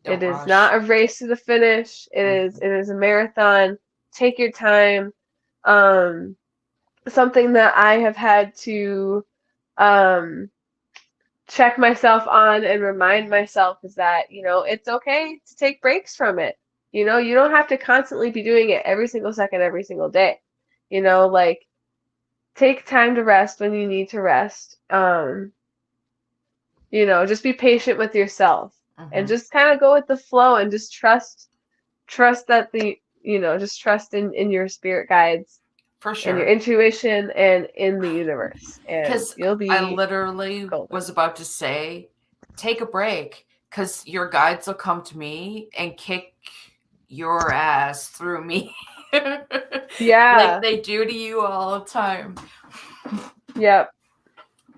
Don't It is rush. not a race to the finish. It is a marathon. Take your time. Something that I have had to check myself on and remind myself is that, it's okay to take breaks from it. You don't have to constantly be doing it every single second, every single day. Like, take time to rest when you need to rest. Just be patient with yourself and just kind of go with the flow and just trust that just trust in your spirit guides. For sure. And your intuition and in the universe. And because you'll be I literally golden. was about to say, take a break, because your guides will come to me and kick your ass through me. Yeah. Like they do to you all the time. Yep.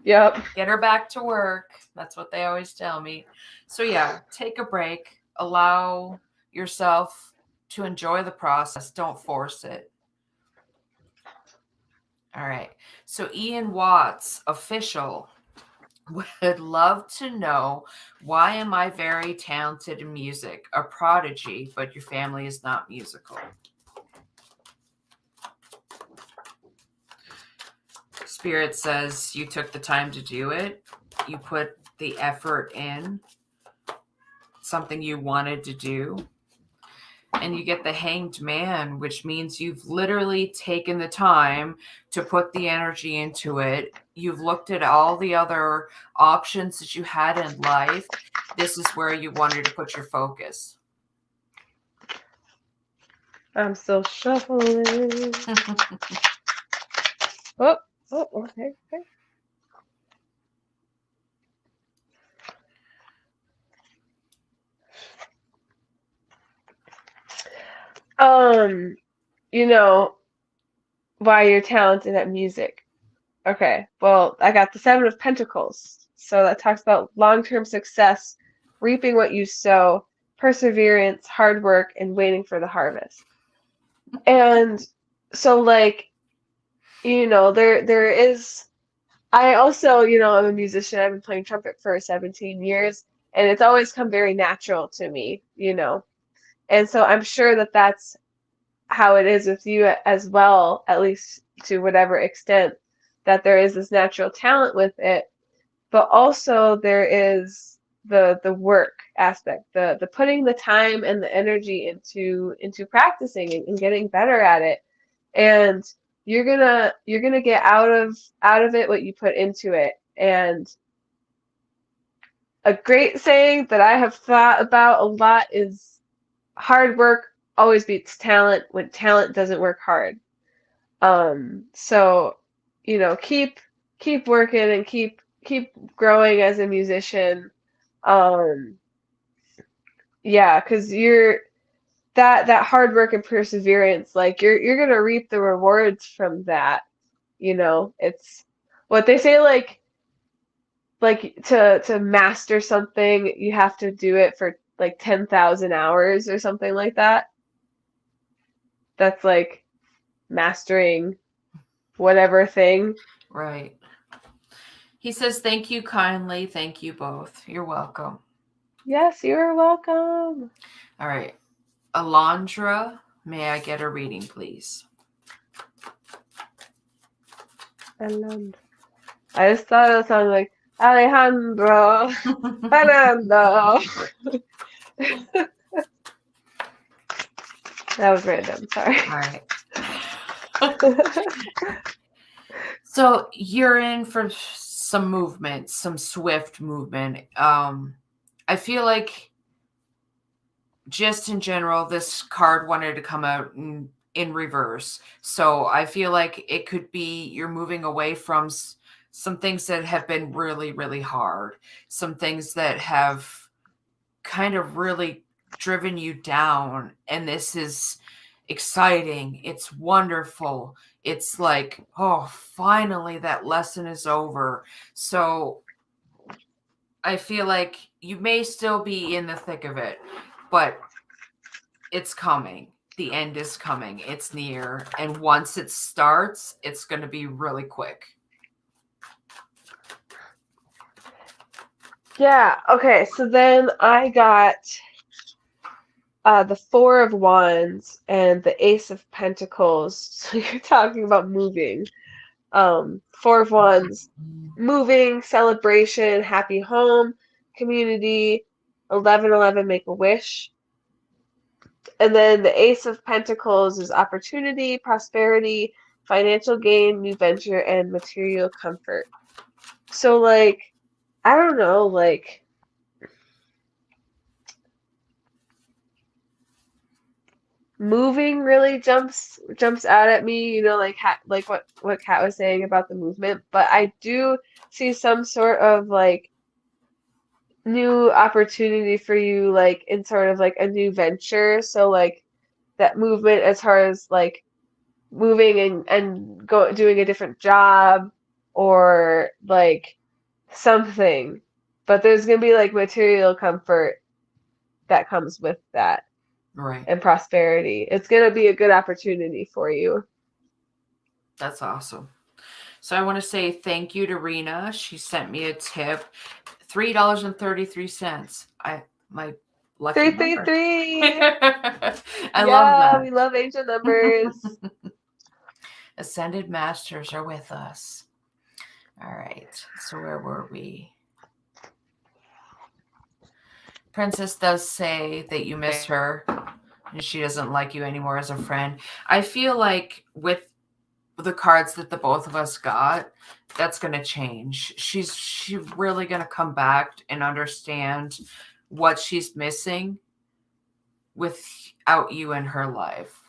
Yep. Get her back to work. That's what they always tell me. So yeah, take a break. Allow yourself to enjoy the process. Don't force it. All right. So Ian Watts, official, would love to know, why am I very talented in music, a prodigy, but your family is not musical? Spirit says you took the time to do it. You put the effort in, something you wanted to do. And you get the Hanged Man, which means you've literally taken the time to put the energy into it. You've looked at all the other options that you had in life. This is where you wanted to put your focus. I'm still shuffling. Oh, okay. You know, why you're talented at music. Okay, well, I got the Seven of Pentacles. So that talks about long-term success, reaping what you sow, perseverance, hard work, and waiting for the harvest. And so, like, there is. I also, I'm a musician. I've been playing trumpet for 17 years, and it's always come very natural to me. And so I'm sure that that's how it is with you as well, at least to whatever extent, that there is this natural talent with it, but also there is the work aspect, the putting the time and the energy into practicing and getting better at it. And you're gonna get out of it what you put into it. And a great saying that I have thought about a lot is, hard work always beats talent when talent doesn't work hard. So, keep working and keep growing as a musician. Um, yeah, because you're that hard work and perseverance, like you're gonna reap the rewards from that. It's what they say, like to master something, you have to do it for like 10,000 hours or something like that. That's like mastering whatever thing. Right. He says, thank you kindly. Thank you both. You're welcome. Yes, you're welcome. All right. Alondra, may I get a reading, please? Alondra. I just thought it sounded like Alejandro Fernando. That was random. Sorry. All right. So you're in for some movement, some swift movement. I feel like, just in general, this card wanted to come out in reverse. So I feel like it could be you're moving away from some things that have been really, really hard, some things that have kind of really driven you down. And this is exciting. It's wonderful. It's like, oh, finally that lesson is over. So I feel like you may still be in the thick of it, but it's coming. The end is coming. It's near. And once it starts, it's going to be really quick. Yeah, okay, so then I got the Four of Wands and the Ace of Pentacles. So you're talking about moving. Four of Wands, moving, celebration, happy home, community, 1111, make a wish. And then the Ace of Pentacles is opportunity, prosperity, financial gain, new venture, and material comfort. So, like, I don't know, like, moving really jumps out at me, like what Kat was saying about the movement. But I do see some sort of like new opportunity for you, like in sort of like a new venture. So like that movement as far as like moving and doing a different job, or like something. But there's going to be like material comfort that comes with that Right. and prosperity. It's going to be a good opportunity for you. That's awesome. So I want to say thank you to Rena. She sent me a tip, $3.33. My lucky number. 333. I love that. We love angel numbers. Ascended Masters are with us. All right. So where were we? Princess does say that you miss her and she doesn't like you anymore as a friend. I feel like with the cards that the both of us got, that's going to change. She's really going to come back and understand what she's missing without you in her life.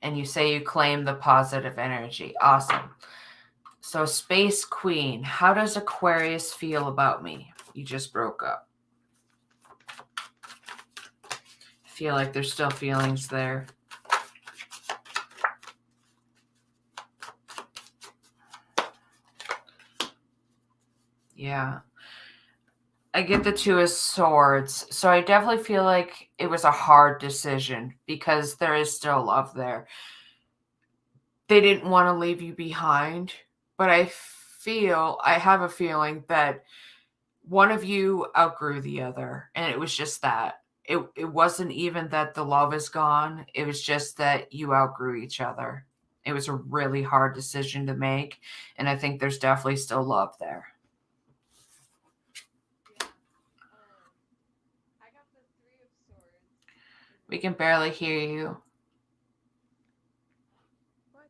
And you say you claim the positive energy. Awesome. So Space Queen, how does Aquarius feel about me? You just broke up. I feel like there's still feelings there. Yeah. I get the Two of Swords. So I definitely feel like it was a hard decision because there is still love there. They didn't want to leave you behind, but I have a feeling that one of you outgrew the other, and it was just that. It wasn't even that the love is gone. It was just that you outgrew each other. It was a really hard decision to make, and I think there's definitely still love there. I got the Three of Swords. We can barely hear you. What?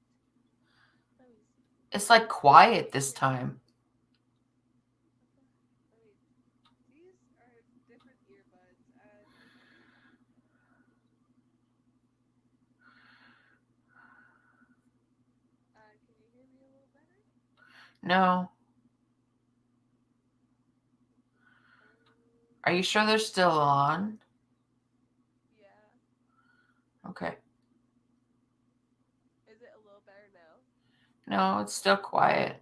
It's like quiet this time. These are different earbuds. Can you hear me a little better? No. Are you sure they're still on? Yeah. Okay. Is it a little better now? No, it's still quiet.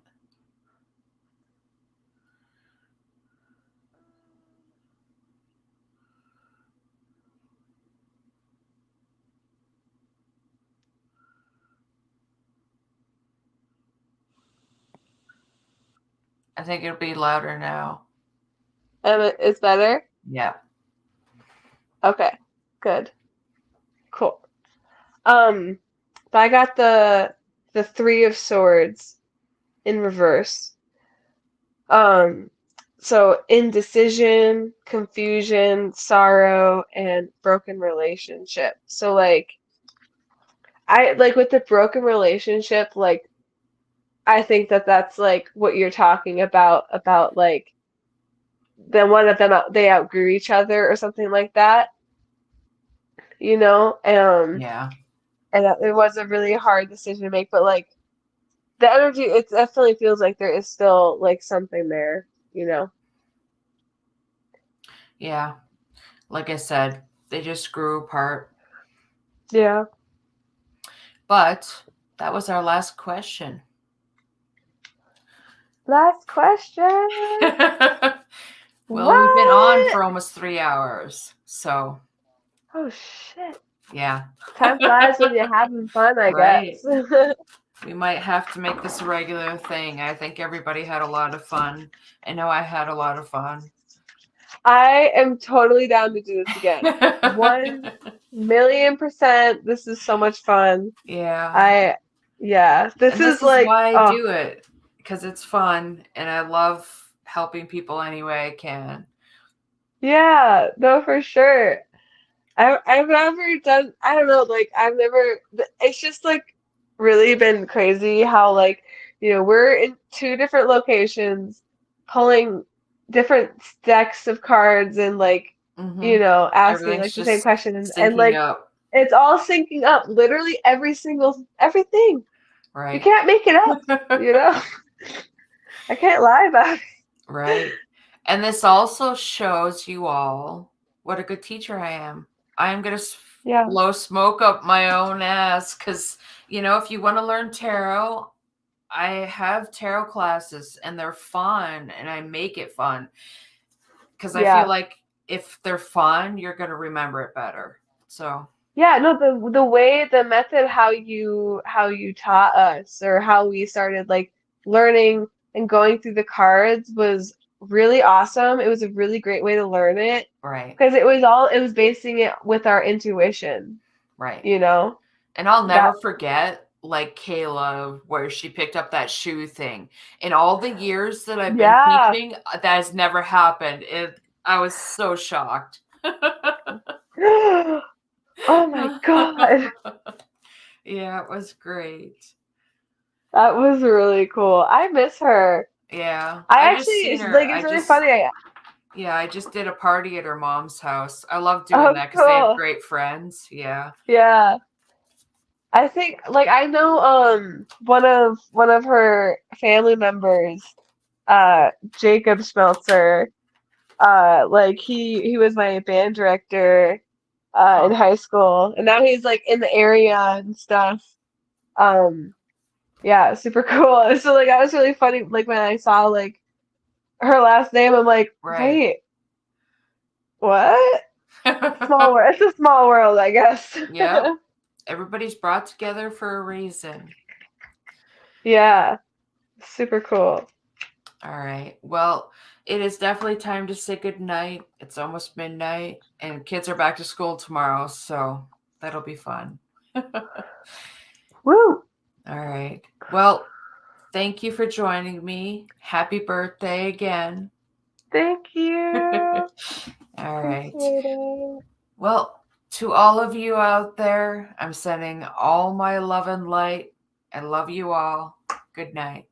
I think it'll be louder now. It's better? Yeah. Okay, good. Cool. But I got the Three of Swords in reverse. So indecision, confusion, sorrow, and broken relationship. So like I like with the broken relationship, like I think that's like what you're talking about like then one of them they outgrew each other or something like that, you know? Yeah. And it was a really hard decision to make, but like the energy, it definitely feels like there is still like something there, you know? Yeah. Like I said, they just grew apart. Yeah. But that was our last question. Last question. Well, we've been on What? for almost 3 hours. So, Oh shit. yeah. Time flies when you're having fun, I Right. guess. We might have to make this a regular thing. I think everybody had a lot of fun. I know I had a lot of fun. I am totally down to do this again. 1,000,000%. This is so much fun. Yeah. This And this is is like, why I oh, do it, because it's fun and I love helping people any way I can. yeah, no, for sure. I've never done, I don't know, like I've never, it's just like really been crazy how like, we're in two different locations pulling different decks of cards and like, Mm-hmm. asking Everything's like the same just question and syncing like up. it's all syncing up, literally everything. You Right. can't make it up, you know? I can't lie about it. Right. And this also shows you all what a good teacher I am. I am going to Yeah. blow smoke up my own ass because You know, if you want to learn tarot, I have tarot classes and they're fun and I make it fun because I feel like if they're fun, you're going to remember it better. So, yeah, no, the way, the method, how you taught us, or how we started like learning and going through the cards was really awesome. It was a really great way to learn it right, because it was basing it with our intuition, right. you know? And I'll never That forget, like Kayla, where she picked up that shoe thing. In all the years that I've been yeah. teaching, that has never happened. I was so shocked. Oh my God. Yeah, it was great. That was really cool. I miss her. Yeah, I I just actually, seen it's her. like, it's really funny. I just did a party at her mom's house. I love doing Oh, that because they have cool. great friends. Yeah. Yeah. I think, like, I know one of her family members, Jacob Schmelzer, like he was my band director in Huh. high school, and now he's like in the area and stuff. Um yeah, super cool. So like that was really funny, like when I saw like her last name, I'm like, Right. wait, what? Small world. It's a small world, I guess. Yep. Everybody's brought together for a reason. Yeah, super cool. All right. Well, it is definitely time to say good night. It's almost midnight, and kids are back to school tomorrow, so that'll be fun. Woo! All right. Well, thank you for joining me. Happy birthday again. Thank you. All right. Appreciate it. Well, to all of you out there, I'm sending all my love and light. I love you all. Good night.